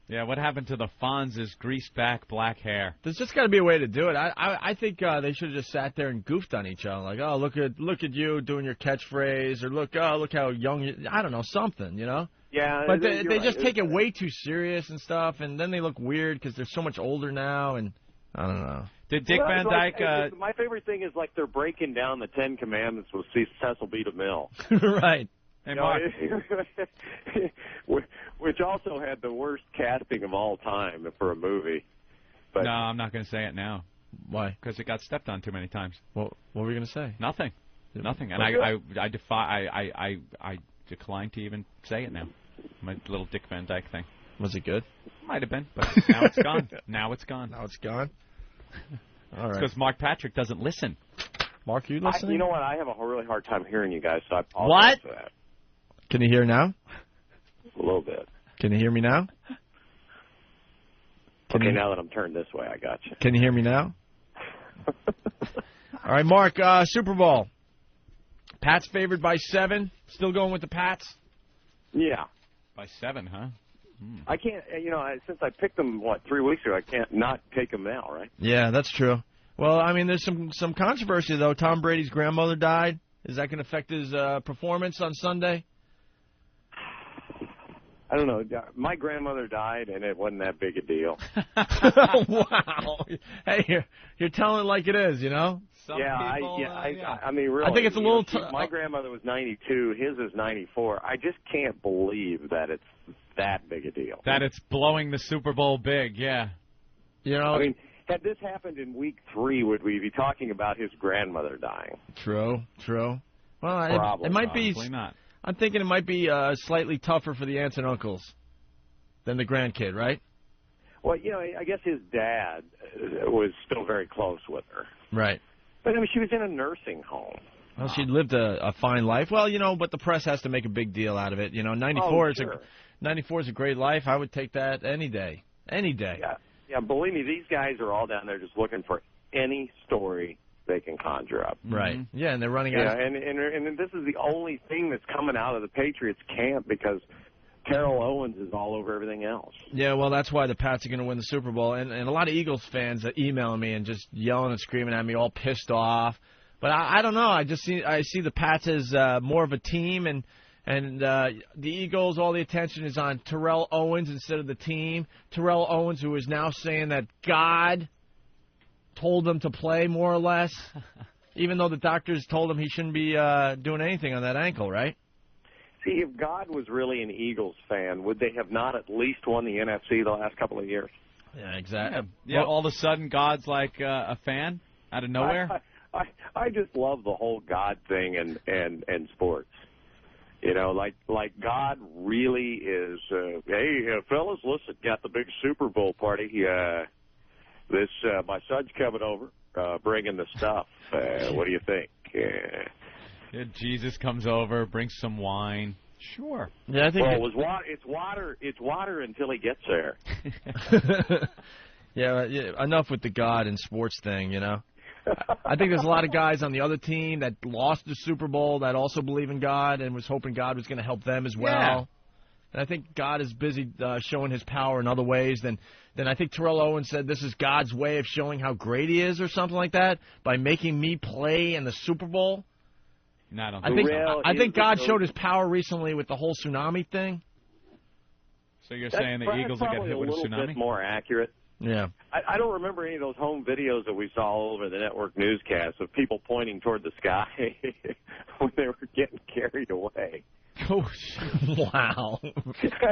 Yeah, what happened to the Fonz's greased back black hair? There's just got to be a way to do it. I think they should have just sat there and goofed on each other, like, oh, look at you doing your catchphrase, or look how young you. I don't know, something, Yeah, but they just take it way too serious and stuff, and then they look weird because they're so much older now, and I don't know. Did Dick Van Dyke? My favorite thing is like they're breaking down the Ten Commandments with Cecil B. DeMille. Right. Hey, Mark. Which also had the worst casting of all time for a movie. But no, I'm not going to say it now. Why? Because it got stepped on too many times. What were you going to say? Nothing. Nothing. And I decline to even say it now. My little Dick Van Dyke thing. Was it good? Might have been, but now it's gone. Now it's gone. Now it's gone? All right. It's because Mark Patrick doesn't listen. Mark, you listening? You know what? I have a really hard time hearing you guys, so I apologize for that. Can you hear now? A little bit. Can you hear me now? Now that I'm turned this way, I got you. Can you hear me now? All right, Mark, Super Bowl. Pats favored by 7. Still going with the Pats? Yeah. By 7, huh? I can't, since I picked them, 3 weeks ago, I can't not take them now, right? Yeah, that's true. Well, I mean, there's some controversy, though. Tom Brady's grandmother died. Is that going to affect his performance on Sunday? I don't know. My grandmother died, and it wasn't that big a deal. Wow. Hey, you're telling it like it is, Some people, I mean, really. I think it's a little... my grandmother was 92. His is 94. I just can't believe that it's that big a deal. That it's blowing the Super Bowl big, yeah. I mean, had this happened in week 3, would we be talking about his grandmother dying? True. Well, it might be... Probably not. I'm thinking it might be slightly tougher for the aunts and uncles than the grandkid, right? Well, I guess his dad was still very close with her. Right. But, I mean, she was in a nursing home. Well, she lived a fine life. Well, but the press has to make a big deal out of it. 94 is a great life. I would take that any day. Any day. Yeah, believe me, these guys are all down there just looking for any story they can conjure up. Right. Yeah, and they're running out. And this is the only thing that's coming out of the Patriots camp because Terrell Owens is all over everything else. Yeah, well, that's why the Pats are going to win the Super Bowl. And a lot of Eagles fans are emailing me and just yelling and screaming at me, all pissed off. But I don't know. I see the Pats as more of a team, and the Eagles, all the attention is on Terrell Owens instead of the team. Terrell Owens, who is now saying that God told him to play, more or less, even though the doctors told him he shouldn't be doing anything on that ankle, right? See, if God was really an Eagles fan, would they have not at least won the NFC the last couple of years? Yeah, exactly. Yeah, all of a sudden God's like a fan out of nowhere? I just love the whole God thing and sports. Like God really is, hey, fellas, listen, got the big Super Bowl party. My son's coming over, bringing the stuff. What do you think? Yeah, Jesus comes over, brings some wine. Sure. Yeah, I think. Well, it's water until he gets there. yeah. Enough with the God and sports thing. I think there's a lot of guys on the other team that lost the Super Bowl that also believe in God and was hoping God was going to help them as well. Yeah. And I think God is busy showing his power in other ways than I think Terrell Owens said this is God's way of showing how great he is or something like that by making me play in the Super Bowl. No, I don't I think God showed his power recently with the whole tsunami thing. So you're saying the Eagles will get hit with a tsunami? That's a little bit more accurate. Yeah. I don't remember any of those home videos that we saw all over the network newscasts of people pointing toward the sky when they were getting carried away. Oh, wow.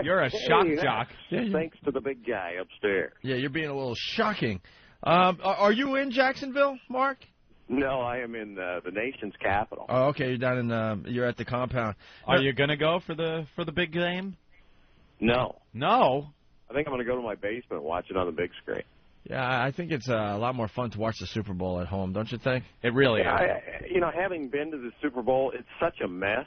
You're a shock jock. Thanks to the big guy upstairs. Yeah, you're being a little shocking. Are you in Jacksonville, Mark? No, I am in the nation's capital. Oh, okay. You're down in you're at the compound. Are you going to go for the big game? No. No? I think I'm going to go to my basement and watch it on the big screen. Yeah, I think it's a lot more fun to watch the Super Bowl at home, don't you think? It really is. Having been to the Super Bowl, it's such a mess.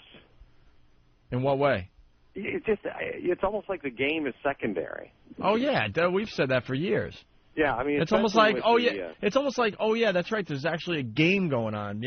In what way? It's almost like the game is secondary. Oh, yeah, we've said that for years. Yeah, I mean, it's almost like, it's almost like, oh, yeah, that's right, there's actually a game going on,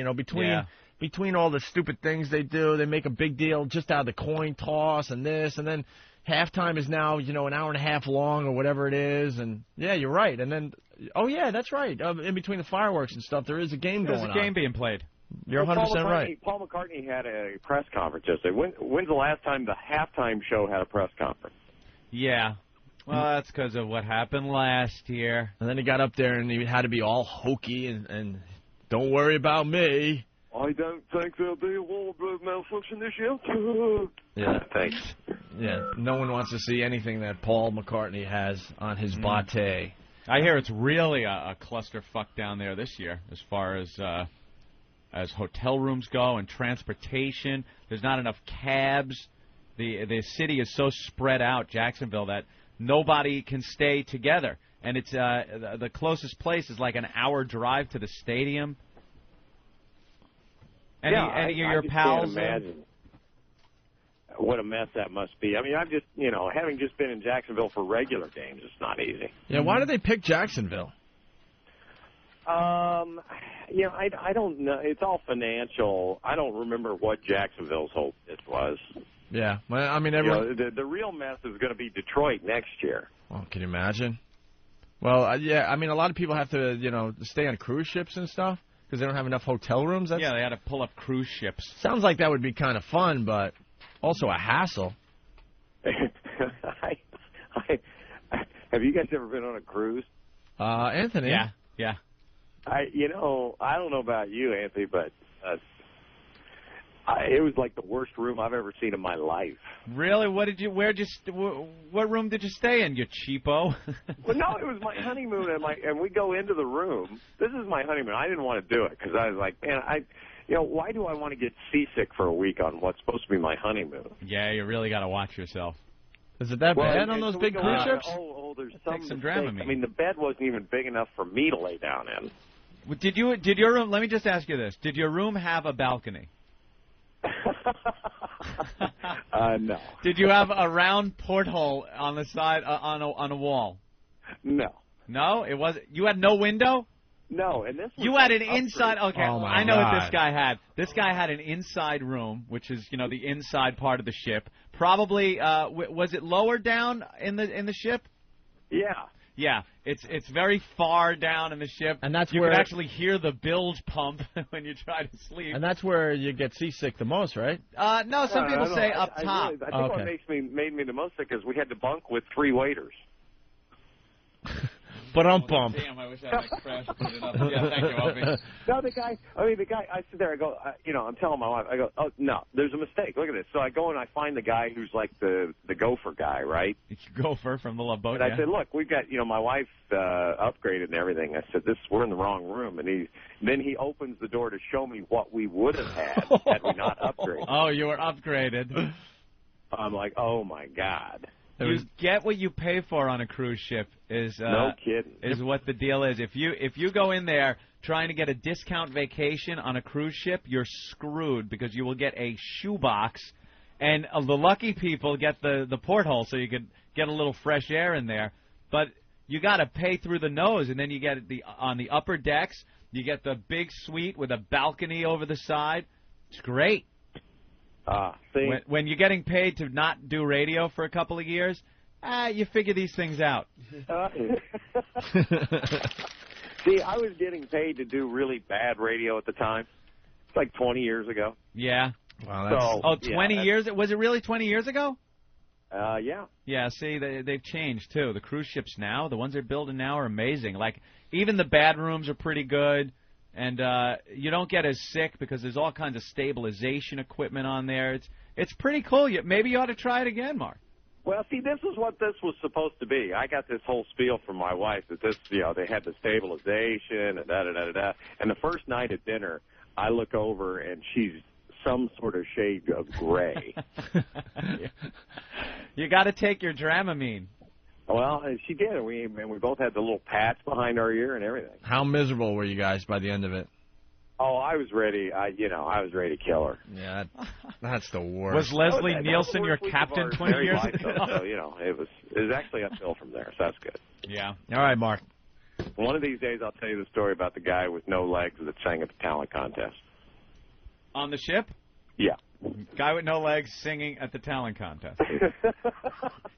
between all the stupid things they do. They make a big deal just out of the coin toss and this, and then halftime is now, an hour and a half long or whatever it is, and yeah, you're right. And then, oh yeah, that's right. In between the fireworks and stuff, there is a game going on. There's a game being played. You're 100% right. Paul McCartney had a press conference yesterday. When's the last time the halftime show had a press conference? Yeah. Well, that's because of what happened last year. And then he got up there and he had to be all hokey and don't worry about me. I don't think there'll be a wardrobe malfunction this year. Yeah, thanks. Yeah, no one wants to see anything that Paul McCartney has on his bate. I hear it's really a clusterfuck down there this year as far as hotel rooms go and transportation. There's not enough cabs. The city is so spread out, Jacksonville, that nobody can stay together. And it's the closest place is like an hour drive to the stadium. Any of your pals? Can't imagine what a mess that must be. I mean, I've just, having just been in Jacksonville for regular games, it's not easy. Yeah, why did they pick Jacksonville? I don't know. It's all financial. I don't remember what Jacksonville's whole bit was. Yeah, well, I mean, everyone... the real mess is going to be Detroit next year. Oh, can you imagine? Well, yeah, I mean, a lot of people have to, stay on cruise ships and stuff because they don't have enough hotel rooms. Yeah, they had to pull up cruise ships. Sounds like that would be kind of fun, but also a hassle. Have you guys ever been on a cruise? Anthony? Yeah. I don't know about you, Anthony, but it was like the worst room I've ever seen in my life. Really? What room did you stay in, you cheapo? Well, no, it was my honeymoon, and we go into the room. This is my honeymoon. I didn't want to do it because I was like, man, why do I want to get seasick for a week on what's supposed to be my honeymoon? Yeah, you really got to watch yourself. Is it that bad on those big cruise ships? There's Take some Dramamine. I mean, the bed wasn't even big enough for me to lay down in. Did your room? Let me just ask you this: did your room have a balcony? No. Did you have a round porthole on the side on a wall? No. No, it wasn't. You had no window. No, and this. You had an inside. Okay, oh I know what this guy had. This guy had an inside room, which is the inside part of the ship. Probably was it lower down in the ship? Yeah. Yeah, it's very far down in the ship, and that's you where can actually hear the bilge pump when you try to sleep. And that's where you get seasick the most, right? No, some people say up top. I think what made me the most sick is we had to bunk with 3 waiters. But I'm bummed. Damn, I wish I had crashed it up. Yeah, thank you, Opie. No, the guy, I sit there, I go, I'm telling my wife, I go, oh, no, there's a mistake. Look at this. So I go and I find the guy who's like the gopher guy, right? Gopher from the Love Boat, And I said, look, we've got, my wife upgraded and everything. I said, we're in the wrong room. And then he opens the door to show me what we would have had we not upgraded. Oh, you were upgraded. I'm like, oh, my God. You get what you pay for on a cruise ship is no kidding. Is what the deal is. If you go in there trying to get a discount vacation on a cruise ship, you're screwed because you will get a shoebox, and the lucky people get the porthole so you could get a little fresh air in there. But you got to pay through the nose, and then you get on the upper decks. You get the big suite with a balcony over the side. It's great. When you're getting paid to not do radio for a couple of years, you figure these things out. See, I was getting paid to do really bad radio at the time. It's like 20 years ago. Yeah. Wow, 20 years? Was it really 20 years ago? Yeah. Yeah, see, they've changed, too. The cruise ships now, the ones they're building now are amazing. Like, even the bad rooms are pretty good. And you don't get as sick because there's all kinds of stabilization equipment on there. It's pretty cool. Maybe you ought to try it again, Mark. Well, see, this is what this was supposed to be. I got this whole spiel from my wife that this, they had the stabilization and da-da-da-da-da. And the first night at dinner, I look over and she's some sort of shade of gray. You got to take your Dramamine. Well, and she did. We both had the little patch behind our ear and everything. How miserable were you guys by the end of it? Oh, I was ready. I was ready to kill her. Yeah, that's the worst. Was Leslie Nielsen your captain 20 years ago? So, it was actually uphill from there, so that's good. Yeah. All right, Mark. One of these days I'll tell you the story about the guy with no legs that sang at the talent contest. On the ship? Yeah. Guy with no legs singing at the talent contest.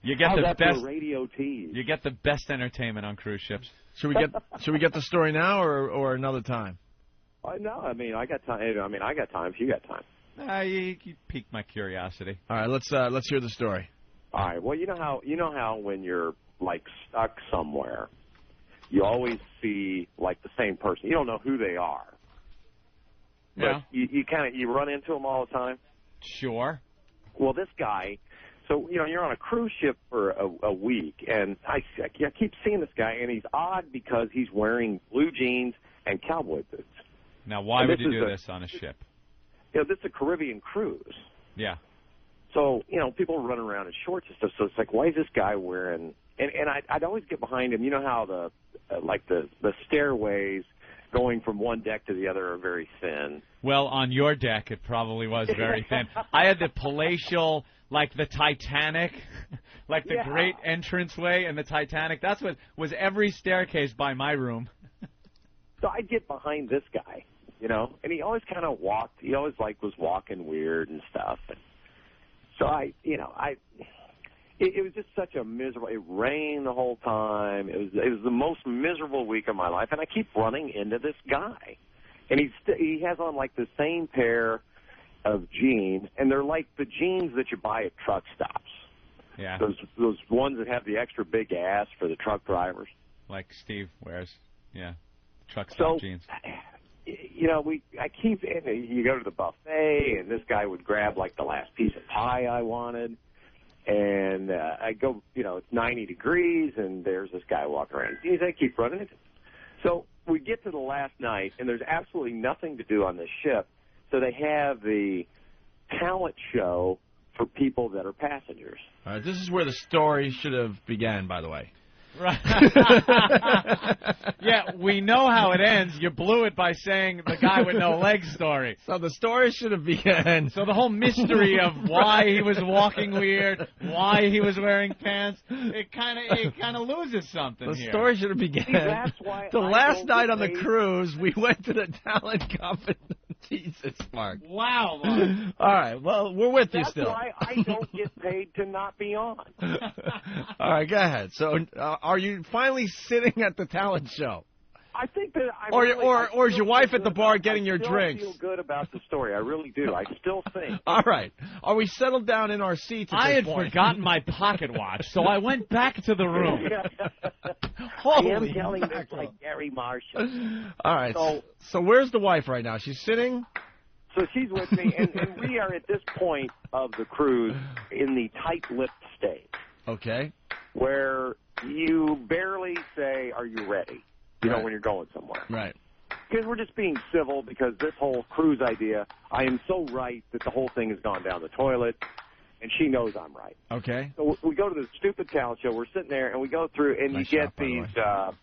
You get How's the that best for a radio tease? You get the best entertainment on cruise ships. Should we get the story now or another time? No, I got time. I got time if you got time. You piqued my curiosity. All right, let's hear the story. All right. Well, you know how when you're like stuck somewhere, you always see like the same person. You don't know who they are. But Yeah. You run into them all the time. Sure. Well, this guy. So you're on a cruise ship for a week, and I keep seeing this guy, and he's odd because he's wearing blue jeans and cowboy boots. Now, why would you do this on a ship? This is a Caribbean cruise. Yeah. So, people run around in shorts and stuff, so it's like, why is this guy wearing... And I'd always get behind him. You know how the stairways going from one deck to the other are very thin? Well, on your deck, it probably was very thin. I had the palatial, like the Titanic, like the great entranceway in the Titanic. That's what was every staircase by my room. So I'd get behind this guy, and he always kind of walked. He always was walking weird and stuff. And so it was just such a miserable. It rained the whole time. It was the most miserable week of my life, and I keep running into this guy, and he has on like the same pair of jeans, and they're like the jeans that you buy at truck stops. Yeah. Those ones that have the extra big ass for the truck drivers. Like Steve wears. Yeah. Truck stop jeans. You go to the buffet, and this guy would grab like the last piece of pie I wanted, and I go, it's 90 degrees, and there's this guy walking around. I keep running into him. So we get to the last night, and there's absolutely nothing to do on this ship, so they have the talent show for people that are passengers. All right, this is where the story should have began, by the way. Right. Yeah, we know how it ends. You blew it by saying the guy with no legs story. So the story should have begun. So the whole mystery of why he was walking weird, why he was wearing pants, it kind of loses something the here. The story should have begun. See, that's why the last night on the cruise, we went to the talent competition. Jesus, Mark. Wow, Mark. All right, well, we're with you still. That's why I don't get paid to not be on. All right, go ahead. So, are you finally sitting at the talent show? I think that or is your wife at the bar getting your drinks? I feel good about the story. I really do. I still think. All right. Are we settled down in our seats at I this had point? forgotten my pocket watch, so I went back to the room. I am telling this like Gary Marshall. All right. So where's the wife right now? She's sitting? So she's with me, and we are at this point of the cruise in the tight-lipped stage. Okay. Where you barely say, are you ready? When you're going somewhere. Right. Because we're just being civil because this whole cruise idea, I am so right that the whole thing has gone down the toilet, and she knows I'm right. Okay. So we go to the stupid talent show. We're sitting there, and we go through, and nice you get shot,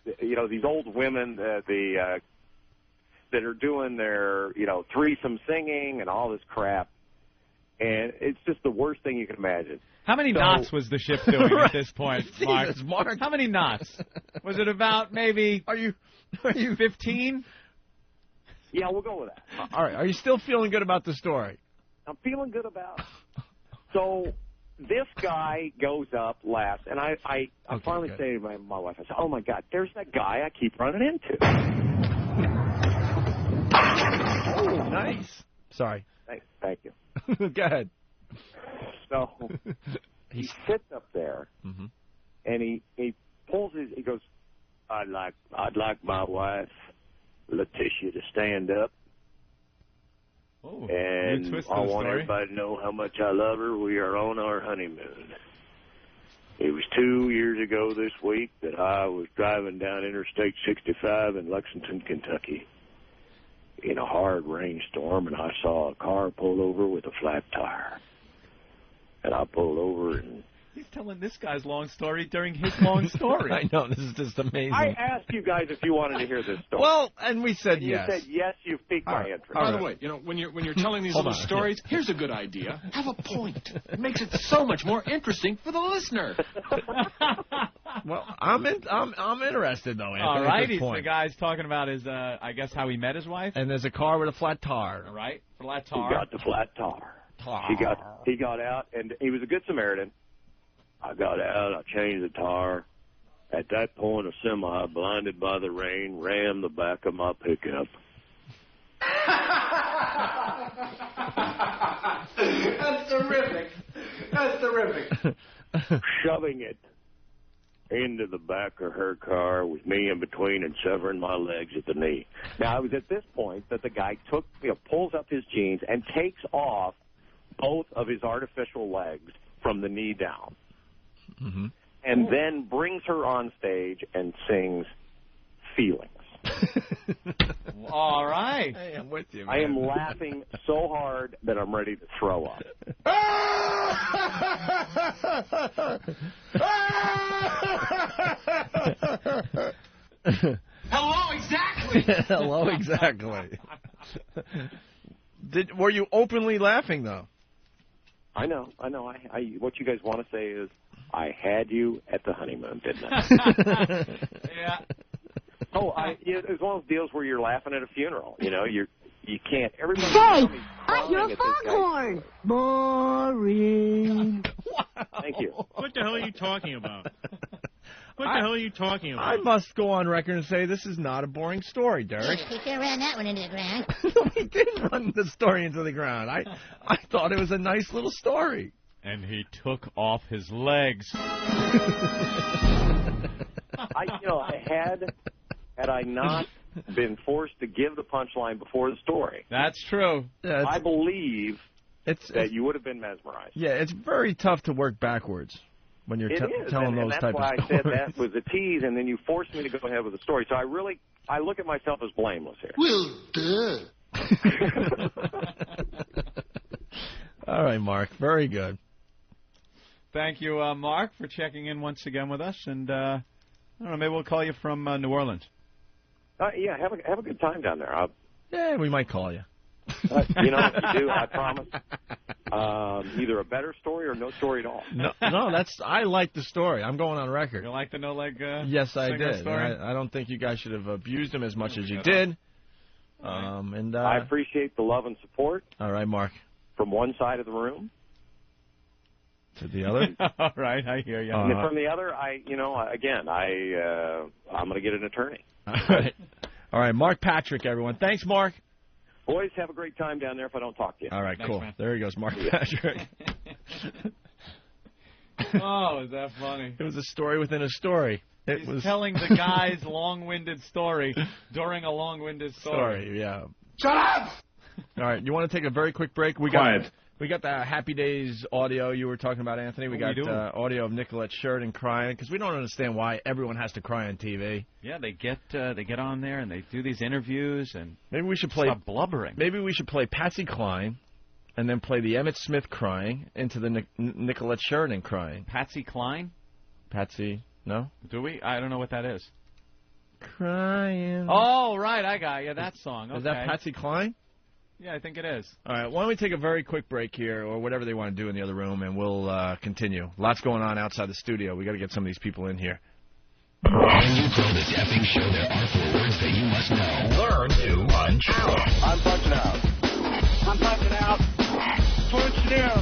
these old women that are doing their, threesome singing and all this crap. And it's just the worst thing you can imagine. How many knots was the ship doing at this point, Mark? Jesus, Mark. How many knots? Was it about maybe Are you 15? Yeah, we'll go with that. All right. Are you still feeling good about the story? I'm feeling good about it. So this guy goes up last, and I finally say to my wife, I said, oh, my God, there's that guy I keep running into. Oh, nice. Sorry. Thank you. Go ahead. So he sits up there, and he pulls he goes, I'd like my wife, Letitia, to stand up. Oh, and I want everybody to know how much I love her. We are on our honeymoon. It was 2 years ago this week that I was driving down Interstate 65 in Lexington, Kentucky. in a hard rainstorm, and I saw a car pull over with a flat tire. And I pulled over and... He's telling this guy's long story during his long story. I know, this is just amazing. I asked you guys if you wanted to hear this story. Well, and we said and yes. You said yes, you've piqued my interest. By the way, you know, when you're telling these little stories, here's a good idea. Have a point. It makes it so much more interesting for the listener. Well, I'm interested, though, Anthony. All right, the guy's talking about his, I guess, how he met his wife. And there's a car with a flat tire. All right, flat tire. He got the flat tire. He got out, and he was a good Samaritan. I got out, I changed the tire. At that point, a semi, blinded by the rain, rammed the back of my pickup. That's terrific. That's terrific. Shoving it into the back of her car with me in between and severing my legs at the knee. Now, it was at this point that the guy pulls up his jeans and takes off both of his artificial legs from the knee down. Mm-hmm. And then brings her on stage and sings Feelings. All right. Hey, I'm with you, man. I am laughing so hard that I'm ready to throw up. Hello, exactly. Hello, exactly. Were you openly laughing, though? I know. What you guys want to say is, I had you at the honeymoon, didn't I? Yeah. Oh, it was one of those deals where you're laughing at a funeral. You know, you can't. Everybody. Say, you're a foghorn. Boring. Wow. Thank you. What the hell are you talking about? What the hell are you talking about? I must go on record and say this is not a boring story, Derek. He sure ran that one into the ground. No, he didn't run the story into the ground. I thought it was a nice little story. And he took off his legs. Had I not been forced to give the punchline before the story. That's true. Yeah, I believe that you would have been mesmerized. Yeah, it's very tough to work backwards when you're telling those type of stories. And that's why I said that was a tease, and then you forced me to go ahead with the story. So I look at myself as blameless here. Well done. All right, Mark. Very good. Thank you, Mark, for checking in once again with us. And I don't know, maybe we'll call you from New Orleans. Yeah, have a good time down there. Yeah, we might call you. You know, if you do, I promise. Either a better story or no story at all. No, I like the story. I'm going on record. You like the no-leg Yes, I did. Story? I don't think you guys should have abused him as much as you did. And I appreciate the love and support. All right, Mark. From one side of the room. To the other? All right, I hear you. And from the other, I'm going to get an attorney. All right, Mark Patrick, everyone. Thanks, Mark. Boys, have a great time down there if I don't talk to you. All right, Thanks, cool. Man. There he goes, Mark Patrick. Oh, is that funny? It was a story within a story. He's telling the guy's long-winded story during a long-winded story. Yeah. Shut up! All right, you want to take a very quick break? We got the Happy Days audio you were talking about, Anthony. We got audio of Nicolette Sheridan crying because we don't understand why everyone has to cry on TV. Yeah, they get on there and they do these interviews and maybe we should play stop blubbering. Maybe we should play Patsy Cline and then play the Emmett Smith crying into the Nicolette Sheridan crying. Patsy Cline? Patsy, no? Do we? I don't know what that is. Crying. Oh, right, I got you. That song. Okay. Is that Patsy Cline? Yeah, I think it is. All right, why don't we take a very quick break here, or whatever they want to do in the other room, and we'll continue. Lots going on outside the studio. We got to get some of these people in here. When you throw the tapping show, there are 4 words that you must know. Learn to punch out. I'm punching out. I'm punching out. Punching out.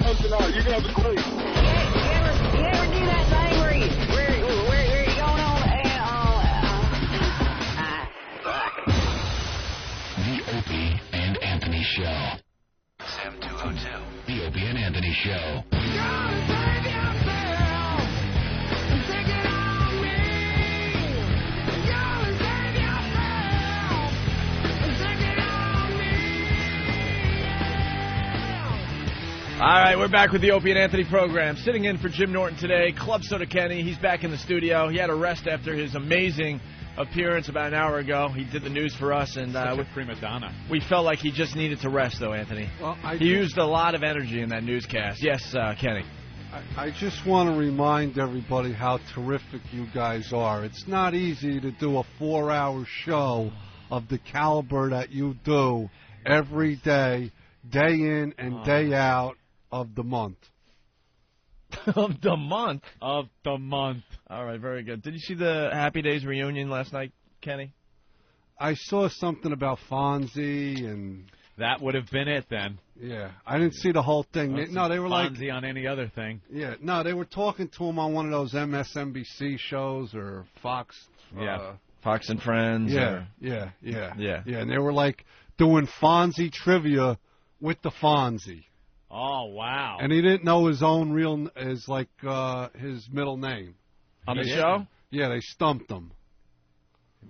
Punching out. You got the clue. You ever do that thing where you going on The Opie and Anthony Show. XM 202. The Opie and Anthony Show. All right, we're back with the Opie and Anthony program. Sitting in for Jim Norton today, Club Soda Kenny. He's back in the studio. He had a rest after his amazing appearance about an hour ago. He did the news for us, and prima donna. We felt like he just needed to rest, though, Anthony. Well, he used a lot of energy in that newscast. Yes, Kenny. I just want to remind everybody how terrific you guys are. It's not easy to do a 4-hour show of the caliber that you do every day, day in and day out of the month. Of the month? Of the month. All right, very good. Did you see the Happy Days reunion last night, Kenny? I saw something about Fonzie and... That would have been it then. Yeah, I didn't see the whole thing. No, they were like... Fonzie on any other thing. Yeah, no, they were talking to him on one of those MSNBC shows or Fox. Fox and Friends. Yeah, yeah. And they were like doing Fonzie trivia with the Fonzie. Oh, wow. And he didn't know his own his middle name. On the show? Yeah, they stumped him.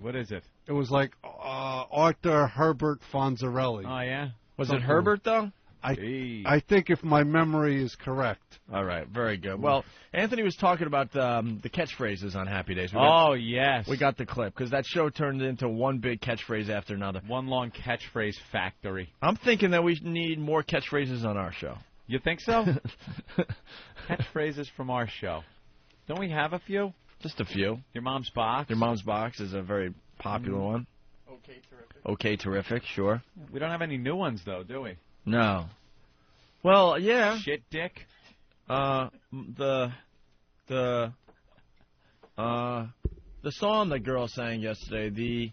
What is it? It was like Arthur Herbert Fonzarelli. Oh, yeah? Was it Herbert, though? I think if my memory is correct. All right, very good. Well, Anthony was talking about the catchphrases on Happy Days. Yes. We got the clip, because that show turned into one big catchphrase after another. One long catchphrase factory. I'm thinking that we need more catchphrases on our show. You think so? Catchphrases from our show. Don't we have a few? Just a few. Your Mom's Box. Your Mom's Box is a very popular one. Okay, terrific. Okay, terrific, sure. We don't have any new ones, though, do we? No. Well, yeah. Shit dick. The song the girl sang yesterday,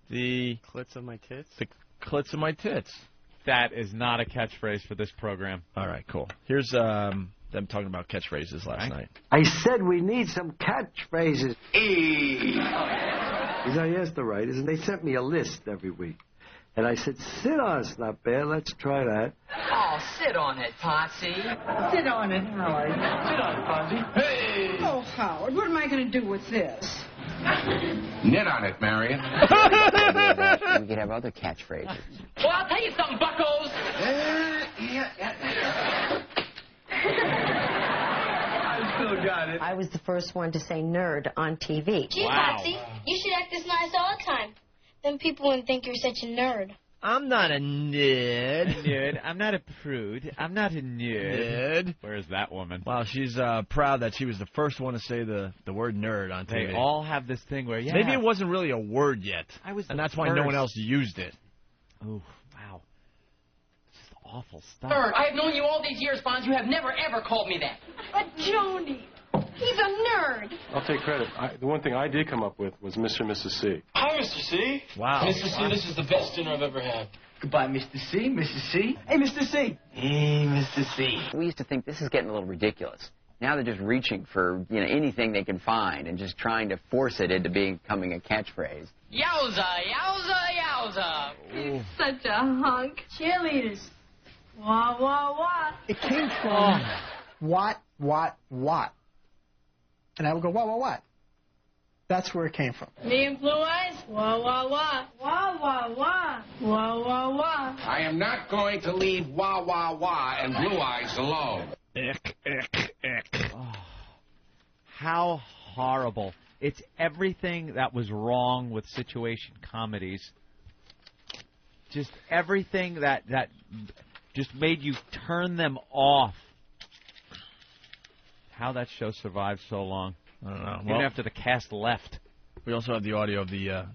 the Clits of my tits? The clits of my tits. That is not a catchphrase for this program. All right, cool. Here's them talking about catchphrases last night. I said we need some catchphrases. Because I asked the writers, and they sent me a list every week. And I said, sit on it's not bad. Let's try that. Oh, sit on it, Potsy. Sit on it, Howard. Sit on it, Potsy. Hey! Oh, Howard, what am I going to do with this? Knit on it, Marion. We could have other catchphrases. Well, I'll tell you something, buckos. I still got it. I was the first one to say nerd on TV. Gee, Potsy, you should act this nice all the time. Then people wouldn't think you're such a nerd. I'm not a nerd. I'm not a prude. I'm not a nerd. Where is that woman? Wow, she's proud that she was the first one to say the word nerd on TV. They all have this thing where, maybe it wasn't really a word yet, and that's why no one else used it. Oh, wow. It's just awful stuff. Nerd, I have known you all these years, Fonz. You have never, ever called me that. But Joni, he's a nerd. I'll take credit. The one thing I did come up with was Mr. and Mrs. C. Hi, Mr. C. Wow. Mr. C, this is the best dinner I've ever had. Goodbye, Mr. C. Mrs. C. Hey, Mr. C. Hey, Mr. C. We used to think this is getting a little ridiculous. Now they're just reaching for anything they can find and just trying to force it into becoming a catchphrase. Yowza, yowza, yowza. He's such a hunk. Cheerleaders. Wah, wah, wah. It came from what. And I would go, what? That's where it came from. Me and Blue Eyes. Wah, wah, wah. Wah, wah, wah. Wah, wah, wah. I am not going to leave Wah Wah Wah and Blue Eyes alone. Ick. Oh, how horrible. It's everything that was wrong with situation comedies. Just everything that just made you turn them off. How that show survived so long. I don't know. Even after the cast left. We also have the audio of the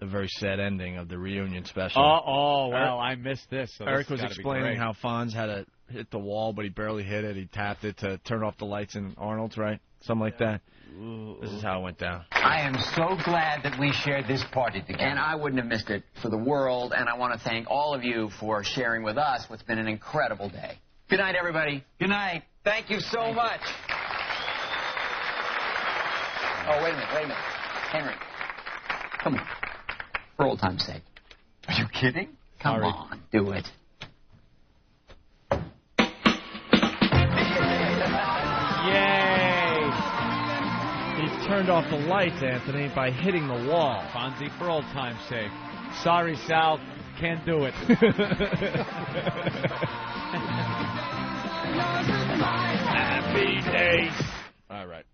very sad ending of the reunion special. Well, I missed this. So Eric this was explaining how Fonz had to hit the wall, but he barely hit it. He tapped it to turn off the lights in Arnold's, right? Something like that. Ooh. This is how it went down. I am so glad that we shared this party together. And I wouldn't have missed it for the world, and I want to thank all of you for sharing with us what's been an incredible day. Good night, everybody. Good night. Thank you so much. Oh, wait a minute. Henry, come on. For old time's sake. Are you kidding? Come on, do it. Yay! He turned off the lights, Anthony, by hitting the wall. Fonzie, for old time's sake. Sorry, Sal. Can't do it. Happy days. All right.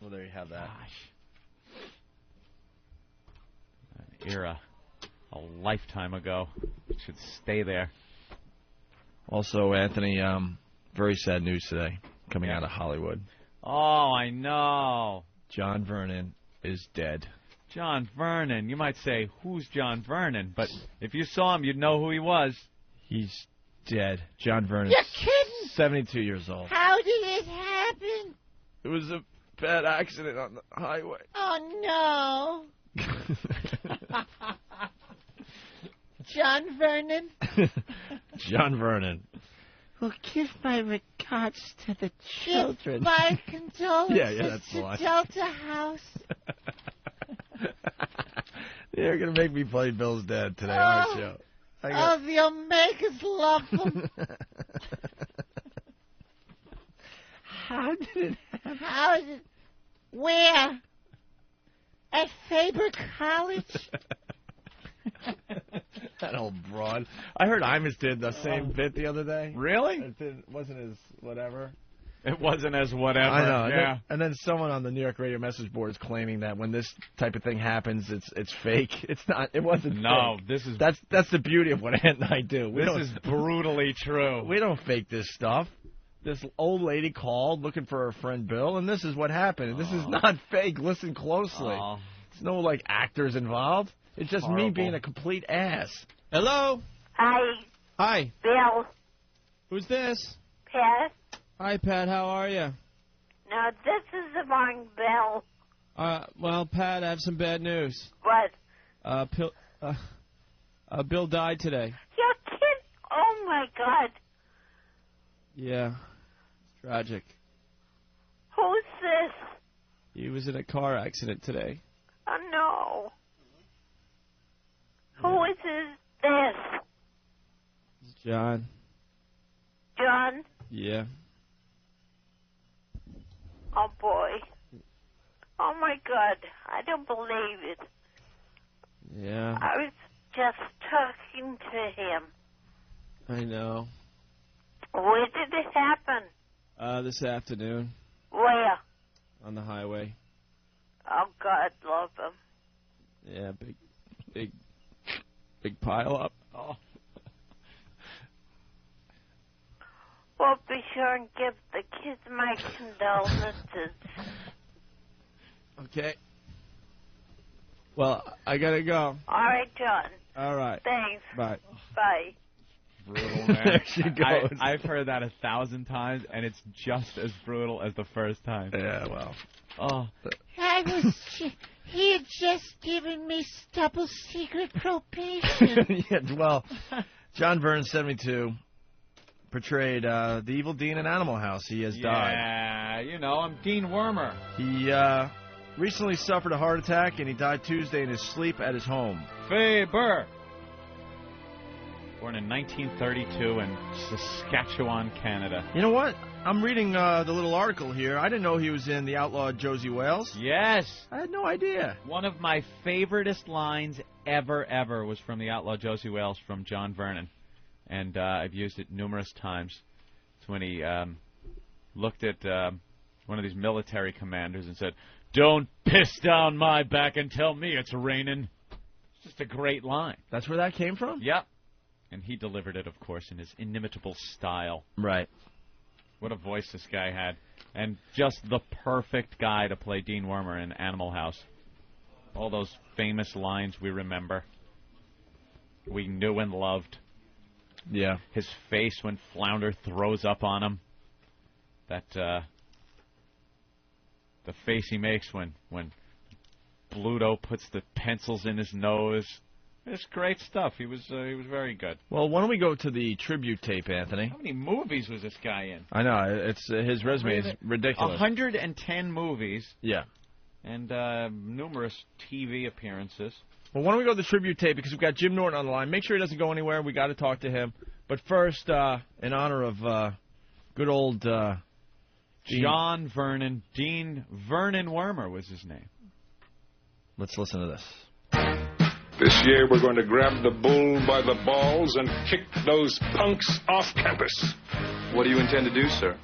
Well, there you have that. An era. A lifetime ago. It should stay there. Also, Anthony, very sad news today coming out of Hollywood. Oh, I know. John Vernon is dead. John Vernon. You might say, who's John Vernon? But if you saw him, you'd know who he was. He's dead. John Vernon. You're kidding. 72 years old. How did it happen? It was a bad accident on the highway. Oh, no. John Vernon? John Vernon. Well, give my regards to the children. Give my condolences that's the line. to Delta House. You're going to make me play Bill's dad today, aren't you? The Omegas love them. How did it happen? How is it? Where? At Faber College? That old broad. I heard Imus did the same bit the other day. Really? It wasn't as whatever. It wasn't as whatever. I know. Yeah. And then someone on the New York radio message board is claiming that when this type of thing happens, it's fake. It's not. It wasn't. No, fake. That's the beauty of what Ant and I do. This is brutally true. We don't fake this stuff. This old lady called looking for her friend Bill, and this is what happened. This is not fake. Listen closely. There's no like actors involved. It's just me being a complete ass. Hello? Hi. Hi. Bill. Who's this? Pat. Hi, Pat. How are you? No, this is the wrong Bill. Well, Pat, I have some bad news. What? Bill died today. You're kidding? Oh, my God. Yeah. It's tragic. Who's this? He was in a car accident today. Oh, no. Who is this? It's John. John? Yeah. Oh, boy. Oh, my God. I don't believe it. Yeah. I was just talking to him. I know. Where did it happen? This afternoon. Where? On the highway. Oh, God love him. Yeah, big pile up. Oh. Well, be sure and give the kids my condolences. Okay. Well, I gotta go. All right, John. All right. Thanks. Bye. Bye. Brutal, man. There she goes. I've heard that 1,000 times, and it's just as brutal as the first time. Yeah, well. Oh. He had just given me double secret probation. Yeah, well, John Vernon, 72, portrayed the evil Dean in Animal House. He has died. Yeah, you know, I'm Dean Wormer. He recently suffered a heart attack, and he died Tuesday in his sleep at his home. Faber. Born in 1932 in Saskatchewan, Canada. You know what? I'm reading the little article here. I didn't know he was in The Outlaw Josie Wales. Yes. I had no idea. One of my favoriteest lines ever was from The Outlaw Josie Wales from John Vernon. And I've used it numerous times. It's when he looked at one of these military commanders and said, "Don't piss down my back and tell me it's raining." It's just a great line. That's where that came from? Yep. And he delivered it, of course, in his inimitable style. Right. What a voice this guy had. And just the perfect guy to play Dean Wormer in Animal House. All those famous lines we remember. We knew and loved. Yeah. His face when Flounder throws up on him. That, the face he makes when Bluto puts the pencils in his nose. It's great stuff. He was very good. Well, why don't we go to the tribute tape, Anthony? How many movies was this guy in? I know. It's his resume is ridiculous. 110 movies. Yeah. And numerous TV appearances. Well, why don't we go to the tribute tape, because we've got Jim Norton on the line. Make sure he doesn't go anywhere. We got to talk to him. But first, in honor of good old John Vernon, Dean Vernon Wormer was his name. Let's listen to this. This year we're going to grab the bull by the balls and kick those punks off campus. What do you intend to do, sir?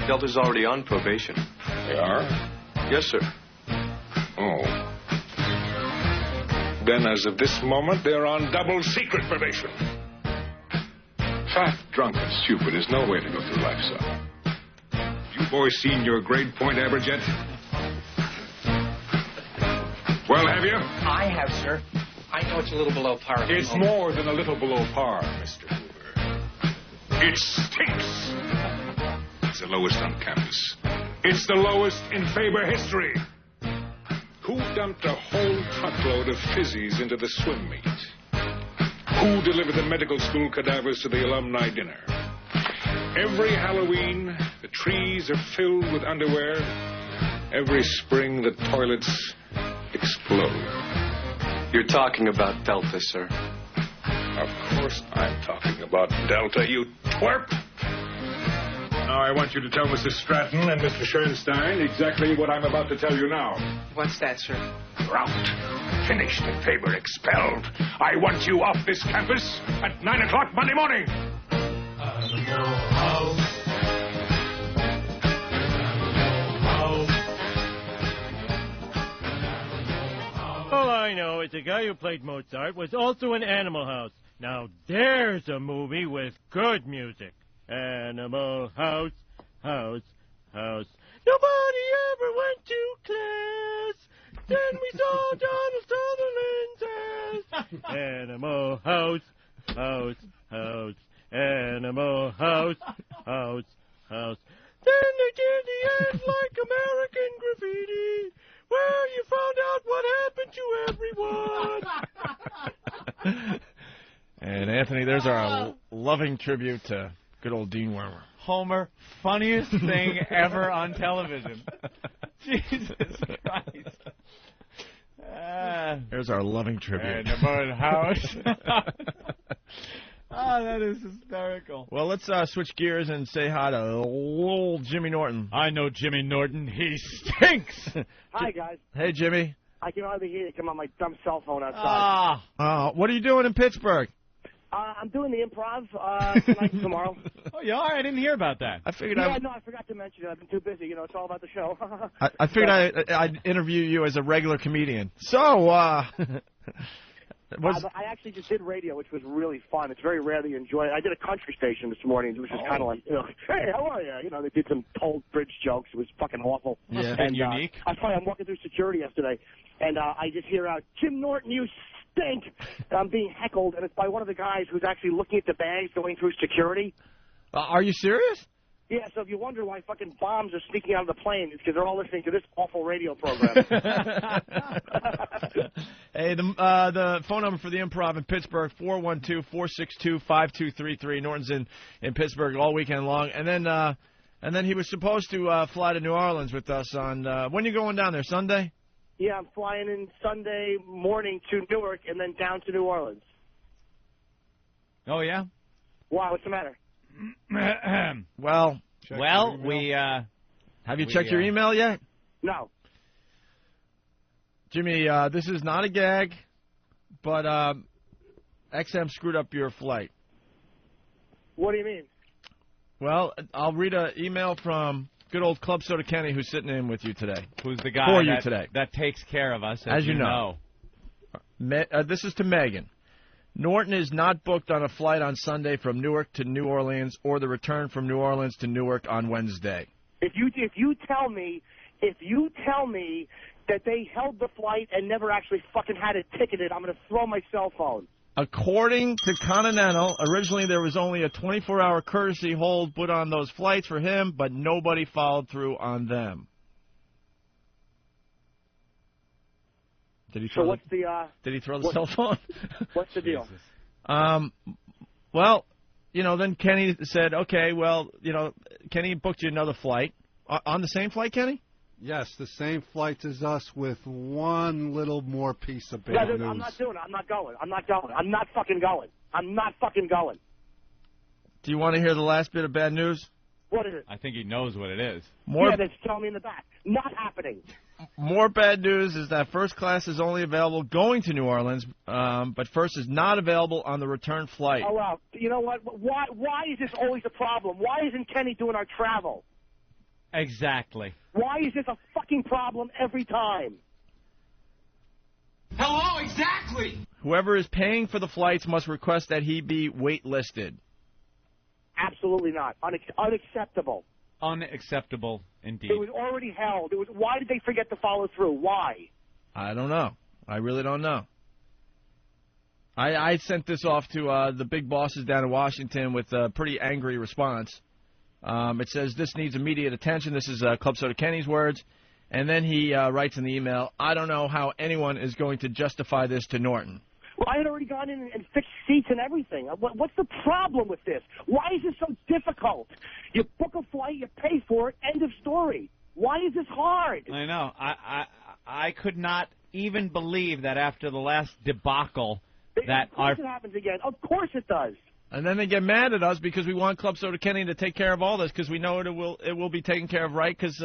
Delta's already on probation. They are? Yes, sir. Oh. Then, as of this moment, they're on double secret probation. Fat, drunk, and stupid is no way to go through life, son. You boys seen your grade point average yet? Well, have you? I have, sir. I know it's a little below par. It's more than a little below par, Mr. Hoover. It stinks. It's the lowest on campus. It's the lowest in Faber history. Who dumped a whole truckload of fizzies into the swim meet? Who delivered the medical school cadavers to the alumni dinner? Every Halloween, the trees are filled with underwear. Every spring, the toilets explode. You're talking about Delta, sir. Of course I'm talking about Delta, you twerp. Now I want you to tell Mrs. Stratton and Mr. Schoenstein exactly what I'm about to tell you now. What's that, sir? You're out. Finished and Faber expelled. I want you off this campus at 9 o'clock Monday morning. All I know is the guy who played Mozart was also in Animal House. Now there's a movie with good music. Animal House, house, house. Nobody ever went to class. Then we saw Donald Sutherland's ass. Animal House, house, house. Animal House, house, house. Then they did the ads like American Graffiti, where you found out what happened to everyone. And Anthony, there's our loving tribute to good old Dean Wormer. Homer, funniest thing ever on television. Jesus Christ. There's our loving tribute. Animal House. Oh, that is hysterical. Well, let's switch gears and say hi to old Jimmy Norton. I know Jimmy Norton. He stinks. Hi, guys. Hey, Jimmy. I can hardly hear you come on my dumb cell phone outside. What are you doing in Pittsburgh? I'm doing the Improv tonight and tomorrow. Oh, you are? I didn't hear about that. I figured I forgot to mention it. I've been too busy. You know, it's all about the show. I figured I'd interview you as a regular comedian. So, I actually just did radio, which was really fun. It's very rare that you enjoy it. I did a country station this morning, which was kind of like, hey, how are you? You know, they did some Toll Bridge jokes. It was fucking awful. Yeah. And unique. I'm walking through security yesterday, and I just hear out, Jim Norton, you stink. And I'm being heckled, and it's by one of the guys who's actually looking at the bags going through security. Are you serious? Yeah, so if you wonder why fucking bombs are sneaking out of the plane, it's because they're all listening to this awful radio program. Hey, the phone number for the Improv in Pittsburgh, 412-462-5233. Norton's in Pittsburgh all weekend long. And then he was supposed to fly to New Orleans with us on, when are you going down there, Sunday? Yeah, I'm flying in Sunday morning to Newark and then down to New Orleans. Oh, yeah? Why? What's the matter? Well, we have you checked your email yet? No. Jimmy, this is not a gag, but XM screwed up your flight. What do you mean? Well, I'll read an email from good old Club Soda Kenny, who's sitting in with you today. Who's the guy today. That takes care of us, as you know. This is to Megan. Norton is not booked on a flight on Sunday from Newark to New Orleans or the return from New Orleans to Newark on Wednesday. If you tell me that they held the flight and never actually fucking had it ticketed, I'm going to throw my cell phone. According to Continental, originally there was only a 24-hour courtesy hold put on those flights for him, but nobody followed through on them. Did he throw Did he throw the cell phone? What's the deal? Well, then Kenny said, okay, well, Kenny booked you another flight. On the same flight, Kenny? Yes, the same flight as us with one little more piece of bad news. I'm not doing it. I'm not going. I'm not fucking going. I'm not fucking going. Do you want to hear the last bit of bad news? What is it? I think he knows what it is. Yeah, that's telling me in the back. Not happening. more bad news is that first class is only available going to New Orleans, but first is not available on the return flight. Oh, well, you know what? Why is this always a problem? Why isn't Kenny doing our travel? Exactly. Why is this a fucking problem every time? Hello, exactly. Whoever is paying for the flights must request that he be waitlisted. Absolutely not. Unacceptable. Unacceptable, indeed. It was already held. Why did they forget to follow through? Why? I don't know. I really don't know. I sent this off to the big bosses down in Washington with a pretty angry response. It says, this needs immediate attention. This is Club Soda Kenny's words. And then he writes in the email, I don't know how anyone is going to justify this to Norton. Well, I had already gone in and fixed seats and everything. What's the problem with this? Why is this so difficult? You book a flight, you pay for it, end of story. Why is this hard? I know. I could not even believe that after the last debacle that of course it happens again. Of course it does. And then they get mad at us because we want Club Soda Kenny to take care of all this because we know it will be taken care of right because,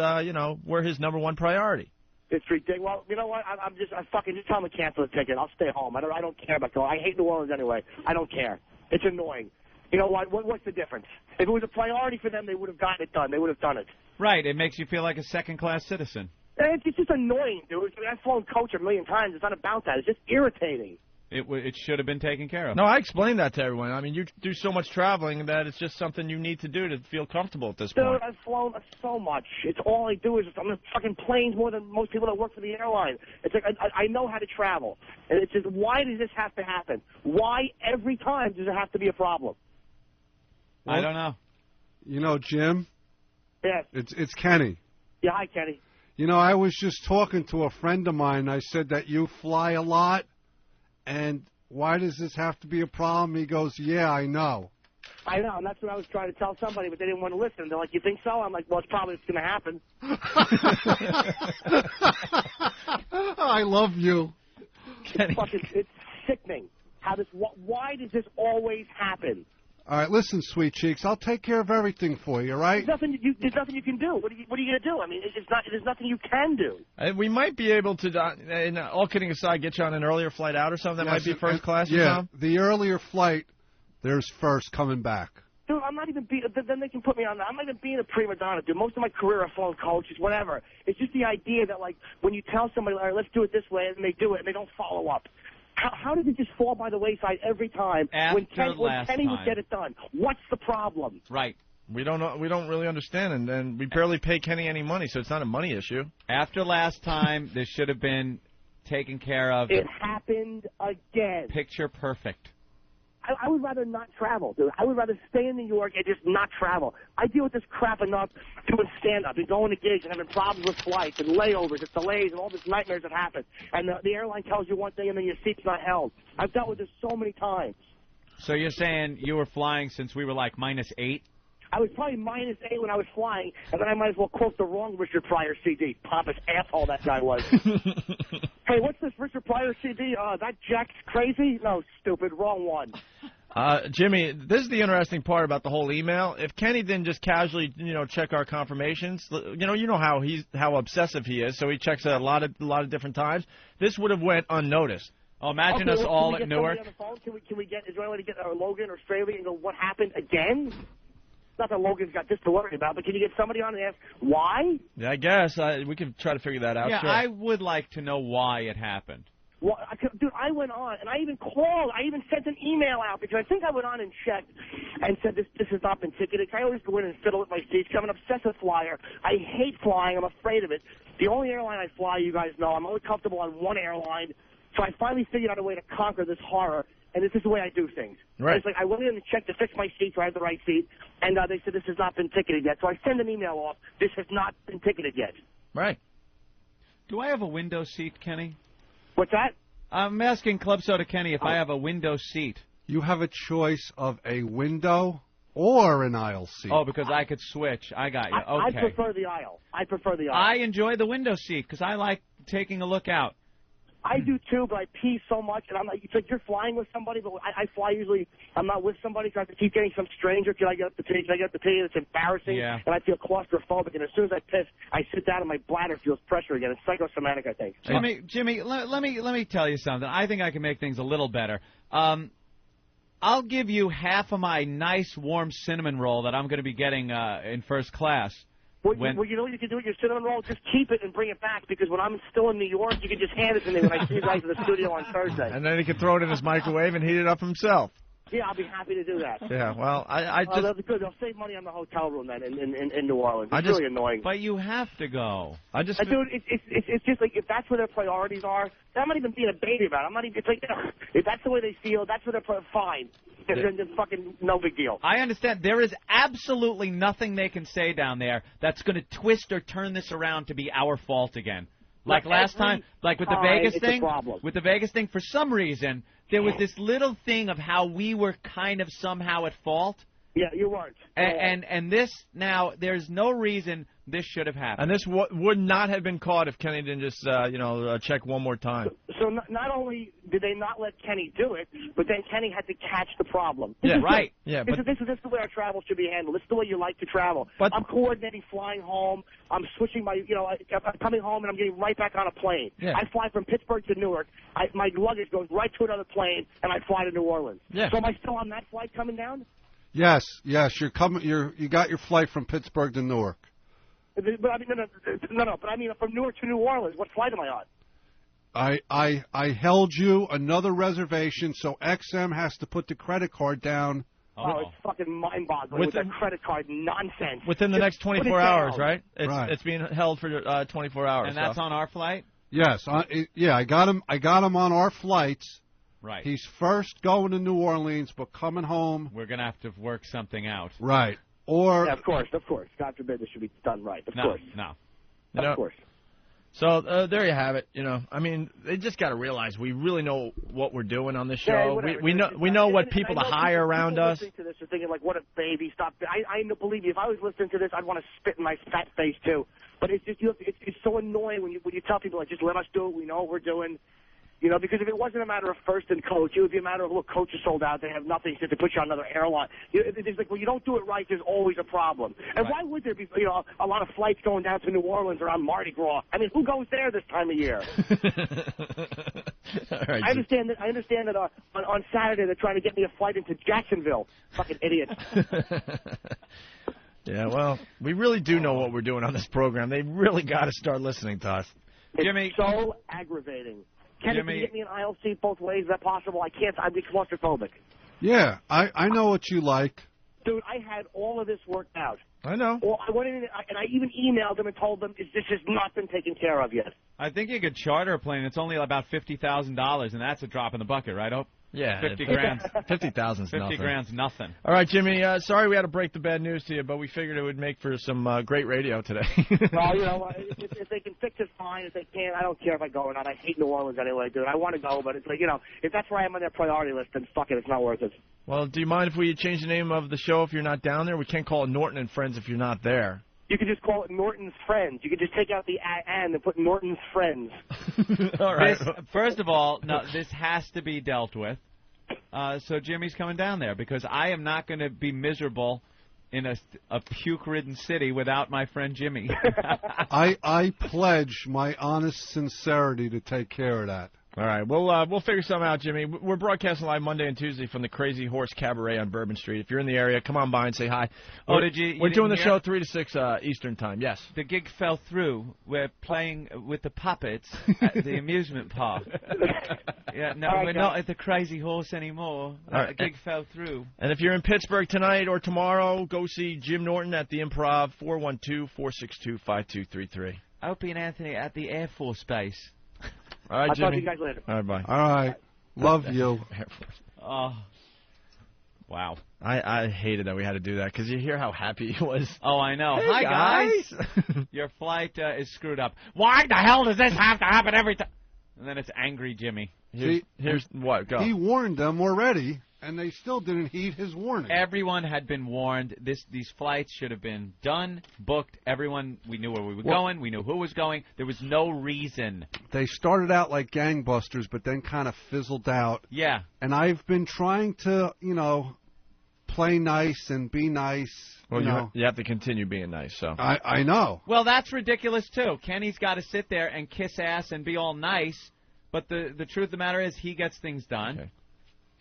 we're his #1 priority. It's ridiculous. Well, you know what? I fucking just tell them to cancel the ticket. I'll stay home. I don't care about going. I hate New Orleans anyway. I don't care. It's annoying. You know what? What's the difference? If it was a priority for them, they would have gotten it done. They would have done it. Right. It makes you feel like a second-class citizen. It's just annoying, dude. I mean, I've flown coach a million times. It's not about that. It's just irritating. It should have been taken care of. No, I explained that to everyone. I mean, you do so much traveling that it's just something you need to do to feel comfortable at this point. Dude, I've flown so much. It's all I do is I'm on fucking planes more than most people that work for the airline. It's like I know how to travel. And it's just, why does this have to happen? Why every time does it have to be a problem? I don't know. You know, Jim? Yes. It's Kenny. Yeah, hi, Kenny. You know, I was just talking to a friend of mine. I said that you fly a lot. And why does this have to be a problem? He goes, yeah, I know. I know, and that's what I was trying to tell somebody, but they didn't want to listen. They're like, you think so? I'm like, well, it's probably going to happen. I love you. It's sickening. Why does this always happen? All right, listen, sweet cheeks. I'll take care of everything for you, all right? There's nothing you can do. What are you going to do? I mean, there's nothing you can do. We might be able to, all kidding aside, get you on an earlier flight out or something. That might be first class. Yeah, the earlier flight, there's first coming back. Dude, I'm not even then they can put me on that. I'm not even being a prima donna, dude. Most of my career I've flown coaches, whatever. It's just the idea that, like, when you tell somebody, all right, let's do it this way, and they do it, and they don't follow up. How does it just fall by the wayside every time when Kenny would get it done? What's the problem? Right. We don't really understand, and we barely pay Kenny any money, so it's not a money issue. After last time, this should have been taken care of. It happened again. Picture perfect. I would rather not travel, dude. I would rather stay in New York and just not travel. I deal with this crap enough doing stand-up and going to gigs and having problems with flights and layovers and delays and all these nightmares that happen. And the airline tells you one thing and then your seat's not held. I've dealt with this so many times. So you're saying you were flying since we were like -8? I was probably -8 when I was flying, and then I might as well quote the wrong Richard Pryor CD. Pompous asshole that guy was. Hey, what's this Richard Pryor CD? That Jack's crazy? No, stupid. Wrong one. Jimmy, this is the interesting part about the whole email. If Kenny didn't just casually, check our confirmations, you know how obsessive he is, so he checks it a lot of different times. This would have went unnoticed. Oh, imagine us all at Newark. On the phone? Is there a way to get Logan or Straley and go, what happened again? Not that Logan's got this to worry about, but can you get somebody on and ask why? Yeah, I guess. We could try to figure that out. Yeah, sure. I would like to know why it happened. Well, dude, I went on, and I even called. I even sent an email out, because I think I went on and checked and said this has not been ticketed. I always go in and fiddle with my seats. I'm an obsessive flyer. I hate flying. I'm afraid of it. The only airline I fly, you guys know, I'm only comfortable on one airline. So I finally figured out a way to conquer this horror, and this is the way I do things. Right. It's like I went in and checked to fix my seat so I had the right seat, and they said this has not been ticketed yet. So I send an email off. This has not been ticketed yet. Right. Do I have a window seat, Kenny? What's that? I'm asking Club Soda Kenny if I have a window seat. You have a choice of a window or an aisle seat. Oh, because I could switch. I got you. Okay. I prefer the aisle. I enjoy the window seat because I like taking a look out. I do too, but I pee so much, and I'm like, it's like you're flying with somebody, but I fly usually. I'm not with somebody, so I have to keep getting some stranger. Can I get up to pee? Can I get up to pee? And it's embarrassing, and I feel claustrophobic. And as soon as I piss, I sit down, and my bladder feels pressure again. It's psychosomatic, I think. Jimmy, let me tell you something. I think I can make things a little better. I'll give you half of my nice warm cinnamon roll that I'm going to be getting in first class. Well, you know what you can do with your cinnamon roll? Just keep it and bring it back, because when I'm still in New York, you can just hand it to me when I see you guys in the studio on Thursday. And then he can throw it in his microwave and heat it up himself. Yeah, I'll be happy to do that. Yeah, well, I just... that'll be good. They'll save money on the hotel room then in New Orleans. It's really annoying. But you have to go. Dude, it's just like, if that's where their priorities are, I'm not even being a baby about it. I'm not even, it's like, if that's the way they feel, that's where they're fine. Then fucking no big deal. I understand. There is absolutely nothing they can say down there that's going to twist or turn this around to be our fault again. Like last time, like with the Vegas thing. With the Vegas thing, for some reason, there was this little thing of how we were kind of somehow at fault. Yeah, you weren't. And this, now, there's no reason this should have happened. And this would not have been caught if Kenny didn't just, check one more time. So not only did they not let Kenny do it, but then Kenny had to catch the problem. Yeah, right. Yeah, this is the way our travel should be handled. This is the way you like to travel. But I'm coordinating flying home. I'm switching my, I'm coming home and I'm getting right back on a plane. Yeah. I fly from Pittsburgh to Newark. My luggage goes right to another plane, and I fly to New Orleans. Yeah. So am I still on that flight coming down? Yes, you're coming. You got your flight from Pittsburgh to Newark. But I mean, no. But I mean, from Newark to New Orleans, what flight am I on? I held you another reservation, so XM has to put the credit card down. Oh, it's fucking mind-boggling with that credit card nonsense. Within the next 24 hours, right? It's being held for 24 hours. And that's on our flight? Yes. I got him on our flights. Right. He's first going to New Orleans, but coming home. We're going to have to work something out. Right. Or. Yeah, of course. God forbid this should be done right. Of course. No. Of course. So there you have it. I mean, they just got to realize we really know what we're doing on this show. Yeah, we know what people to hire around us. Listening to this are thinking like, what a baby! Stop! I believe you. If I was listening to this, I'd want to spit in my fat face too. But it's just it's so annoying when you tell people like, just let us do it. We know what we're doing. Because if it wasn't a matter of first and coach, it would be a matter of, look, coach is sold out. They have nothing to put you on another airline. It's like, well, you don't do it right, there's always a problem. And why would there be, a lot of flights going down to New Orleans around Mardi Gras? I mean, who goes there this time of year? All right, I understand that on Saturday they're trying to get me a flight into Jacksonville. Fucking idiots. Yeah, well, we really do know what we're doing on this program. They really got to start listening to us. Jimmy, it's so aggravating. Can you get me an aisle seat both ways? Is that possible? I can't. I'd be claustrophobic. Yeah, I know what you like. Dude, I had all of this worked out. I know. Well, I went in and I even emailed them and told them this has not been taken care of yet. I think you could charter a plane. It's only about $50,000, and that's a drop in the bucket, right, Ope? Yeah. 50 grand. 50,000's nothing. 50 grand's nothing. All right, Jimmy, sorry we had to break the bad news to you, but we figured it would make for some great radio today. Well, if they can fix it, fine. If they can't, I don't care if I go or not. I hate New Orleans anyway, dude. I want to go, but it's like, if that's where I am on their priority list, then fuck it. It's not worth it. Well, do you mind if we change the name of the show if you're not down there? We can't call it Norton and Friends if you're not there. You could just call it Norton's Friends. You could just take out the and put Norton's Friends. All right. First of all, no, this has to be dealt with. So Jimmy's coming down there because I am not going to be miserable in a puke-ridden city without my friend Jimmy. I pledge my honest sincerity to take care of that. All right, we'll figure something out, Jimmy. We're broadcasting live Monday and Tuesday from the Crazy Horse Cabaret on Bourbon Street. If you're in the area, come on by and say hi. Oh, We're doing the show 3 to 6 Eastern time. Yes. The gig fell through. We're playing with the puppets at the amusement park. Yeah, no, we're not at the Crazy Horse anymore. The gig fell through. And if you're in Pittsburgh tonight or tomorrow, go see Jim Norton at the Improv, 412-462-5233. Opie and Anthony at the Air Force Base. All right, Jimmy. I'll talk to you guys later. All right, bye. All right. Love you. Oh, wow. I hated that we had to do that because you hear how happy he was. Oh, I know. Hey, hi, guys. Your flight is screwed up. Why the hell does this have to happen every time? And then it's angry Jimmy. Here's what? Go. He warned them already. And they still didn't heed his warning. Everyone had been warned. These flights should have been done, booked. Everyone, we knew where we were going. We knew who was going. There was no reason. They started out like gangbusters, but then kind of fizzled out. Yeah. And I've been trying to, play nice and be nice. Well, you have to continue being nice, so. I know. Well, that's ridiculous, too. Kenny's got to sit there and kiss ass and be all nice, but the truth of the matter is he gets things done. Okay.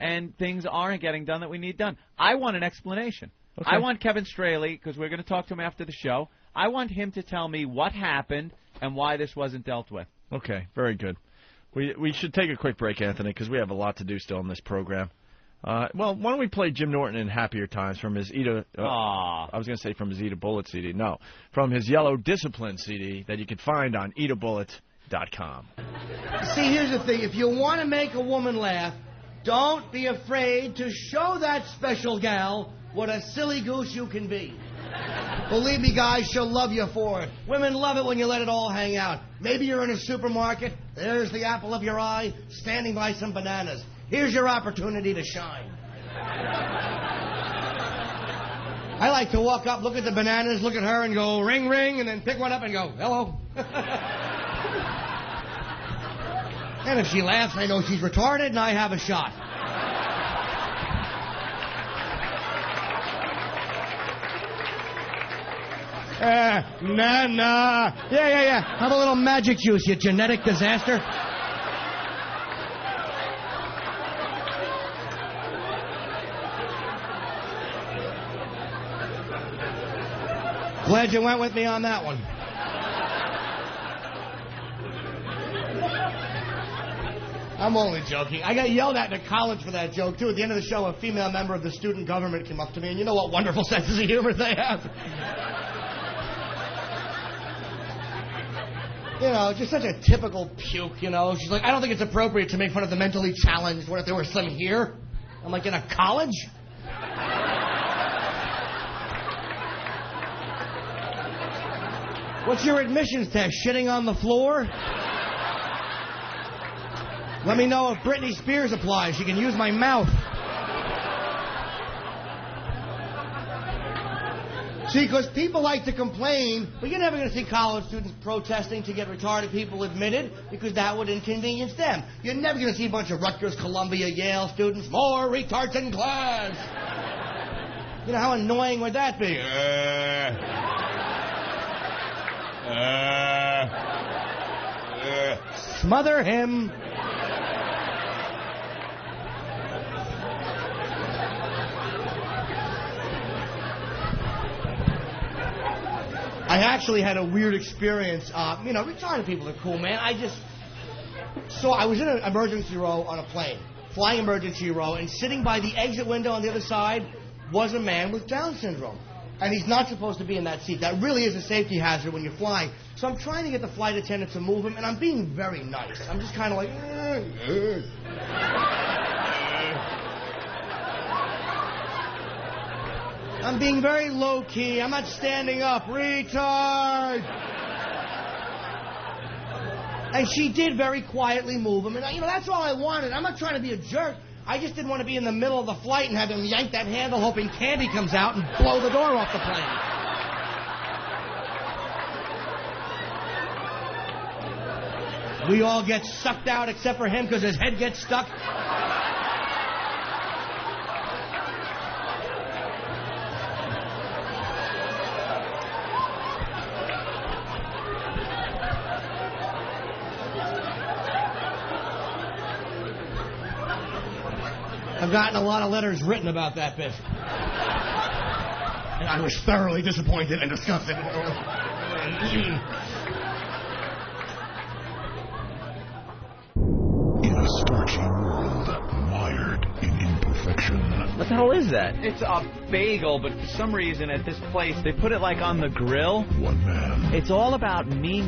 And things aren't getting done that we need done. I want an explanation. Okay. I want Kevin Straley, because we're going to talk to him after the show, I want him to tell me what happened and why this wasn't dealt with. Okay, very good. We should take a quick break, Anthony, because we have a lot to do still in this program. Well, why don't we play Jim Norton in Happier Times from his Eat a Bullet CD. No, from his Yellow Discipline CD that you can find on eatabullet.com. See, here's the thing. If you want to make a woman laugh, don't be afraid to show that special gal what a silly goose you can be. Believe me, guys, she'll love you for it. Women love it when you let it all hang out. Maybe you're in a supermarket. There's the apple of your eye, standing by some bananas. Here's your opportunity to shine. I like to walk up, look at the bananas, look at her, and go, ring, ring, and then pick one up and go, hello. And if she laughs, I know she's retarded, and I have a shot. Nah. Yeah. Have a little magic juice, you genetic disaster. Glad you went with me on that one. I'm only joking. I got yelled at in college for that joke, too. At the end of the show, a female member of the student government came up to me, and you know what wonderful senses of humor they have. Just such a typical puke, She's like, I don't think it's appropriate to make fun of the mentally challenged. What if there were some here? I'm like, in a college? What's your admissions test? Shitting on the floor? Let me know if Britney Spears applies. She can use my mouth. See, because people like to complain, but you're never going to see college students protesting to get retarded people admitted, because that would inconvenience them. You're never going to see a bunch of Rutgers, Columbia, Yale students, more retards in class. How annoying would that be? Smother him. I actually had a weird experience. Retarded people are cool, man. I was in an emergency row on a plane, flying emergency row, and sitting by the exit window on the other side was a man with Down syndrome. And he's not supposed to be in that seat. That really is a safety hazard when you're flying. So I'm trying to get the flight attendant to move him, and I'm being very nice. I'm just kind of like... I'm being very low-key. I'm not standing up. Retard! And she did very quietly move him. And, that's all I wanted. I'm not trying to be a jerk. I just didn't want to be in the middle of the flight and have him yank that handle hoping candy comes out and blow the door off the plane. We all get sucked out except for him because his head gets stuck. I've gotten a lot of letters written about that bit. And I was thoroughly disappointed and disgusted. In a starchy world, mired in imperfection. What the hell is that? It's a bagel, but for some reason at this place, they put it like on the grill. One man. It's all about me.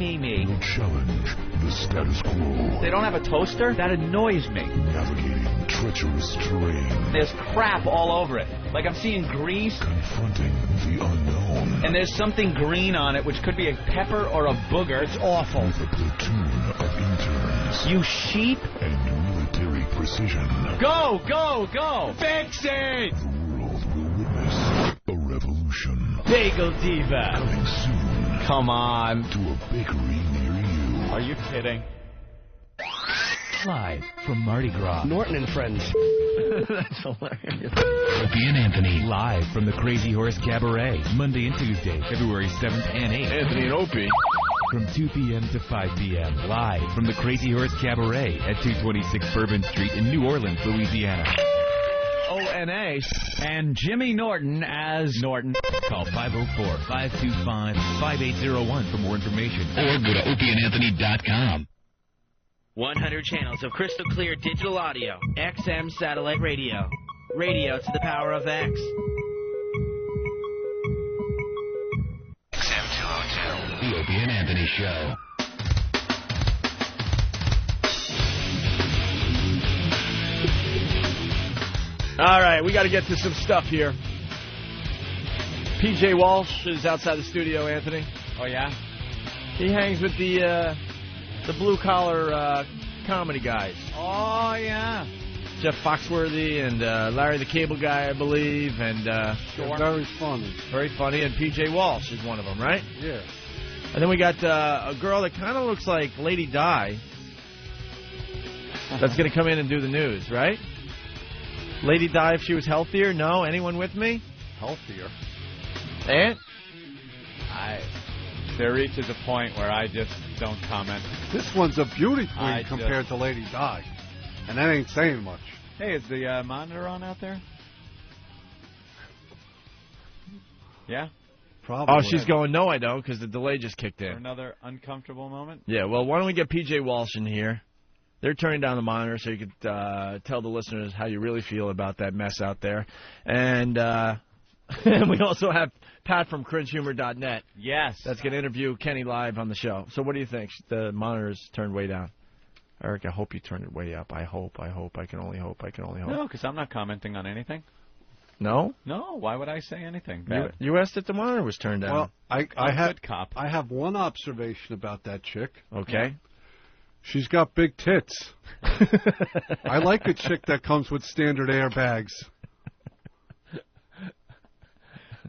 Will challenge the status quo. They don't have a toaster? That annoys me. Navigating treacherous terrain. There's crap all over it. Like I'm seeing grease. Confronting the unknown. And there's something green on it, which could be a pepper or a booger. It's awful. With a platoon of interns. You sheep. And military precision. Go, go, go. Fix it. The world will witness a revolution. Bagel Diva. Coming soon. Come on. To a bakery near you. Are you kidding? Live from Mardi Gras. Norton and Friends. That's hilarious. Opie and Anthony. Live from the Crazy Horse Cabaret. Monday and Tuesday, February 7th and 8th. Anthony and Opie. From 2 p.m. to 5 p.m. Live from the Crazy Horse Cabaret at 226 Bourbon Street in New Orleans, Louisiana. ONA. And Jimmy Norton as Norton. Call 504-525-5801 for more information. Or go to opieandanthony.com. 100 channels of crystal clear digital audio. XM satellite radio. Radio to the power of X. XM 202. The Opie and Anthony Show. All right, we got to get to some stuff here. P.J. Walsh is outside the studio, Anthony. Oh, yeah? He hangs with the blue-collar comedy guys. Oh, yeah. Jeff Foxworthy and Larry the Cable Guy, I believe. And Sure. Very funny. Very funny. And P.J. Walsh is one of them, right? Yeah. And then we got a girl that kind of looks like Lady Di that's going to come in and do the news, right? Lady Di, if she was healthier? No? Anyone with me? Healthier. And? There reaches a point where I just don't comment. This one's a beauty queen compared to Lady Di. And that ain't saying much. Hey, is the monitor on out there? Yeah? Probably. Oh, she's going, no, I don't, because the delay just kicked in. For another uncomfortable moment? Yeah, well, why don't we get P.J. Walsh in here? They're turning down the monitor so you could tell the listeners how you really feel about that mess out there. And we also have Pat from cringehumor.net. Yes. That's going to interview Kenny live on the show. So what do you think? The monitor's turned way down. Eric, I hope you turned it way up. I hope. I can only hope. No, because I'm not commenting on anything. No? No, why would I say anything bad? You asked if the monitor was turned down. Well, I cop. have one observation about that chick. Okay. She's got big tits. I like a chick that comes with standard airbags.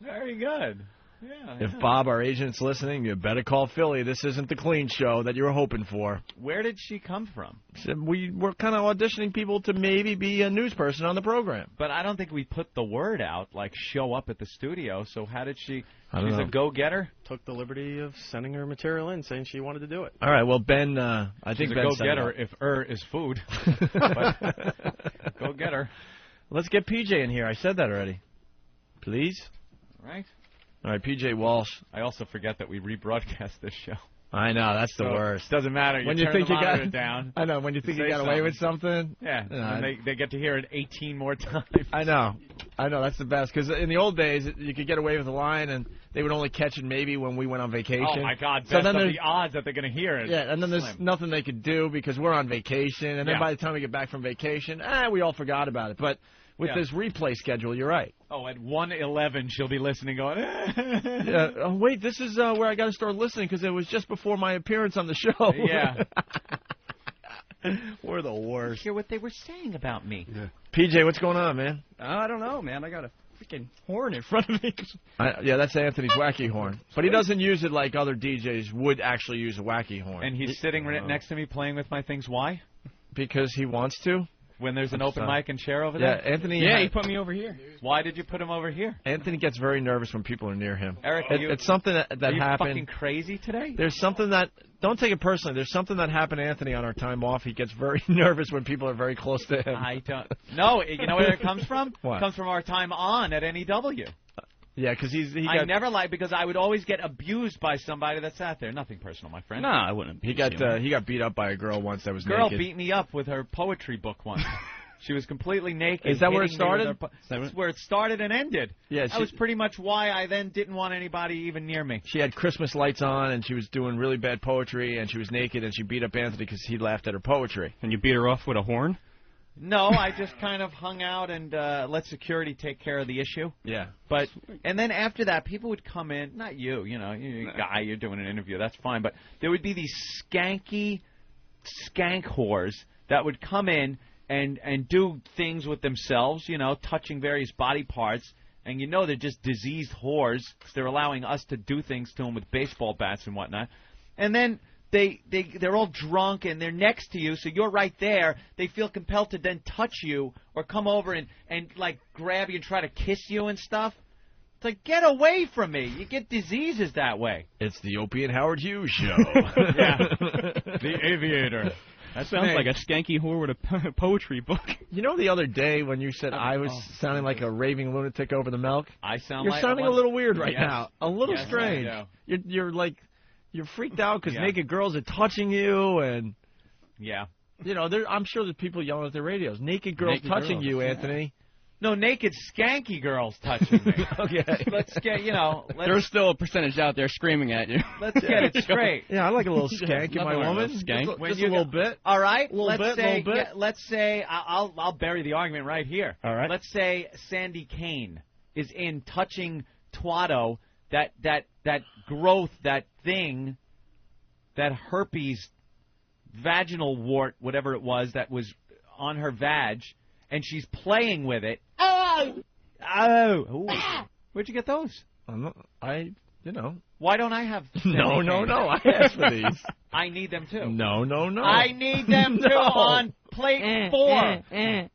Very good. Yeah. If Bob, our agent's listening, you better call Philly. This isn't the clean show that you were hoping for. Where did she come from? We were kind of auditioning people to maybe be a news person on the program. But I don't think we put the word out, like show up at the studio. So how did she? She's a go-getter? Took the liberty of sending her material in, saying she wanted to do it. All right, well, Ben, I think She's a Ben go-getter if is food. Go-getter. Let's get PJ in here. I said that already. Please? Right. All right, P.J. Walsh. I also forget that we rebroadcast this show. I know, that's the worst. Doesn't matter. When you you turn think the you monitor got down. I know. When you think you got away with something. Yeah. And they get to hear it 18 more times. I know. That's the best. Because in the old days, you could get away with a line, and they would only catch it maybe when we went on vacation. Oh my God! So then the odds that they're going to hear it. Yeah, and then there's nothing they could do because we're on vacation, and then by the time we get back from vacation, we all forgot about it. But with this replay schedule, you're right. Oh, at 1:11, she'll be listening, going. Yeah. Oh, wait, this is where I got to start listening because it was just before my appearance on the show. Yeah. We're the worst. Hear what they were saying about me. Yeah. PJ, what's going on, man? I don't know, man. I got a freaking horn in front of me. Yeah, that's Anthony's wacky horn. But he doesn't use it like other DJs would actually use a wacky horn. And he's sitting right next to me playing with my things. Why? Because he wants to. When there's an open mic and chair over there? Yeah, Anthony. Yeah, he put me over here. Why did you put him over here? Anthony gets very nervous when people are near him. Eric, it's something that are you happened. fucking crazy today? There's something that, don't take it personally, there's something that happened to Anthony on our time off. He gets very nervous when people are very close to him. I don't. No, you know where it comes from? What? It comes from our time on at NEW. Yeah, because I never liked because I would always get abused by somebody that sat there. Nothing personal, my friend. No, I wouldn't. He got beat up by a girl once that was naked. Girl beat me up with her poetry book once. She was completely naked. Is that where it started? That's where it started and ended. Yeah, that was pretty much why I then didn't want anybody even near me. She had Christmas lights on, and she was doing really bad poetry, and she was naked, and she beat up Anthony because he laughed at her poetry. And you beat her off with a horn? No, I just kind of hung out and let security take care of the issue. Yeah. And then after that, people would come in. Not you, you're a guy, you're doing an interview. That's fine. But there would be these skanky skank whores that would come in and do things with themselves, touching various body parts. And they're just diseased whores because they're allowing us to do things to them with baseball bats and whatnot. And then they're all drunk and they're next to you, so you're right there. They feel compelled to then touch you or come over and like grab you and try to kiss you and stuff. It's like, get away from me. You get diseases that way. It's the Opie and Howard Hughes show. Yeah. The Aviator. That sounds like a skanky whore with a poetry book. The other day when you said I was sounding like a raving lunatic over the milk? You're sounding a little weird right yes. now. A little yes, strange. You're freaked out because naked girls are touching you and... Yeah. I'm sure there's people yelling at their radios. Naked girls touching you, Anthony. No, naked skanky girls touching me. Okay. Let's get, There's still a percentage out there screaming at you. Let's get it straight. Yeah, I like a little skank in my woman. Skank. Just a little bit. All right. Little bit. Yeah, let's say, I'll bury the argument right here. All right. Let's say Sandy Kane is in touching Twatto, that growth, that thing, that herpes, vaginal wart, whatever it was, that was on her vag, and she's playing with it. Oh! Where'd you get those? Why don't I have... No. I asked for these. I need them, too. No. I need them, too, on plate 4.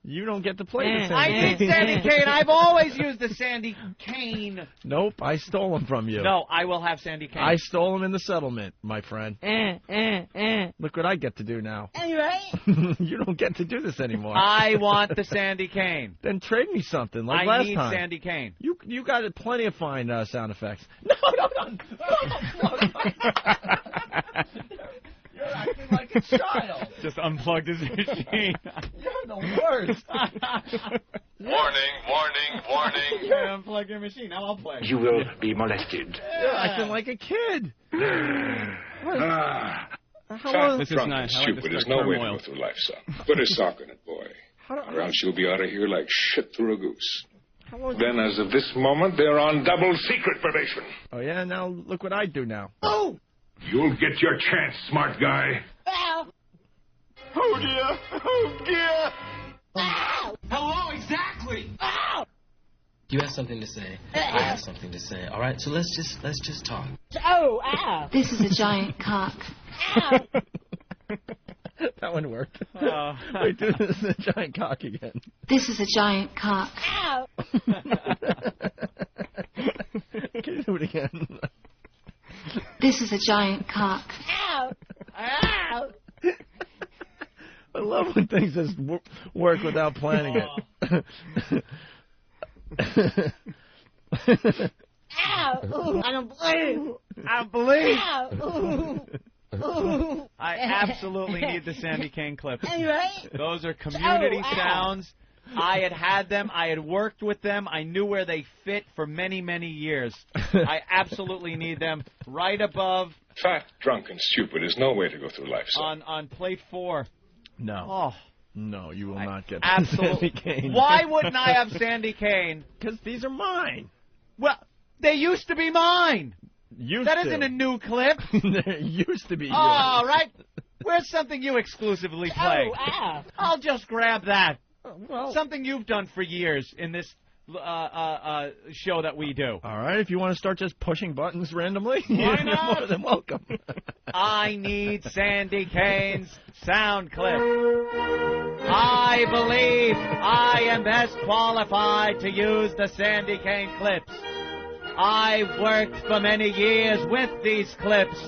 You don't get to play the Sandy I need Sandy Kane. I've always used the Sandy Kane. Nope, I stole them from you. No, I will have Sandy Kane. I stole them in the settlement, my friend. Look what I get to do now. Anyway. You don't get to do this anymore. I want the Sandy Kane. Then trade me something like last time. I need Sandy Kane. You got plenty of fine sound effects. No. You're acting like a child. Just unplugged his machine. You're the worst. Warning. You unplug your machine. Now I'll play. You will be molested. You're acting like a kid. Fat, drunk, and stupid is no way to go through life, son. Put a sock in it, boy. Or else you'll be out of here like shit through a goose. Then, as of this moment, they're on double secret probation. Oh, yeah? Now look what I do now. Oh! You'll get your chance, smart guy. Ow! Oh, dear. Oh, dear. Ow! Hello, exactly. Ow! You have something to say. I have something to say. All right, so let's just talk. Oh, ow! This is a giant cock. Ow! That one worked. Wait, do this is a giant cock again. This is a giant cock. Ow! Can you do it again? This is a giant cock. Ow! Ow! I love when things just work without planning it. Ow! Ooh, I don't believe. Ow! Ooh. I absolutely need the Sandy Kane clips. Anyway. Those are community sounds. I had them. I had worked with them. I knew where they fit for many, many years. I absolutely need them right above. Fat, drunk, and stupid is no way to go through life, son. On plate 4. No. Oh. No, you will not get absolutely. Sandy Kane. Why wouldn't I have Sandy Kane? Because these are mine. Well, they used to be mine. That isn't a new clip. They used to be yours. All right. Where's something you exclusively play? Oh, ow. I'll just grab that. Well, something you've done for years in this show that we do. All right, if you want to start just pushing buttons randomly, why you're not? more than welcome. I need Sandy Kane's sound clip. I believe I am best qualified to use the Sandy Kane clips. I've worked for many years with these clips.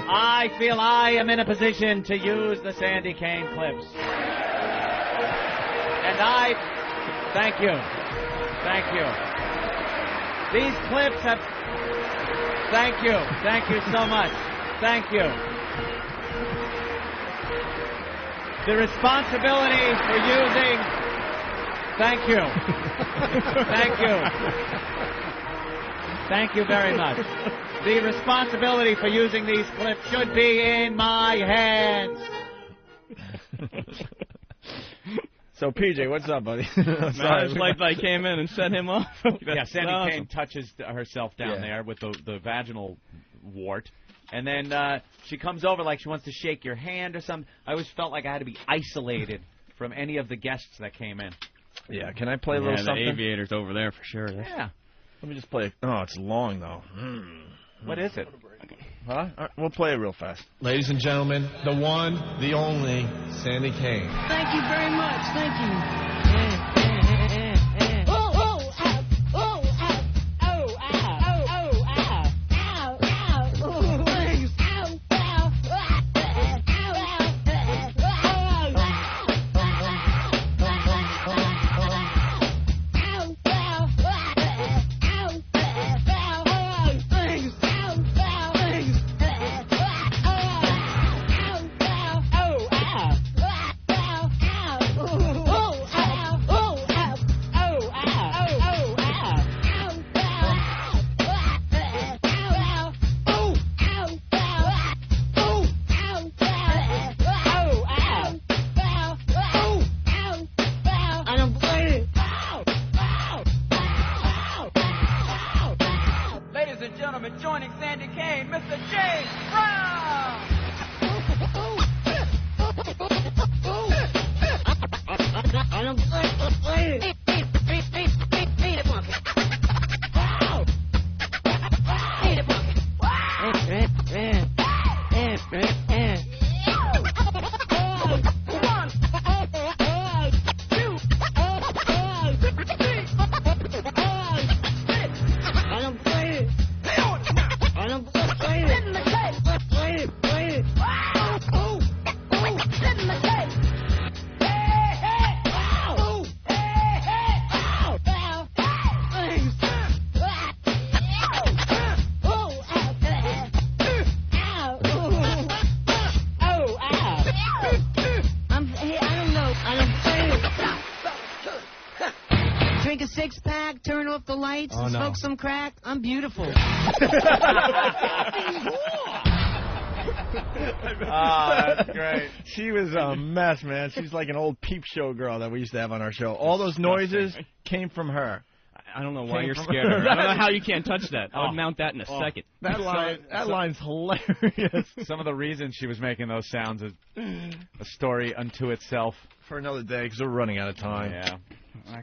I feel I am in a position to use the Sandy Kane clips. And thank you. These clips have, thank you so much. Thank you. The responsibility for using, thank you. Thank you very much. The responsibility for using these clips should be in my hands. So, PJ, what's up, buddy? Sorry, like I came in and set him off. Yeah, Sandy Kane touches herself down there with the vaginal wart, And then she comes over like she wants to shake your hand or something. I always felt like I had to be isolated from any of the guests that came in. Yeah, can I play a little something? The aviator's over there for sure. Yeah. Let me just play. Oh, it's long, though. What is it? Huh? All right, we'll play it real fast. Ladies and gentlemen, the one, the only, Sandy Kane. Thank you very much. Thank you. Joining Sandy Kane, Mr. James Brown! I don't play it. Beat it, monkey. Beat it, Drink a six-pack, turn off the lights, and smoke some crack. I'm beautiful. That's great. She was a mess, man. She's like an old peep show girl that we used to have on our show. All those noises came from her. I don't know why you're scared of her. I don't know how you can't touch that. I would mount that in a second. That line's hilarious. Some of the reasons she was making those sounds is a story unto itself. For another day, because we're running out of time. Yeah.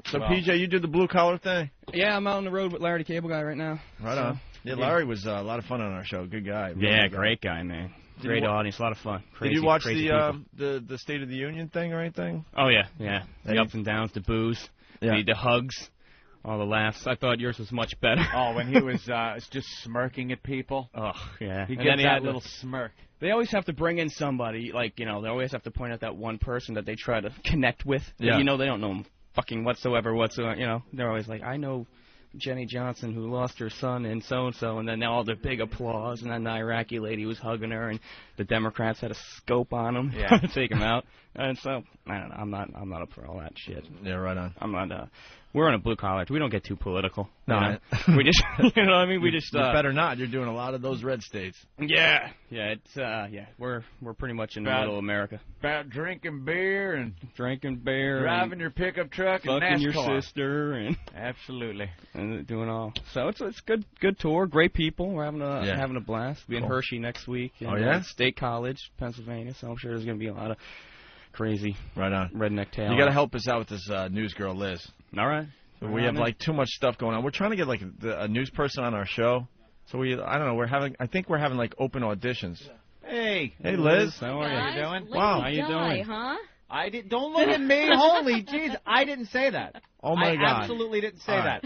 So, PJ, you did the blue-collar thing? Yeah, I'm out on the road with Larry the Cable Guy right now. Right on. Yeah, Larry was a lot of fun on our show. Good guy. Really great guy, man. Great audience, a lot of fun. Crazy, did you watch the State of the Union thing or anything? Oh, yeah. The ups and downs, the booze, the hugs, all the laughs. I thought yours was much better. Oh, when he was just smirking at people. Oh, yeah. He gets that little smirk. They always have to bring in somebody, like, they always have to point out that one person that they try to connect with. Yeah. They don't know him fucking whatsoever. They're always like, I know Jenny Johnson who lost her son and so-and-so, and then all the big applause, and then the Iraqi lady was hugging her, and the Democrats had a scope on him to take him out. And so, I don't know, I'm not up for all that shit. Yeah, right on. I'm not, we're on a blue collar. We don't get too political. No. We just, you know what I mean? We just, you better not. You're doing a lot of those red states. Yeah. Yeah, we're pretty much in the middle of America. About drinking beer and driving your pickup truck and fucking NASCAR. your sister and absolutely and doing all. So it's good tour, great people. We're having a blast. We'll be in Hershey next week. In, State College, Pennsylvania. So I'm sure there's gonna be a lot of crazy redneck tale. You got to help us out with this news girl, Liz. All right. We have like too much stuff going on. We're trying to get like a news person on our show. So I don't know. I think we're having like open auditions. Hey Liz. How are you? How you doing? Wow. How you doing? Huh? Don't look at me. Holy jeez, I didn't say that. Oh my God. I absolutely didn't say that.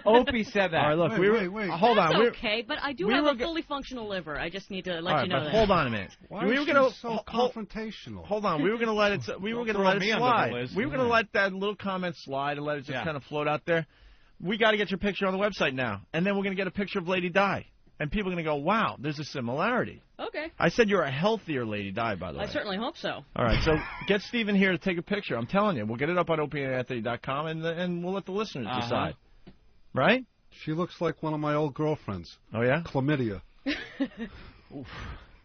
Opie said that. All right, look, wait. Hold on. That's okay, but I do have a fully functional liver. I just need to let you know that. Hold on a minute. Why is she so confrontational? Hold on. We were going to let it. We were going to let it slide. We were going to let that little comment slide and let it just kind of float out there. We got to get your picture on the website now, and then we're going to get a picture of Lady Di, and people are going to go, "Wow, there's a similarity." Okay. I said you're a healthier Lady Di, by the way. I certainly hope so. All right, so get Steven here to take a picture. I'm telling you, we'll get it up on opieanthony.com, and we'll let the listeners decide. Right? She looks like one of my old girlfriends. Oh, yeah? Chlamydia. Oof.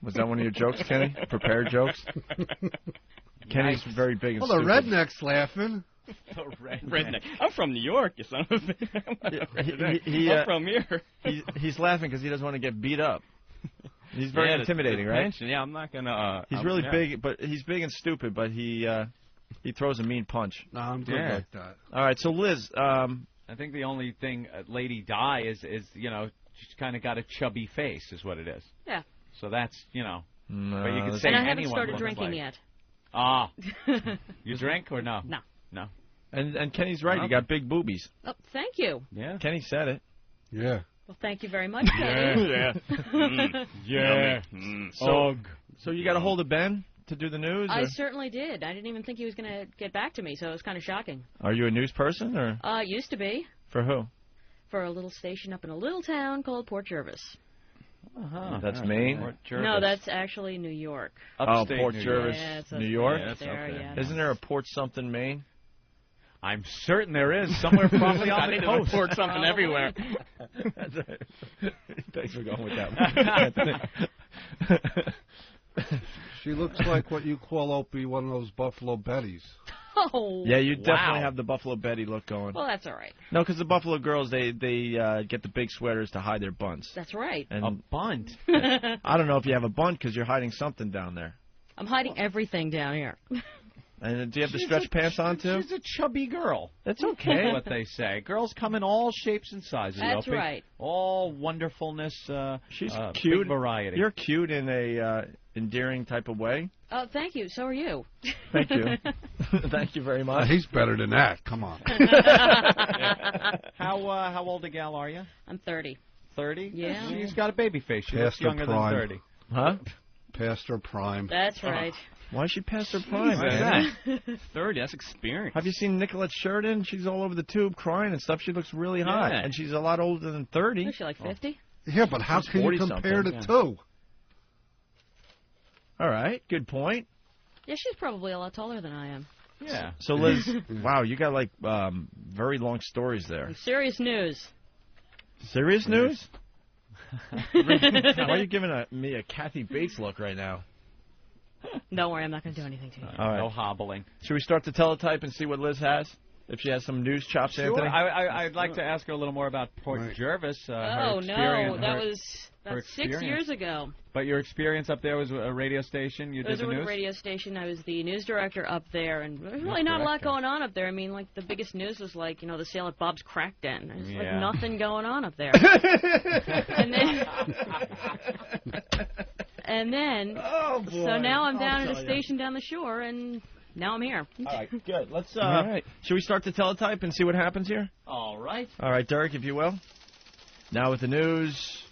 Was that one of your jokes, Kenny? Prepared jokes? Kenny's very big and stupid. The redneck's laughing. Redneck. I'm from New York, you son of a bitch. I'm from here. He's laughing because he doesn't want to get beat up. He's very intimidating, right? Pension. Yeah, I'm not gonna. He's really big, but he's big and stupid. But he throws a mean punch. No, I'm good like that. All right, so Liz, I think the only thing Lady Di is she's kind of got a chubby face, is what it is. Yeah. So that's no, but you can say and I anyone haven't started looks drinking like. yet. Ah. You drink or no? No. No. And Kenny's right. You got big boobies. Oh, thank you. Yeah. Kenny said it. Yeah. Well, thank you very much, Kenny. Yeah. So you got a hold of Ben to do the news? I or? certainly did. I didn't even think he was going to get back to me, so it was kind of shocking. Are you a news person or? Used to be. For who? For a little station up in a little town called Port Jervis. That's Maine? Port Jervis. No, that's actually New York. Upstate Port New Jervis, Yeah, New York? Yeah, there, okay. yeah. Isn't there a Port something, Maine? I'm certain there is somewhere probably on the coast. Port something everywhere. Thanks for going with that. She looks like what you call, Opie, one of those Buffalo Bettys. Oh. Yeah, you definitely have the Buffalo Betty look going. Well, that's all right. No, because the Buffalo girls, they get the big sweaters to hide their bunts. That's right. And A bunt? I don't know if you have a bunt because you're hiding something down there. I'm hiding everything down here. And do you have the stretch pants on, too? She's a chubby girl. That's okay. What they say. Girls come in all shapes and sizes. That's Opie. right. All wonderfulness. She's Big cute. variety. You're cute in a endearing type of way. Oh, thank you. So are you. Thank you. Thank you very much. He's better than that. Come on. How old a gal are you? I'm 30. 30? Yeah. She's got a baby face. She looks Past her younger than prime. 30. Huh? Past her prime. That's right. Why is she past her prime? Why is man? that? 30, that's experience. Have you seen Nicolette Sheridan? She's all over the tube crying and stuff. She looks really hot. Yeah. And she's a lot older than 30. Is she like 50? Yeah, but how She's can you compare the 40-something. two? All right. Good point. Yeah, she's probably a lot taller than I am. Yeah. So, Liz, wow, you got, like, very long stories there. Serious news. Serious news? Why are you giving me a Kathy Bates look right now? Don't worry, I'm not going to do anything to you. All right. No hobbling. Should we start the teletype and see what Liz has? If she has some news chops, Sure. Anthony? I'd like to ask her a little more about Port Jervis. Oh, no, that was about 6 years ago. But your experience up there was a radio station? You It did was the with news? a radio station. I was the news director up there, and there's really not a lot going on up there. I mean, like, the biggest news was, like, the sale at Bob's Crack Den. There's, like, nothing going on up there. And then, oh, boy. so now I'm down at a station down the shore, and now I'm here. All right, good. Let's, all right. Should we start the teletype and see what happens here? All right. All right, Derek, if you will. Now with the news,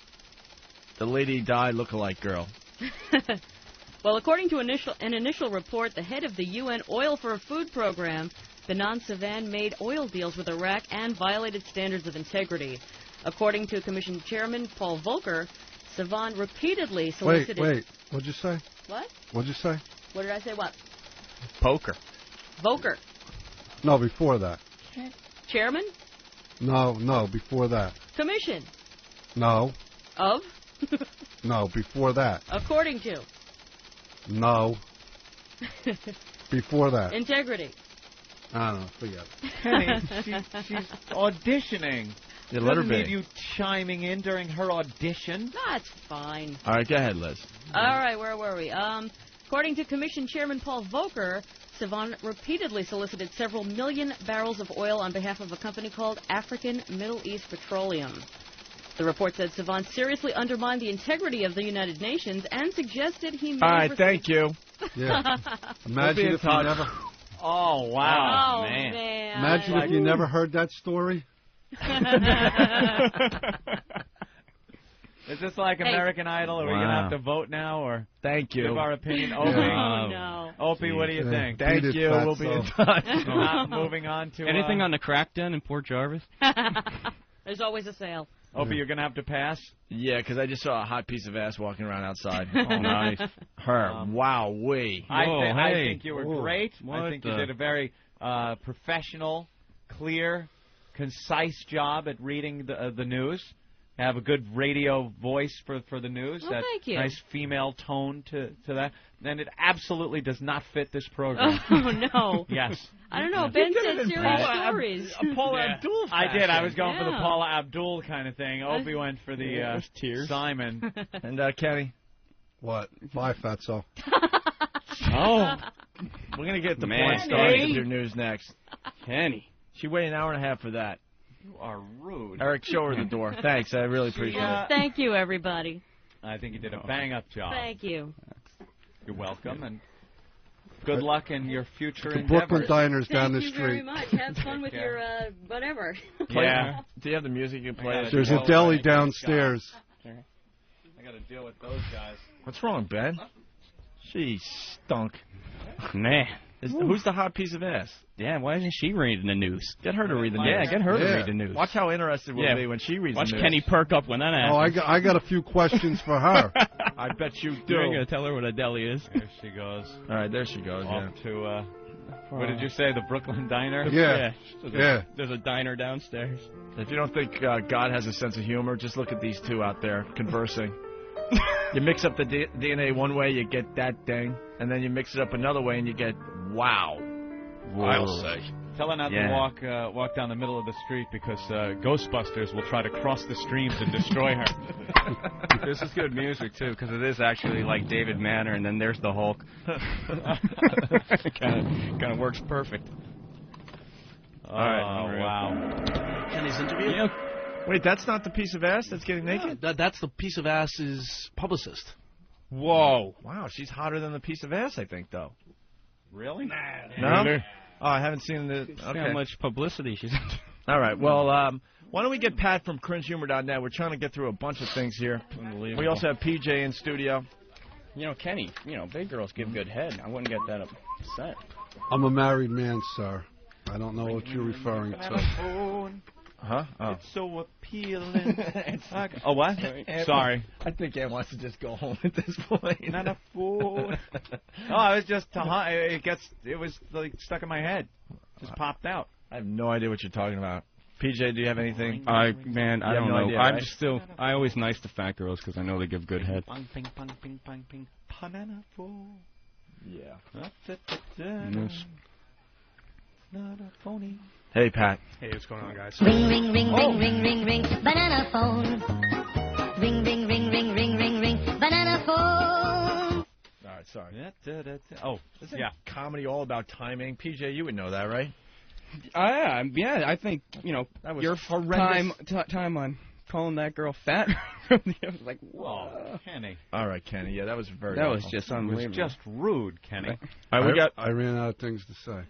the Lady Di lookalike girl. Well, according to an initial report, the head of the UN Oil for Food program, Benon Sevan, made oil deals with Iraq and violated standards of integrity. According to Commission Chairman Paul Volcker, Sevan repeatedly solicited... Wait. What'd you say? What? What'd you say? What did I say? What? Poker. Volcker. No, before that. Chairman? No, before that. Commission. No. Of? No, before that. According to. No. Before that. Integrity. I don't know. Forget it. Kenny, she's auditioning. Yeah, let her Doesn't be. need you chiming in during her audition. That's fine. All right, go ahead, Liz. All right, where were we? According to Commission Chairman Paul Volcker, Sevan repeatedly solicited several million barrels of oil on behalf of a company called African Middle East Petroleum. The report said Sevan seriously undermined the integrity of the United Nations and suggested he may... All right, thank you. Yeah. Imagine if you never... Oh, wow. Oh, man. Imagine if you never heard that story. Is this like American Idol? Are we going to have to vote now? Or thank you. Give our opinion. Opie, no. Opie, what do you think? Thank you. We'll be in touch. Moving on to... Anything on the crack den in Port Jarvis? There's always a sale. Opie, you're going to have to pass? Yeah, because I just saw a hot piece of ass walking around outside. Oh, nice. Her. Wow-wee. I think you were great. What I think you did a very professional, clear, concise job at reading the news. Have a good radio voice for the news. Well, that thank you. Nice female tone to that. And it absolutely does not fit this program. Oh, no. Yes. I don't know. Ben said serious stories. Paula Abdul I did. I was going for the Yeah. Paula Abdul kind of thing. Opie went for the tears. Simon. And Kenny? What? Bye, Fatso. Oh. We're going to get the point started with your news next. Kenny. She waited an hour and a half for that. You are rude. Eric, show her the door. Thanks. I really appreciate it. Thank you, everybody. I think you did a bang-up job. Thank you. You're welcome, and good luck in your future The endeavors. Brooklyn Diner's down the Thank you very street. much. Have fun with your whatever. Yeah. Do you have the music you can play? There's a deli downstairs. I got to deal with those guys. What's wrong, Ben? She stunk. Man. Who's the hot piece of ass? Yeah, why isn't she reading the news? Get her to read the news. Yeah, get her to read the news. Watch how interested we'll be when she reads the news. Watch Kenny perk up when that happens. Oh, I got a few questions for her. I bet you do. You're going to tell her what a deli is. There she goes. All right, there she goes. Off to, what did you say, the Brooklyn Diner? Yeah. There's a diner downstairs. If you don't think God has a sense of humor, just look at these two out there conversing. You mix up the DNA one way, you get that thing, and then you mix it up another way, and you get wow. I'll say. Tell her not to walk down the middle of the street because Ghostbusters will try to cross the streams and destroy her. This is good music, too, because it is actually like David Manor, and then there's the Hulk. kind of works perfect. Oh, wow. Kenny's interview? Yeah. Wait, that's not the piece of ass that's getting naked? That's the piece of ass's publicist. Whoa. Wow, she's hotter than the piece of ass, I think, though. Really? No? Really? Oh, I haven't seen the... See how much publicity she's in. All right, well, why don't we get Pat from CringeHumor.net? We're trying to get through a bunch of things here. We also have PJ in studio. You know, Kenny, big girls give good head. I wouldn't get that upset. I'm a married man, sir. I don't know what you're referring to. Huh? Oh. It's so appealing. Oh, what? Sorry. I think Ann wants to just go home at this point. Not a fool. Oh, it was just it was like stuck in my head. Just popped out. I have no idea what you're talking about. PJ, do you have anything? I don't know. Idea, I'm right? still. I always nice to fat girls because I know they give good head. Ping, ping, ping, ping, ping, ping. Banana fool. Yeah. Not a phony. Hey, Pat. Hey, what's going on, guys? Ring, ring, ring, ring, ring, ring, ring, banana phone. Ring, ring, ring, ring, ring, ring, ring, banana phone. All right, sorry. Oh, isn't comedy all about timing? PJ, you would know that, right? Yeah, I think, that was your horrendous. time on calling that girl fat. I was like, whoa. Oh, Kenny. All right, Kenny. Yeah, that was very That awful. was just unbelievable. It was just rude, Kenny. All right, I ran out of things to say.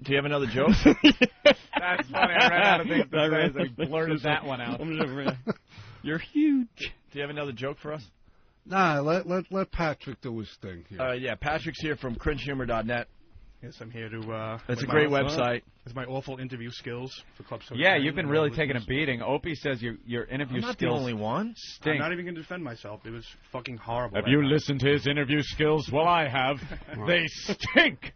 Do you have another joke? That's funny. I ran out of things to say, so he blurted that one out. You're huge. Do you have another joke for us? Nah, let Patrick do his thing here. Yeah, Patrick's here from CringeHumor.net. Yes, I'm here to... It's a great website. It's my awful interview skills for Club Soda. Yeah, you've been really taking a beating. Opie says your interview I'm not skills the only one. stink. I'm not even going to defend myself. It was fucking horrible. Have you listened to his interview skills? Well, I have. They stink.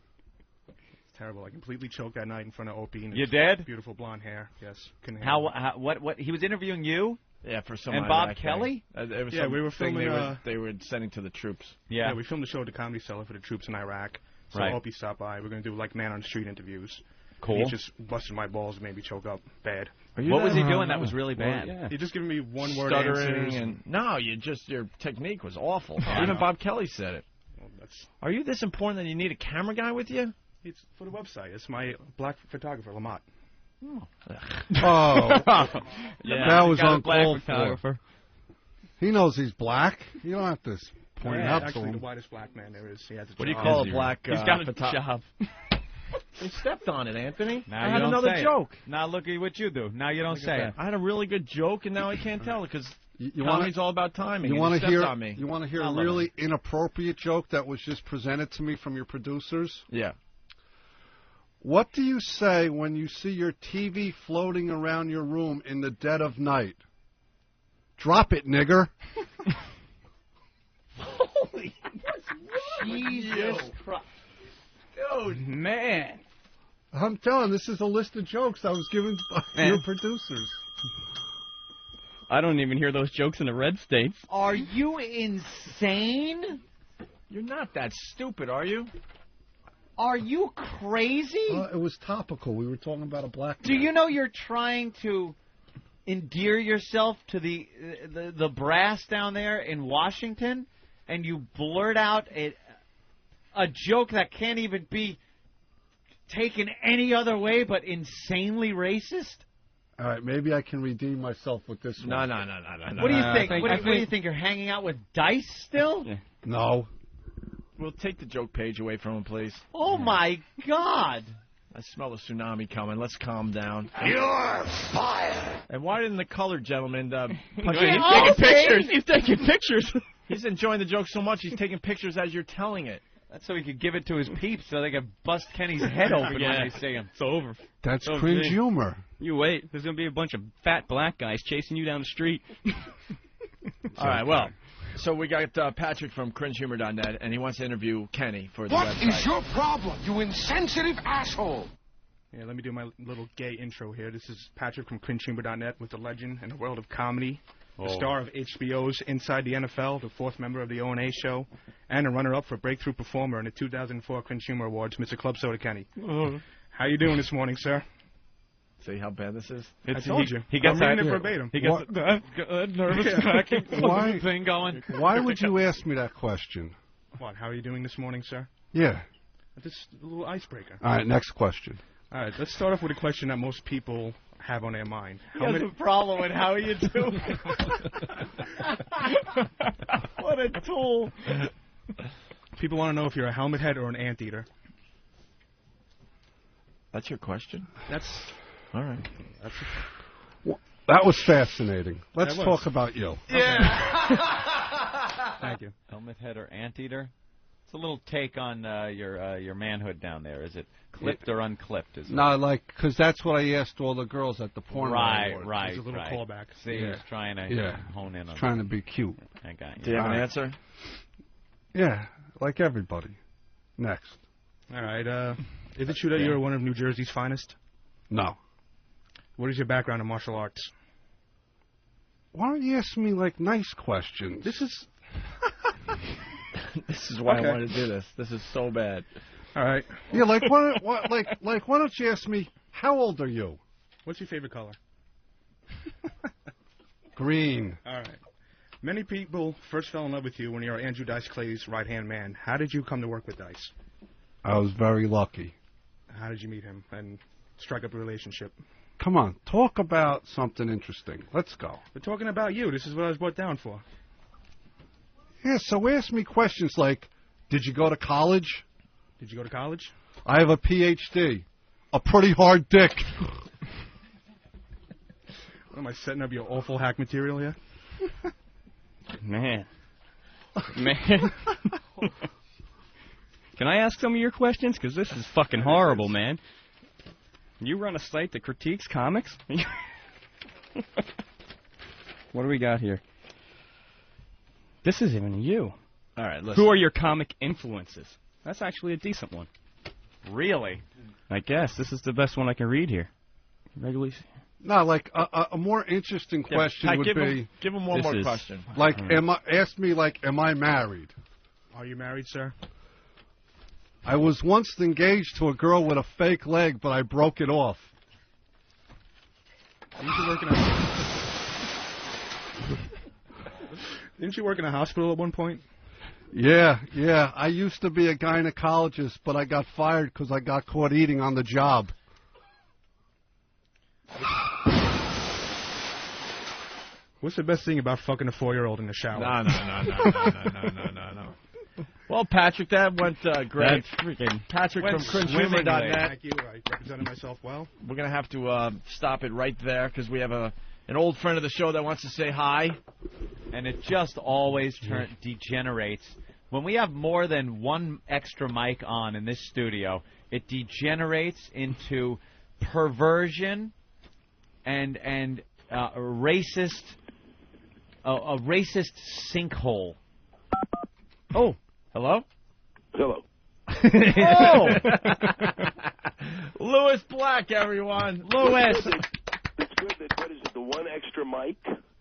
Terrible. I completely choked that night in front of Opie. And You his did? Beautiful blonde hair. Yes. Couldn't handle it. What? He was interviewing you? Yeah, for some. And Bob Kelly? It was Yeah, we were filming. They were sending to the troops. Yeah. We filmed the show at the Comedy Cellar for the troops in Iraq. So Right. Opie stopped by. We're going to do like man on the street interviews. Cool. He just busted my balls and made me choke up bad. What was he doing that was really bad? Yeah. He just giving me one word Stuttering answers. and no, your technique was awful. Even Bob Kelly said it. Well, that's Are you this important that you need a camera guy with you? it's for the website. It's my black photographer, Lamont. Oh, Yeah, that was got a uncalled black photographer. He knows he's black. You don't have to point it out to Actually, the him. whitest black man there is. He has a What do you job. call a black? He's got a job. You stepped on it, Anthony. Now I you had don't another say it. joke. Now look at what you do. Now you don't say it. I had a really good joke, and now I can't tell it because You comedy's all about timing. You want to hear? on me. You want to hear I a love really inappropriate joke that was just presented to me from your producers? Yeah. What do you say when you see your TV floating around your room in the dead of night? Drop it, nigger. Holy, Jesus Christ. Dude, man. I'm telling this is a list of jokes I was given by your producers. I don't even hear those jokes in the red states. Are you insane? You're not that stupid, are you? Are you crazy? It was topical. We were talking about a black Do man. you know you're trying to endear yourself to the brass down there in Washington? and you blurt out a joke that can't even be taken any other way but insanely racist? All right, maybe I can redeem myself with this one. No. What do you think? What do you think? You're hanging out with Dice still? Yeah. No. We'll take the joke page away from him, please. Oh, my God. I smell a tsunami coming. Let's calm down. You're fired. And why didn't the colored gentleman He's taking pictures. He's taking pictures. He's enjoying the joke so much, he's taking pictures as you're telling it. That's so he could give it to his peeps so they could bust Kenny's head open when they see him. It's over. That's cringe humor. You wait. There's going to be a bunch of fat black guys chasing you down the street. All right, well, so we got Patrick from cringehumor.net, and he wants to interview Kenny for the What website. is your problem, you insensitive asshole? Yeah, let me do my little gay intro here. This is Patrick from cringehumor.net with the legend in the world of comedy, the star of HBO's Inside the NFL, the fourth member of the O&A show, and a runner-up for Breakthrough Performer in the 2004 Cringe Humor Awards, Mr. Club Soda Kenny. How you doing this morning, sir? See how bad this is? I told you. He gets I'm reading it verbatim. He gets that nervous thing going. Why would you ask me that question? What, how are you doing this morning, sir? Yeah. This a little icebreaker. All right, next question. All right, let's start off with a question that most people have on their mind. He has a problem with how you do. What a tool. People want to know if you're a helmet head or an anteater. That's your question? That's... All right. Well, that was fascinating. Let's That talk was. about you. Yeah. Thank you. Helmet head or anteater? It's a little take on your manhood down there. Is it clipped or unclipped? Is it? No, because that's what I asked all the girls at the porn Right. It's a little callback. See, Yeah. he's trying to hone in on trying to be cute. I got you. Do you have an answer? Yeah, like everybody. Next. All right, is it true that you're one of New Jersey's finest? No. What is your background in martial arts? Why don't you ask me, nice questions? This is... This is why Okay. I wanted to do this. This is so bad. All right. Yeah, why don't you ask me, how old are you? What's your favorite color? Green. All right. Many people first fell in love with you when you were Andrew Dice Clay's right-hand man. How did you come to work with Dice? I was very lucky. How did you meet him and strike up a relationship? Come on, talk about something interesting. Let's go. We're talking about you. This is what I was brought down for. Yeah, so ask me questions like, did you go to college? Did you go to college? I have a PhD. A pretty hard dick. What, am I setting up your awful hack material here? Man. Can I ask some of your questions? Because this is fucking horrible, man. You run a site that critiques comics? What do we got here? This isn't even you. All right, listen. Who are your comic influences? That's actually a decent one. Really? I guess. This is the best one I can read here. Regularly. No, a more interesting question would be... Give him one more question. Am I married? Are you married, sir? I was once engaged to a girl with a fake leg, but I broke it off. Didn't you work in a hospital at one point? Yeah. I used to be a gynecologist, but I got fired because I got caught eating on the job. What's the best thing about fucking a 4-year-old in the shower? No. Well, Patrick, that went great. Patrick from cringehumor.net. Thank you. I represented myself well. We're going to have to stop it right there because we have an old friend of the show that wants to say hi. And it just always degenerates. When we have more than one extra mic on in this studio, it degenerates into perversion and a racist sinkhole. Oh, hello? Hello. Oh! Louis Black, everyone. Louis. It's good that, what is it, the one extra mic?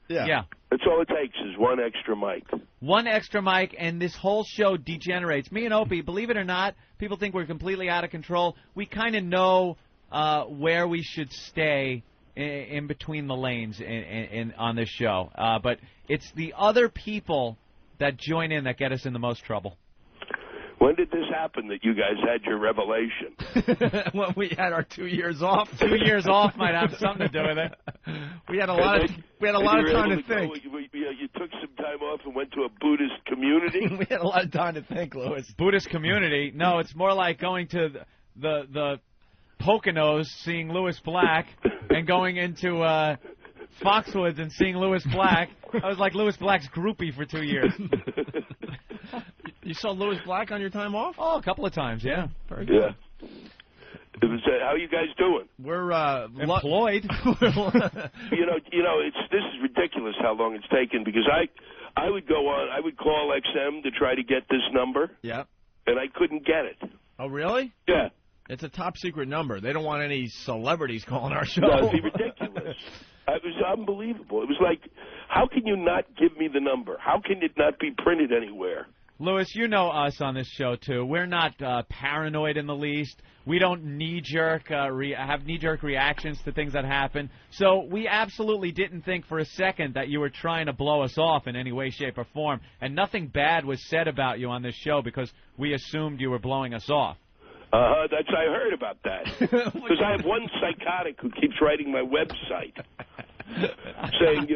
Yeah. That's all it takes is one extra mic. One extra mic, and this whole show degenerates. Me and Opie, believe it or not, people think we're completely out of control. We kind of know where we should stay in between the lanes on this show. But it's the other people that join in that get us in the most trouble. When did this happen that you guys had your revelation? Well, we had our 2 years off. 2 years off might have something to do with it. We had a lot of time to think. You took some time off and went to a Buddhist community? We had a lot of time to think, Louis. Buddhist community? No, it's more like going to the Poconos, seeing Louis Black, and going into Foxwoods and seeing Louis Black. I was like Louis Black's groupie for 2 years. You saw Louis Black on your time off? Oh, a couple of times, yeah. Very good. Yeah. It was, how are you guys doing? We're employed. This is ridiculous how long it's taken, because I would go on, I would call XM to try to get this number. Yeah. And I couldn't get it. Oh, really? Yeah. It's a top secret number. They don't want any celebrities calling our show. No, it'd be ridiculous. It was unbelievable. It was like, how can you not give me the number? How can it not be printed anywhere? Louis, you know us on this show, too. We're not paranoid in the least. We don't knee-jerk have knee-jerk reactions to things that happen. So we absolutely didn't think for a second that you were trying to blow us off in any way, shape, or form. And nothing bad was said about you on this show because we assumed you were blowing us off. I heard about that. Because I have one psychotic who keeps writing my website saying,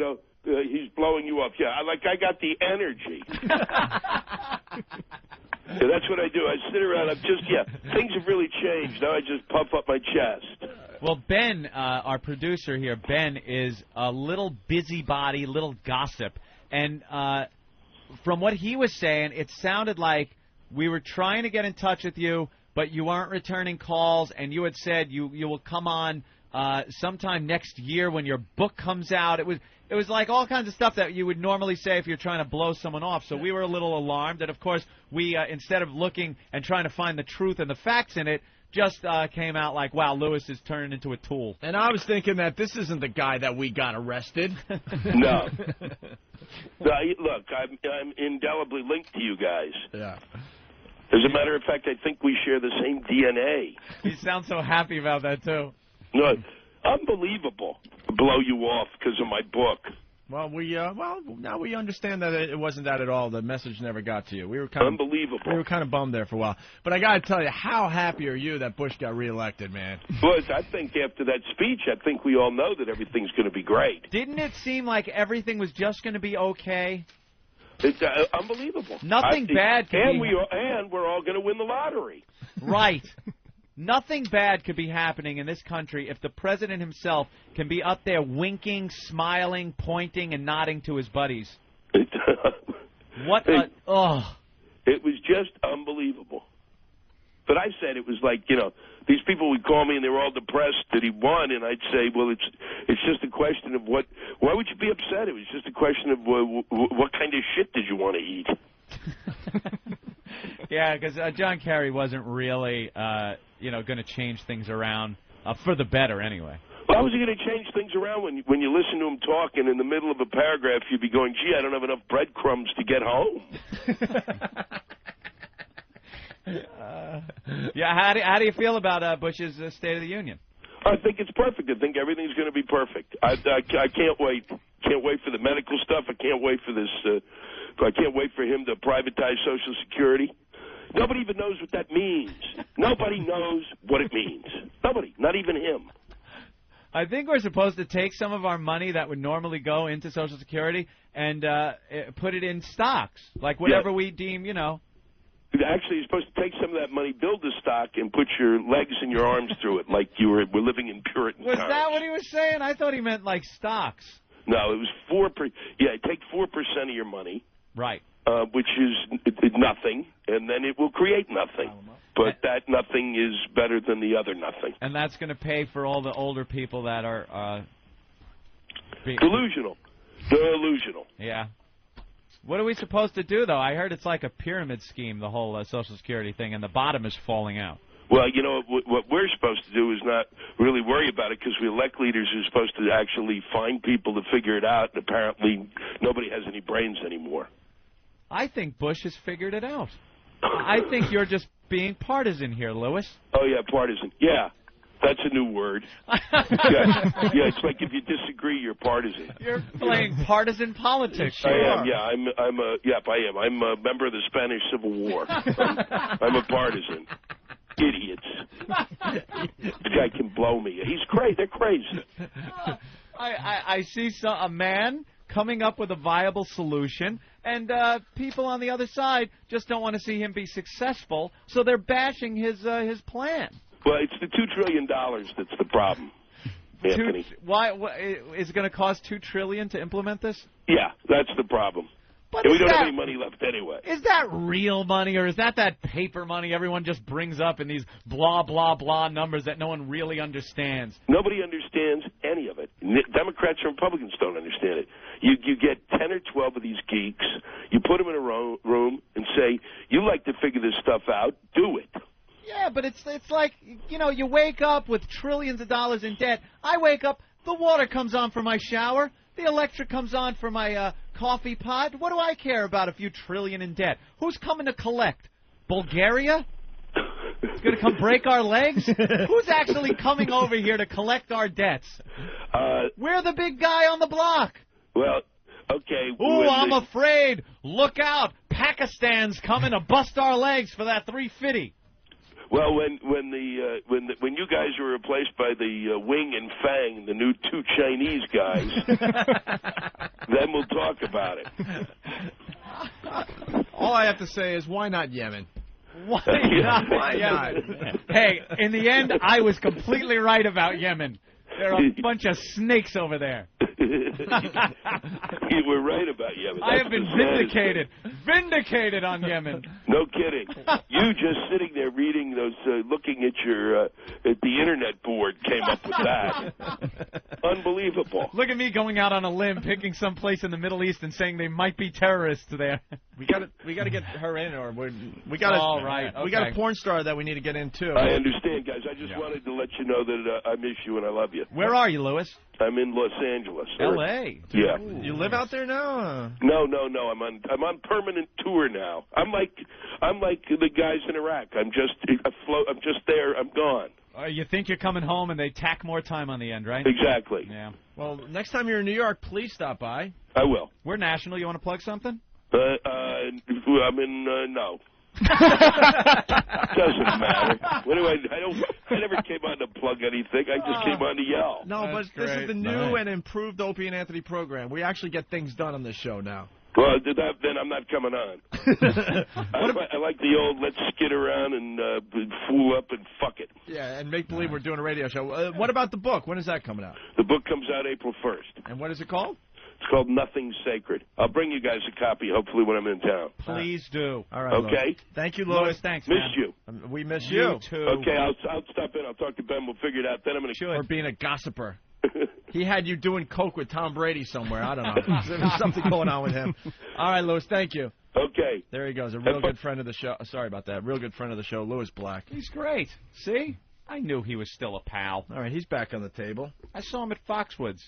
he's blowing you up. Yeah, I got the energy. Yeah, that's what I do. I sit around. Things have really changed. Now I just puff up my chest. Well, Ben, our producer here, Ben, is a little busybody, little gossip. And from what he was saying, it sounded like we were trying to get in touch with you, but you aren't returning calls, and you had said you will come on sometime next year when your book comes out. It was like all kinds of stuff that you would normally say if you're trying to blow someone off. So we were a little alarmed, and of course we instead of looking and trying to find the truth and the facts in it, just came out like, wow, Louis is turning into a tool. And I was thinking that this isn't the guy that we got arrested. No. Look, I'm indelibly linked to you guys. Yeah. As a matter of fact, I think we share the same DNA. You sound so happy about that, too. No, unbelievable. Blow you off because of my book. Well, now we understand that it wasn't that at all. The message never got to you. We were kind of unbelievable. We were kind of bummed there for a while. But I got to tell you, how happy are you that Bush got reelected, man? Well, I think after that speech, I think we all know that everything's going to be great. Didn't it seem like everything was just going to be okay? It's unbelievable. Nothing bad could be... And we're all going to win the lottery. Right. Nothing bad could be happening in this country if the president himself can be up there winking, smiling, pointing, and nodding to his buddies. What a... Oh. It was just unbelievable. But I said it was like, these people would call me and they were all depressed that he won, and I'd say, well, it's just a question of why would you be upset? It was just a question of what kind of shit did you want to eat? Yeah, because John Kerry wasn't really, going to change things around for the better anyway. Well, how was he going to change things around when you listen to him talk, and in the middle of a paragraph you'd be going, gee, I don't have enough breadcrumbs to get home. Yeah, how do you feel about Bush's State of the Union? I think it's perfect. I think everything's going to be perfect. I can't wait. Can't wait for the medical stuff. I can't wait for this. I can't wait for him to privatize Social Security. Nobody even knows what that means. Nobody knows what it means. Nobody, not even him. I think we're supposed to take some of our money that would normally go into Social Security and put it in stocks, like whatever we deem, Actually, you're supposed to take some of that money, build a stock, and put your legs and your arms through it, like you were living in Puritan times. Was that what he was saying? I thought he meant like stocks. No, it was 4%. Yeah, take 4% of your money. Right. Which is nothing, and then it will create nothing. But that nothing is better than the other nothing. And that's going to pay for all the older people that are... Delusional. Delusional. Yeah. What are we supposed to do, though? I heard it's like a pyramid scheme, the whole Social Security thing, and the bottom is falling out. Well, what we're supposed to do is not really worry about it because we elect leaders who are supposed to actually find people to figure it out, and apparently nobody has any brains anymore. I think Bush has figured it out. I think you're just being partisan here, Louis. Oh, yeah, partisan. Yeah. That's a new word. Yeah, it's like if you disagree, you're partisan. You're playing partisan politics. I am. Yeah, I am. I'm a member of the Spanish Civil War. I'm a partisan. Idiots. This guy can blow me. He's crazy. They're crazy. I see a man coming up with a viable solution, and people on the other side just don't want to see him be successful, so they're bashing his plan. Well, it's the $2 trillion that's the problem, Anthony. Why is it going to cost $2 trillion to implement this? Yeah, that's the problem. But and we don't have any money left anyway. Is that real money, or is that paper money everyone just brings up in these blah, blah, blah numbers that no one really understands? Nobody understands any of it. Democrats and Republicans don't understand it. You get 10 or 12 of these geeks, you put them in a room and say, you like to figure this stuff out, do it. Yeah, but it's like, you wake up with trillions of dollars in debt. I wake up, the water comes on for my shower. The electric comes on for my coffee pot. What do I care about a few trillion in debt? Who's coming to collect? Bulgaria? It's going to come break our legs? Who's actually coming over here to collect our debts? We're the big guy on the block. Well, okay. Ooh, I'm afraid. Look out. Pakistan's coming to bust our legs for that $350. Well, when you guys were replaced by the Wing and Fang, the new 2 Chinese guys, then we'll talk about it. All I have to say is, why not Yemen? Why not? Why not? Hey, in the end, I was completely right about Yemen. There are a bunch of snakes over there. You were right about Yemen. I have been vindicated. Vindicated on Yemen. No kidding. You just sitting there reading those, looking at your at the internet board came up with that. Unbelievable. Look at me going out on a limb, picking some place in the Middle East and saying they might be terrorists there. We got to get her in, or we got all right. We got a porn star that we need to get in too. I understand, guys. I just wanted to let you know that I miss you and I love you. Where are you, Louis? I'm in Los Angeles. L.A. Yeah. You live out there now? No. I'm on permanent tour now. I'm like the guys in Iraq. I'm just afloat. I'm just there. I'm gone. You think you're coming home and they tack more time on the end, right? Exactly. Yeah. Well, next time you're in New York, please stop by. I will. We're national. You want to plug something? I'm in no. Doesn't matter. What do I never came on to plug anything. I just came on to yell. No, but this is the new and improved Opie and Anthony program. We actually get things done on this show now. Well, then I'm not coming on. I like the old let's skid around and fool up and fuck it. Yeah, and make believe we're doing a radio show. What about the book? When is that coming out? The book comes out April 1st. And what is it called? It's called Nothing Sacred. I'll bring you guys a copy, hopefully, when I'm in town. Please do. All right. Okay? Louis. Thank you, Louis. Thanks, Miss man. you. We miss you. too. Okay, I'll stop in. I'll talk to Ben. We'll figure it out. Then I'm going to... Or being a gossiper. He had you doing coke with Tom Brady somewhere. I don't know. There's something going on with him. All right, Louis, thank you. Okay. There he goes. A real good friend of the show. Sorry about that. Real good friend of the show, Louis Black. He's great. See? I knew he was still a pal. All right, he's back on the table. I saw him at Foxwoods.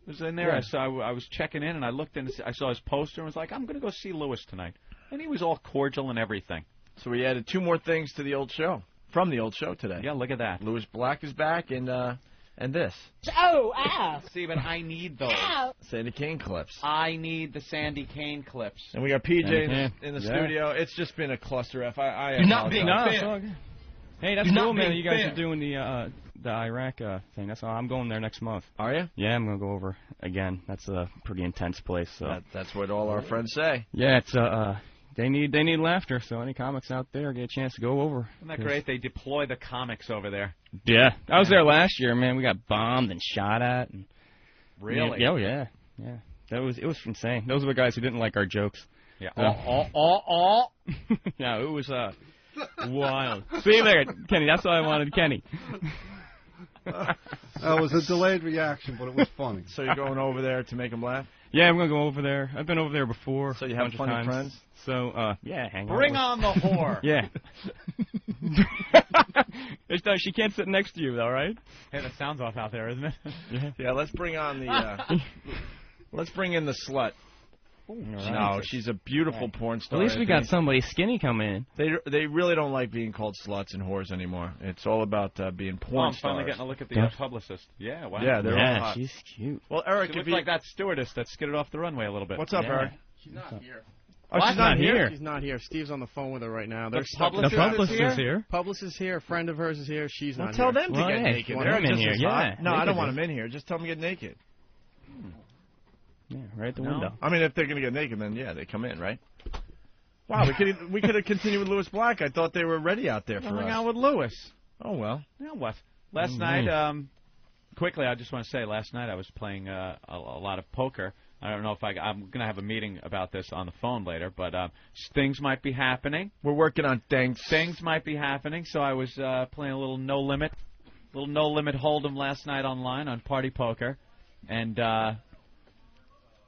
I was in there. Yeah. I was checking in, and I looked in. I saw his poster and was like, I'm going to go see Louis tonight. And he was all cordial and everything. So we added 2 more things to the old show. From the old show today. Yeah, look at that. Louis Black is back, and this. Oh, ow. See, but I need those. Ow. Sandy Kane clips. I need the Sandy Kane clips. And we got PJ in the studio. It's just been a cluster F. You're not being fair. Hey, that's cool, man. You guys are doing the Iraq thing. That's all. I'm going there next month. Are you? Yeah, I'm going to go over again. That's a pretty intense place. So that's what all our friends say. Yeah, it's they need laughter. So any comics out there get a chance to go over. Isn't that great? They deploy the comics over there. Yeah, I was there last year, man. We got bombed and shot at. And, really? Yeah. It was insane. Those were the guys who didn't like our jokes. Yeah. Yeah, it was wild. See there, Kenny. That's why I wanted Kenny. That was a delayed reaction, but it was funny. So you're going over there to make them laugh? Yeah, I'm going to go over there. I've been over there before. So you have funny friends? So, yeah, hang on. Bring on the whore. Yeah. She can't sit next to you, though, right? Hey, that sounds off out there, isn't it? Yeah, let's bring on the... let's bring in the slut. No, she's a beautiful porn star. At least we got somebody skinny coming in. They really don't like being called sluts and whores anymore. It's all about being porn I'm finally stars. getting a look at the publicist. Yeah, wow. Yeah, they're all hot. She's cute. Well, Eric, she looks like that stewardess that skidded off the runway a little bit. What's up, Eric? She's not here. Oh, she's not here? She's not here. Steve's on the phone with her right now. The Publicist is here? Publicist is here. A friend of hers is here. She's not tell here. them to get naked. They're in just here. as hot. No, I don't want them in here. Just tell them to get naked. Yeah, right at the window. I mean, if they're going to get naked, then yeah, they come in, right? Wow, we could have continued with Lewis Black. I thought they were ready out there for us. Hang out with Lewis. Oh, well. You know what? Last night, quickly, I just want to say, last night I was playing a lot of poker. I don't know if I'm going to have a meeting about this on the phone later, but things might be happening. We're working on things. Things might be happening, so I was playing a little no limit hold'em last night online on Party Poker, and I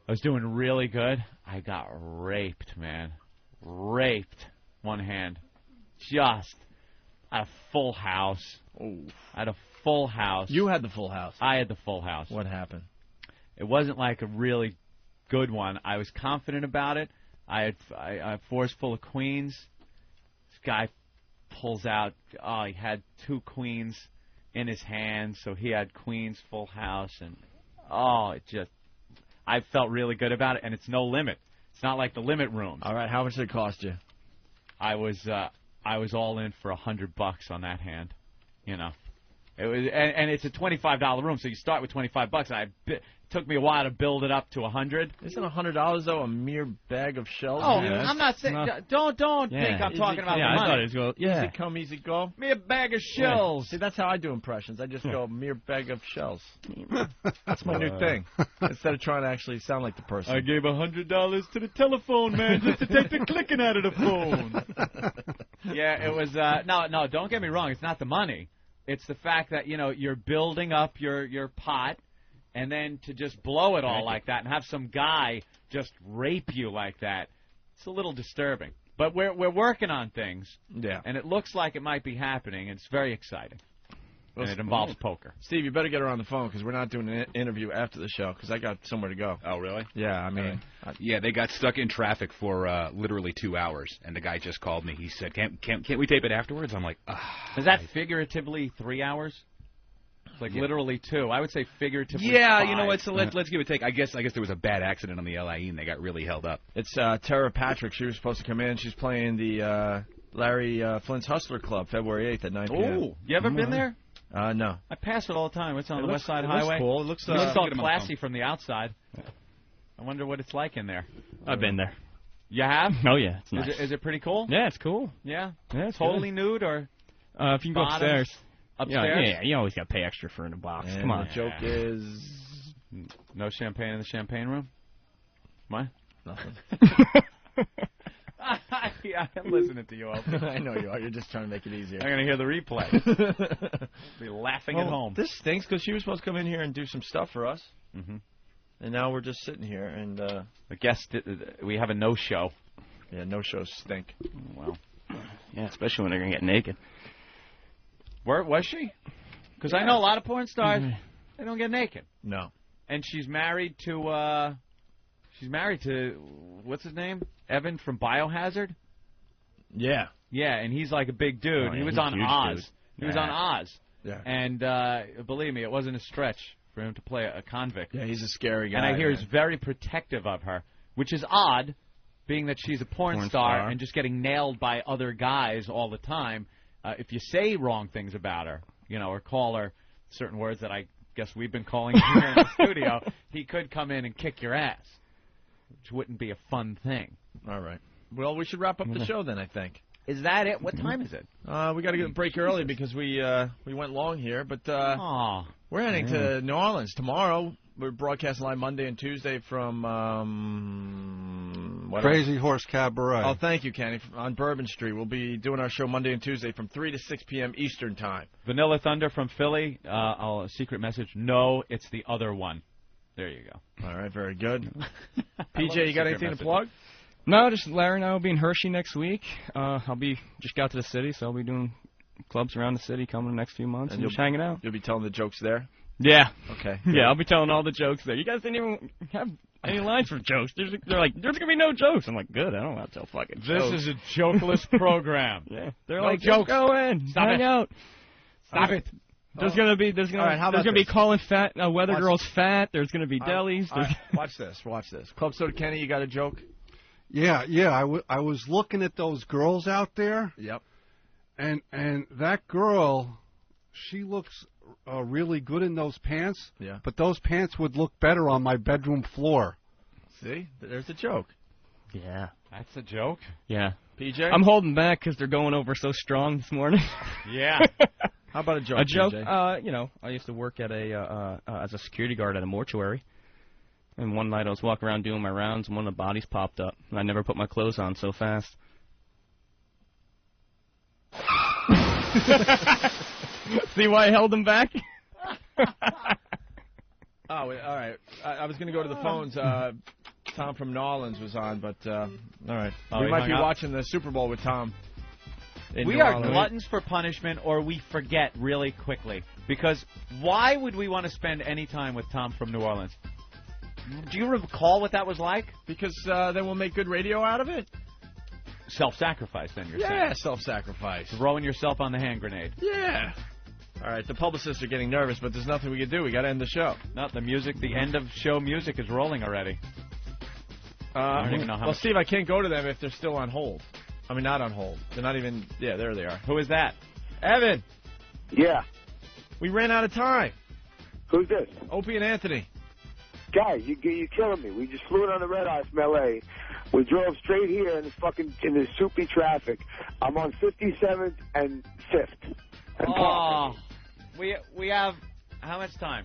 was doing really good. I got raped, man. Raped. One hand. Just. I had a full house. Oh. I had a full house. You had the full house. I had the full house. What happened? It wasn't like a really good one. I was confident about it. I had fours full of queens. This guy pulls out. Oh, he had 2 queens in his hand, so he had queens, full house, and I felt really good about it. And it's no limit. It's not like the limit rooms. All right, how much did it cost you? I was all in for $100 on that hand. You know, it was, and it's a $25 room, so you start with $25. It took me a while to build it up to $100. Isn't $100 though a mere bag of shells? Oh, I'm not saying. Don't think I'm talking about the money. I thought it was going. Yeah. Easy come, easy go. Mere bag of shells. Yeah. See, that's how I do impressions. I just go mere bag of shells. That's my new thing. Instead of trying to actually sound like the person. I gave $100 to the telephone man just to take the clicking out of the phone. Yeah, it was. No, don't get me wrong. It's not the money. It's the fact that you're building up your pot. And then to just blow it all like that and have some guy just rape you like that, it's a little disturbing. But we're working on things. Yeah. And it looks like it might be happening, and it's very exciting. And it involves poker. Steve, you better get her on the phone because we're not doing an interview after the show because I got somewhere to go. Oh, really? Yeah, I mean. Yeah, they got stuck in traffic for literally 2 hours, and the guy just called me. He said, can't we tape it afterwards? I'm like, Is that figuratively 3 hours? Like literally 2. I would say figuratively 5. You know what? So let's give it a take. I guess there was a bad accident on the LIE and they got really held up. It's Tera Patrick. She was supposed to come in. She's playing the Larry Flint's Hustler Club February 8th at 9 p.m. Oh, you ever been there? No. I pass it all the time. It's on the West Side Highway. Looks cool. It looks all classy from the outside. I wonder what it's like in there. I've been there. You have? Oh yeah, it's nice. Is it pretty cool? Yeah, it's cool. Yeah. It's totally nude or? If you can go upstairs. Upstairs? Yeah, you always got to pay extra for in a box. And Come on. The joke is no champagne in the champagne room. What? Nothing. Yeah, I'm listening to you, Opie. I know you are. You're just trying to make it easier. I'm going to hear the replay. Be laughing at home. This stinks because she was supposed to come in here and do some stuff for us. Mm-hmm. And now we're just sitting here. And I guess we have a no-show. Yeah, no-shows stink. Well, yeah, especially when they're going to get naked. Where was she? Because I know a lot of porn stars, they don't get naked. No. And she's married to, what's his name? Evan from Biohazard? Yeah. Yeah, and he's like a big dude. Oh, yeah, he was he's on huge, Oz. dude. He was on Oz. Yeah. And believe me, it wasn't a stretch for him to play a convict. Yeah, he's a scary guy. And I hear man. he's very protective of her, which is odd, being that she's a porn star and just getting nailed by other guys all the time. If you say wrong things about her, or call her certain words that I guess we've been calling here in the studio, he could come in and kick your ass, which wouldn't be a fun thing. All right. Well, we should wrap up the show then, I think. Is that it? What time is it? We got to get a break early because we went long here, but we're heading to New Orleans tomorrow. We're broadcasting live Monday and Tuesday from Crazy Horse Cabaret. Oh, thank you, Kenny. On Bourbon Street. We'll be doing our show Monday and Tuesday from 3 to 6 p.m. Eastern Time. Vanilla Thunder from Philly. A secret message. No, it's the other one. There you go. All right, very good. PJ, you got anything to plug? No, just Larry and I will be in Hershey next week. Just got to the city, so I'll be doing clubs around the city coming the next few months and just hanging out. You'll be telling the jokes there? Yeah. Okay. Yeah, I'll be telling all the jokes there. You guys didn't even have any lines for jokes. They're like, there's going to be no jokes. I'm like, good, I don't want to tell fucking jokes. This is a jokeless program. Yeah. They're No like, jokes. go in, Stop hang it. out. Stop it. There's gonna be calling fat weather girls fat. There's gonna be delis. All right, watch this. Club Soda Kenny, you got a joke? Yeah. I was looking at those girls out there. Yep. And that girl, she looks really good in those pants. Yeah. But those pants would look better on my bedroom floor. See, there's a joke. Yeah. That's a joke? Yeah. PJ? I'm holding back because they're going over so strong this morning. Yeah. How about a joke? A joke? PJ? You know, I used to work at as a security guard at a mortuary. And one night I was walking around doing my rounds, and one of the bodies popped up. And I never put my clothes on so fast. See why I held him back? All right. I was going to go to the phones. Tom from New Orleans was on, but all right. We might be watching the Super Bowl with Tom. We are gluttons for punishment, or we forget really quickly. Because why would we want to spend any time with Tom from New Orleans? Do you recall what that was like? Because then we'll make good radio out of it. Self-sacrifice, then, you're saying? Yeah, self-sacrifice. Throwing yourself on the hand grenade. Yeah. All right, the publicists are getting nervous, but there's nothing we can do. We got to end the show. No, the music, the end of show music is rolling already. I don't even know how well, much. Steve, I can't go to them if they're still on hold. I mean, not on hold. They're not even... Yeah, there they are. Who is that? Evan. Yeah. We ran out of time. Who's this? Opie and Anthony. Guys, you're killing me. We just flew in on the red eye from L.A. We drove straight here in this soupy traffic. I'm on 57th and 5th. Oh, we have how much time?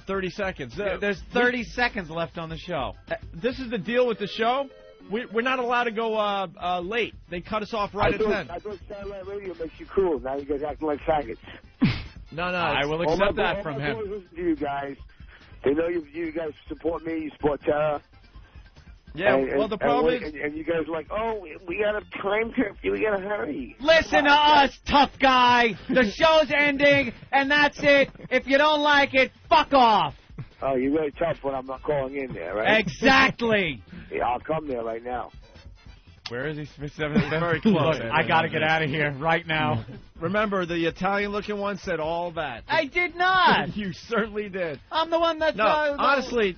30 seconds. There's 30 seconds left on the show. This is the deal with the show. We're not allowed to go late. They cut us off right at 10. I thought satellite radio makes you cool. Now you guys acting like faggots. No. I will accept that from him. I always listen to you guys. They know you guys support me. You support Tera. Yeah, well, the problem is... And you guys are like, oh, we got a time curfew. We got to hurry. Listen to us, tough guy. The show's ending, and that's it. If you don't like it, fuck off. Oh, you're really tough when I'm not calling in there, right? Exactly. Yeah, I'll come there right now. Where is he? Very close. Look, I got to get out of here right now. Remember, the Italian-looking one said all that. I did not. You certainly did. I'm the one that... No, honestly...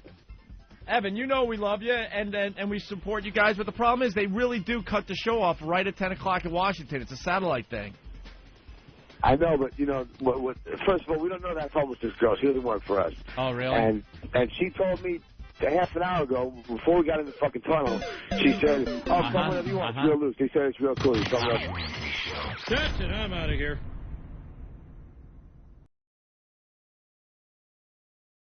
Evan, you know we love you, and we support you guys, but the problem is they really do cut the show off right at 10 o'clock in Washington. It's a satellite thing. I know, but, you know, first of all, we don't know that publicist girl. She doesn't work for us. Oh, really? And she told me half an hour ago, before we got in the fucking tunnel, she said, come whenever you want. It's real loose. They said it's real cool. That's it. I'm out of here.